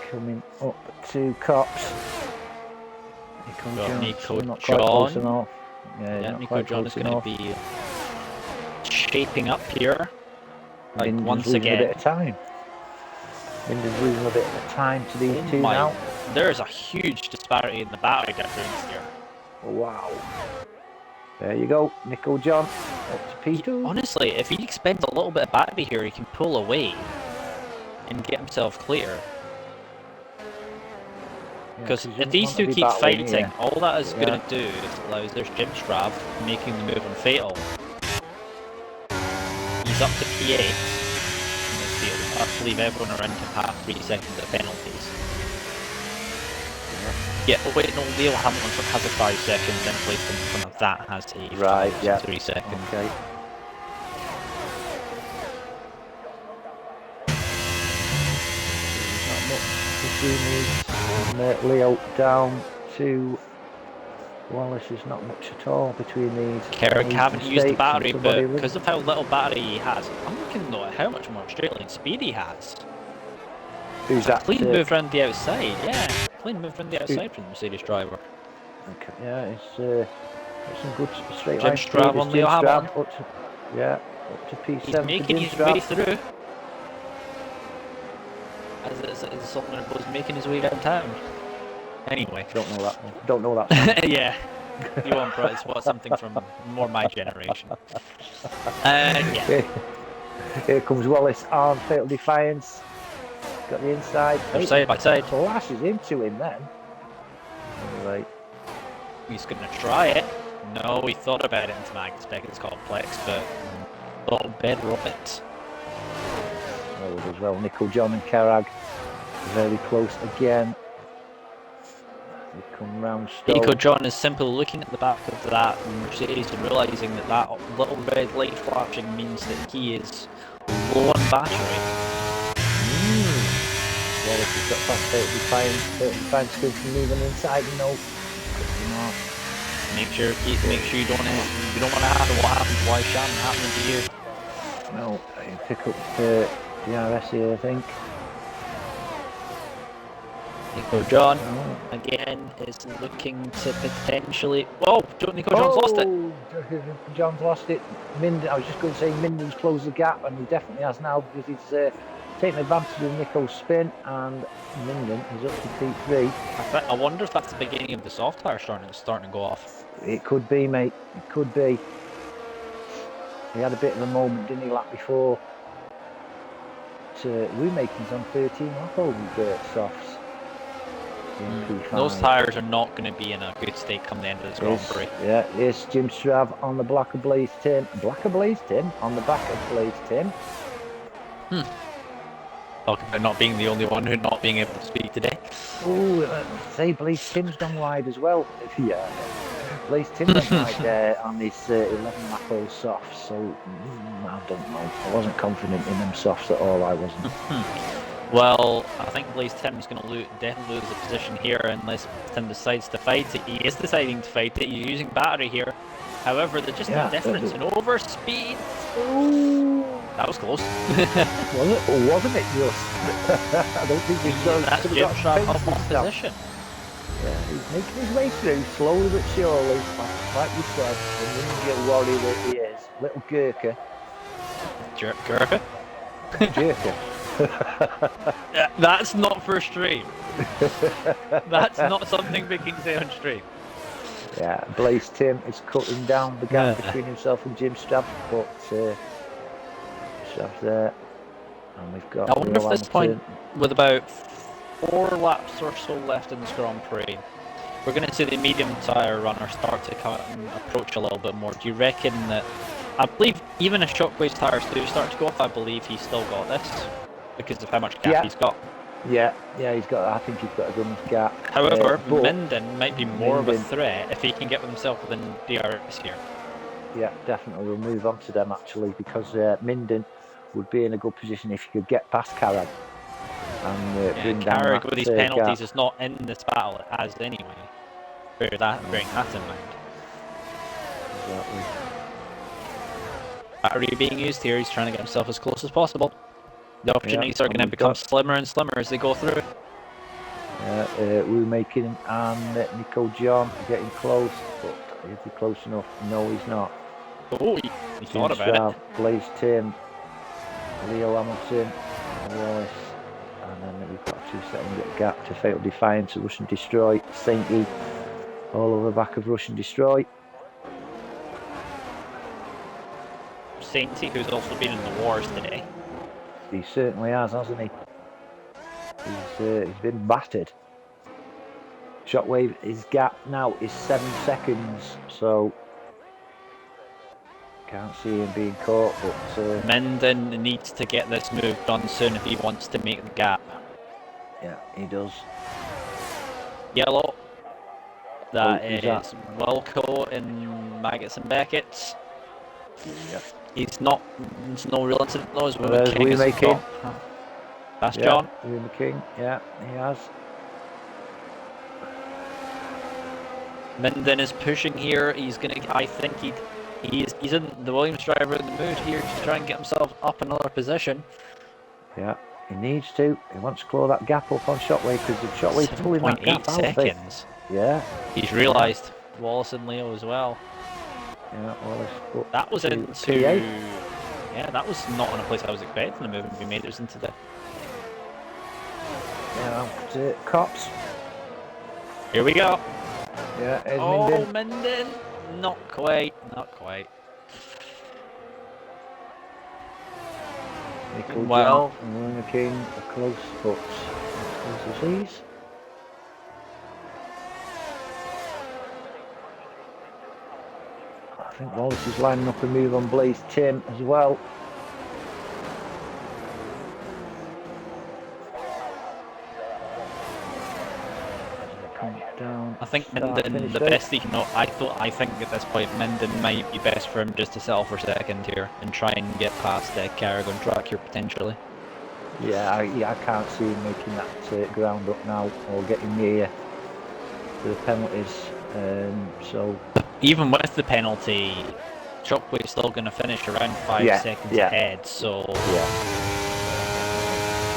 Coming up to Cops. Nico not quite close enough. Yeah, Nico John is going to be shaping up here. Like Minder's once losing again. a bit of time. Minder's losing a bit of time to these two now. There's a huge disparity in the battery difference here. Wow. There you go, Nickel John up to P2. Honestly, if he expends a little bit of battery here, he can pull away and get himself clear. Because if these two keep fighting, all that is going to do is allows there's Jim Strav making the move on Fatal. He's up to P8 in this field. I believe everyone around him have 3 seconds of penalties. Yeah, oh wait, no, Leo Hamilton has a 5 seconds, then placed in front of that has a 3 seconds. Okay. Not much between these. And Leo down to Wallace is not much at all between these. Carrick haven't used the battery, but because of how little battery he has, I'm looking though at how much more straight line speed he has. Who's that? Clean move around the outside, yeah. Clean move around the outside from the Mercedes driver. Okay, yeah, it's some good straight Jim line Strav on Leo Hamilton. Up to P7. He's making his way through. As something that was making his way downtown. Anyway. Don't know that. Yeah. You want to spot something from more my generation. Yeah. Here comes Wallace on Fatal Defiance. Got the inside. They're side by side. Flashes into him then. Right. He's going to try it. No, he thought about it into Magnus Beckett's complex, but thought better of it. Oh, as well, Nickel John and Carrag very close again. They come round Stowe. Nico John is simply looking at the back of that Mercedes and realising that that little red light flashing means that he is low on battery. Wallace has got past 35 seconds to move on the inside, Make sure you don't want to happen what happened to Wyshan happening to you. No, I pick up the DRS here, I think. Nico John again is looking to potentially. Whoa! Nico John's lost it. John's lost it. I was just going to say Minden's closed the gap, and he definitely has now because he's taking advantage of Nico's spin, and Minden is up to P3. I wonder if that's the beginning of the soft tire starting to go off. It could be, mate. It could be. He had a bit of a moment, didn't he, lap before? Rumaking's on 13 lap over softs. Those tyres are not going to be in a good state come the end of this Grand Prix. Yeah, it's Jim Strav on the Blacker Blaze tin. Blacker Blaze tin? On the back of Blaze tin. Talking about not being the only one who's not being able to speak today. Oh, say Blaze Tim's gone wide as well. Yeah. Blaze Tim went wide on his 11 lap old softs, so I don't know. I wasn't confident in them softs at all, I wasn't. Well, I think Blaze Tim's going to definitely lose the position here unless Tim decides to fight it. He is deciding to fight it. He's using battery here. However, there's just no difference in overspeed. Ooh. That was close. Was it? Or wasn't it just? I don't think he's That's Jim Sharp up on position. Yeah, he's making his way through, slowly but surely, like you said, the ninja warrior that he is. Little Gurkha. Gurkha? Jerker. That's not for stream. That's not something we can say on stream. Yeah, Blaze Tim is cutting down the gap between himself and Jim Strabb, but Strabb's there. And we've got. I wonder if this point, with about 4 laps or so left in this Grand Prix, we're going to see the medium tyre runner start to approach a little bit more. Do you reckon that? I believe even if Shockwave's tyres do start to go off, I believe he's still got this because of how much gap he's got. Yeah, he's got. I think he's got a good enough gap. However, Minden might be more of a threat if he can get himself within DRS here. Yeah, definitely. We'll move on to them actually because Minden would be in a good position if he could get past Carragh and bring down Carragh that, with his penalties gap. is not in this battle as anyway. Bearing that in mind. Exactly. Battery being used here, he's trying to get himself as close as possible. The opportunities are going to become slimmer and slimmer as they go through. Wu making and Nico John are getting close, but is he close enough? No, he's not. Oh, he thought about it. Blaze Tim, Leo Hamilton, Wallace, and then we've got a 2-second gap to Fatal Defiance, Rush and Destroy, Sainty, all over the back of Rush and Destroy. Sainty, who's also been in the wars today. He certainly has, hasn't he? He's been battered. Shockwave, his gap now is 7 seconds, so can't see him being caught, but Minden needs to get this move done soon if he wants to make the gap. Yeah, he does. Yellow. That is Wilco in Maggots and Beckett's. Yeah. He's not. There's no real incident though. There's Wu Making. That's John. Wu Making. Yeah, he has. Minden is pushing here. He's gonna. I think he's in the Williams driver in the mood here to try and get himself up another position. Yeah, he needs to. He wants to claw that gap up on Shockwave because if Shockwave's pulling that gap out. 7.8 seconds. Yeah. He's realised Wallace and Leo as well. Yeah, Wallace. That was into. P8. Yeah, that was not in a place I was expecting the move to be made. It was into the. Yeah, Cops. Here we go. Yeah, oh, Minden. Not quite. Not quite. Well, Wu King, a close, but as close as these. I think Wallace is lining up a move on Blaze Tim as well. Down, I think Minden, the best he can. I think at this point Minden might be best for him just to settle for second here and try and get past Carragh on track here potentially. Yeah, I can't see him making that ground up now or getting near to the penalties. So even with the penalty, Shockwave's still going to finish around 5 seconds ahead. So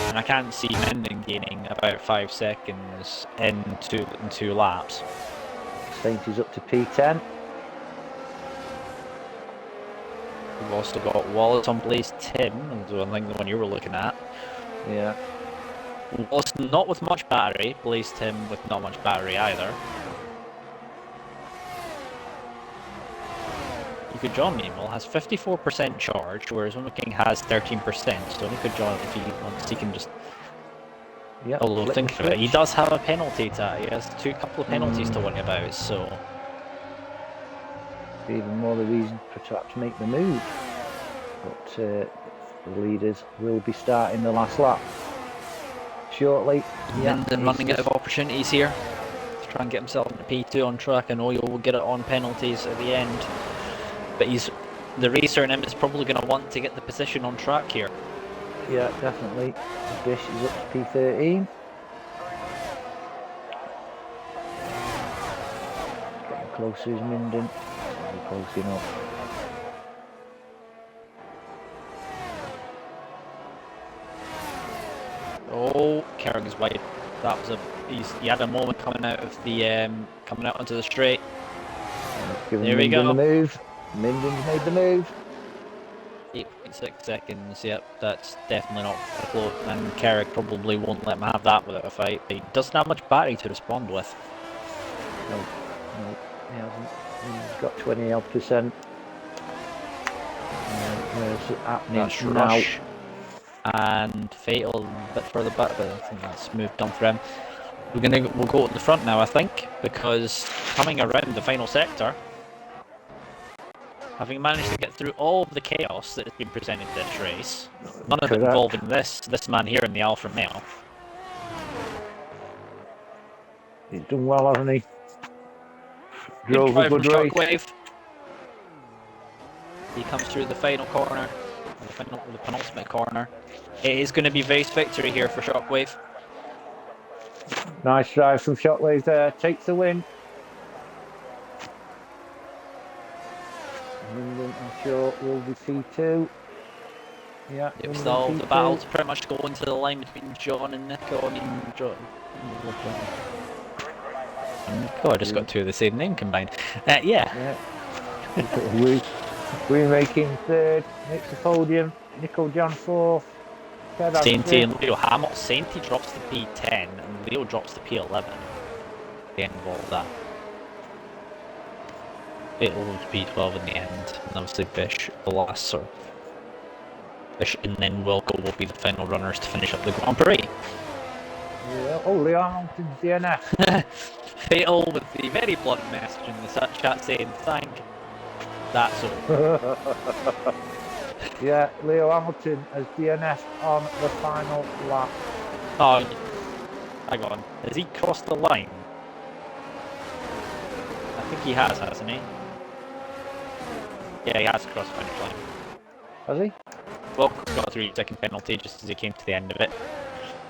and I can't see Minden gaining about 5 seconds in two laps. Saint is up to P10. We've also got Wallace on Blaze Tim, I think the one you were looking at. Yeah. Wallace not with much battery, Blaze Tim with not much battery either. Nico John, meanwhile, has 54% charge, whereas Wu King has 13%. So Nico John, if he wants, he can just. Yeah. Although think of it, he does have a penalty to. He has a couple of penalties to worry about. So. Even more the reason for perhaps make the move. But the leaders will be starting the last lap shortly. Minden running out of opportunities here to try and get himself into P2 on track, and Oyo will get it on penalties at the end. But the racer in him is probably going to want to get the position on track here. Yeah, definitely. Bish is up to P13. Getting closer is Minden. Close enough. Carrick is wide. That was he had a moment coming out of the coming out onto the straight. There we go. The move. Minden's made the move. 8.6 seconds. Yep, that's definitely not close. And Carrick probably won't let him have that without a fight. But he doesn't have much battery to respond with. No, he hasn't. He's got 20% Where's That's now? Rush and Fatal a bit further back, but I think that's moved on for him. We'll go to the front now, I think, because coming around the final sector, having managed to get through all of the chaos that has been presented this race, none of it involving this man here in the Alfa Romeo. He's done well, hasn't he? Drove a good race. Shockwave. He comes through the final corner, the penultimate corner. It is going to be race victory here for Shockwave. Nice drive from Shockwave there, takes the win. I'm sure will be P2. Yeah, It was all the battles pretty much going to the line between John and Nico. I mean, John. Nico, I just got two of the same name combined. Yeah. We're making third. Nick's the podium. Nico John fourth. Sainty and Leo Hamilton. Sainty drops to P10 and Leo drops to P11. At the end of all of that. It'll go to P12 in the end. And obviously Bish, the last sort of. Bish and then Wilco will be the final runners to finish up the Grand Prix. Yeah. Oh, Leo Hamilton's DNF. Fatal with the very blunt message in the chat saying, thank. That's all. Yeah, Leo Hamilton has DNF on the final lap. Oh, hang on. Has he crossed the line? I think he has, hasn't he? Yeah, he has crossed the finish line. Has he? Well, got a 3-second penalty just as he came to the end of it.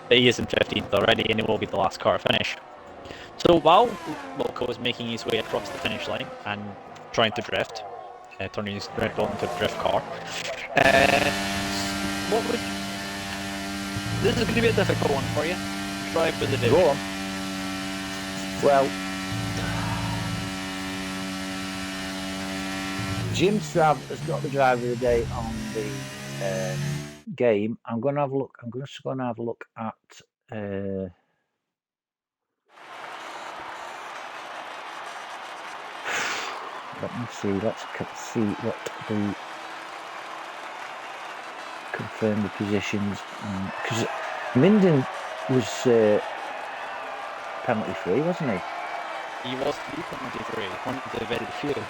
But he is in 15th already, and he will be the last car to finish. So while Wilco is making his way across the finish line and trying to drift, turning his Red Bull into a drift car, this is going to be a difficult one for you. Drive with the division. Go on. Well, Jim Strav has got the driver of the day on the game. I'm going to have a look. I'm just going to have a look at. Let me see. Let's see what the confirm the positions, because Minden was penalty free, wasn't he? He was penalty free, one of the very few.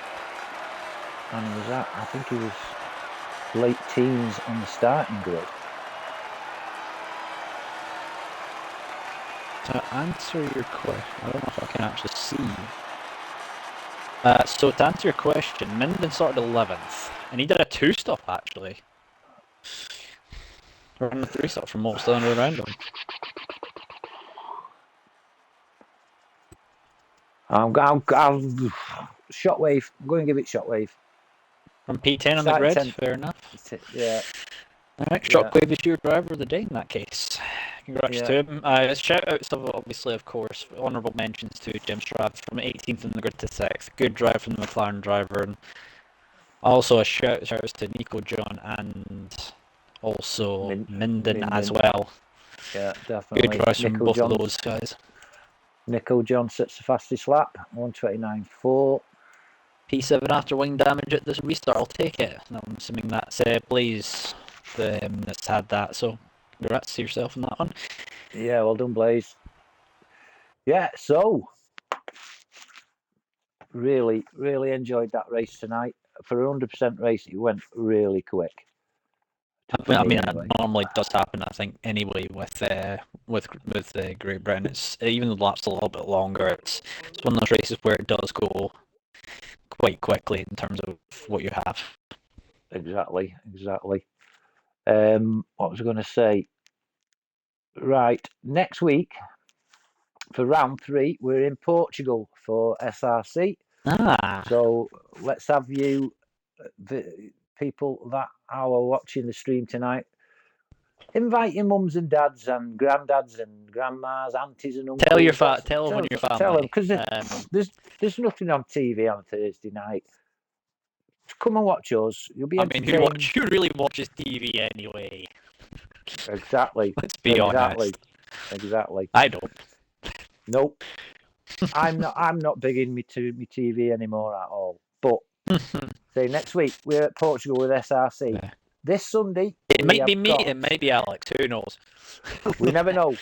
And he was I think he was late teens on the starting grid. To answer your question, I don't know if I can actually see. So to answer your question, Minden started 11th, and he did a 2-stop actually. Ran a 3-stop for most of the around him. I'll Shockwave. I'm going to give it Shockwave. From P10 on the grid, 10. Fair enough. Yeah. Alright, Shockwave is your driver of the day in that case. Congrats to him. Shout outs obviously, of course, honourable mentions to Jim Strav from 18th in the grid to 6th. Good drive from the McLaren driver, and also a shout outs to Nico John and also Minden as well. Yeah, definitely. Good drives from both of those guys. Nico John sets the fastest lap, 1:29.4. P7 after wing damage at this restart, I'll take it. I'm assuming that's Blaze that's had that, so congrats to yourself on that one. Yeah, well done, Blaze. Yeah, so really enjoyed that race tonight. For a 100% race, it went really quick. I mean, that normally does happen, I think, anyway, with Great Britain. It's even the lap's a little bit longer. It's one of those races where it does go quite quickly in terms of what you have. Exactly. What was I going to say? Right, next week for round 3, we're in Portugal for SRC. So let's have you, the people that are watching the stream tonight, Invite your mums and dads and granddads and grandmas, aunties and uncles. Tell them when your family. Tell them, because there's nothing on TV on Thursday night. Come and watch us. You'll be entertained. Who really watches TV anyway? Exactly. Let's be honest. Exactly. I don't. Nope. I'm not big in me TV anymore at all. But say next week we're at Portugal with SRC. Yeah. This Sunday It might be me. It might be Alex. Who knows? We never know.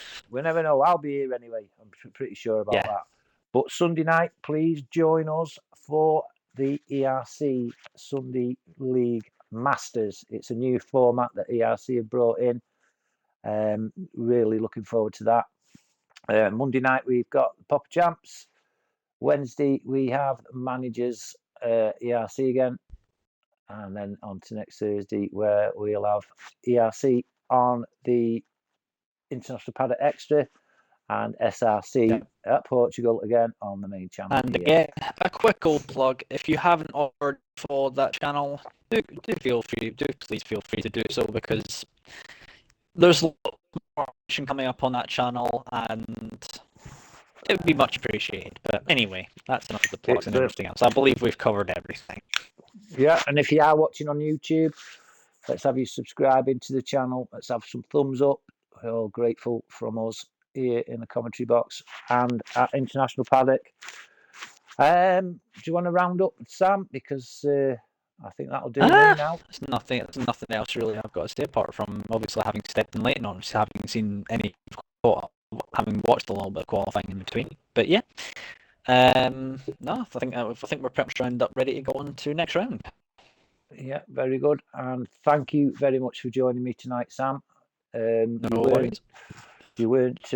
I'll be here anyway. I'm pretty sure about that. But Sunday night, please join us for the ERC Sunday League Masters. It's a new format that ERC have brought in. Really looking forward to that. Monday night we've got Pop Champs. Wednesday we have Managers ERC again. And then on to next Thursday where we'll have ERC on the International Paddock Extra and SRC at Portugal again on the main channel. And again, a quick old plug: if you haven't already followed that channel, please feel free to do so, because there's a lot more action coming up on that channel, and it would be much appreciated. But anyway, that's enough of the plugs and everything else. I believe we've covered everything. Yeah, and if you are watching on YouTube, let's have you subscribing to the channel. Let's have some thumbs up. We're all grateful from us here in the commentary box and at International Paddock. Do you want to round up, Sam? Because I think that'll do me now. There's nothing else really I've got to say, apart from obviously having stepped in late and honestly having watched a little bit of qualifying in between. But yeah. No, I think we're pretty much round up, ready to go on to next round. Yeah, very good. And thank you very much for joining me tonight, Sam. No worries. You weren't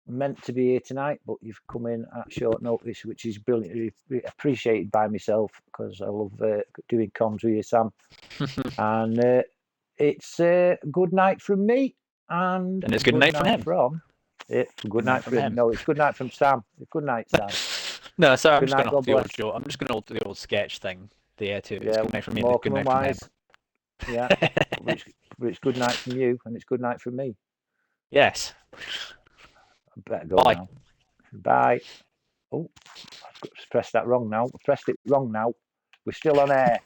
meant to be here tonight, but you've come in at short notice, which is brilliantly appreciated by myself, because I love doing comms with you, Sam. And it's a good night from me, and it's good night from him. Good night from him. No, it's good night from Sam. Good night, Sam. No, sorry, I'm just going to do the old joke. I'm just going to do the old sketch thing. It's good night from me. Good night from him. Yeah, but it's good night from you, and it's good night from me. Yes. I better go now. Bye. Oh, I've pressed that wrong now. I pressed it wrong now. We're still on air.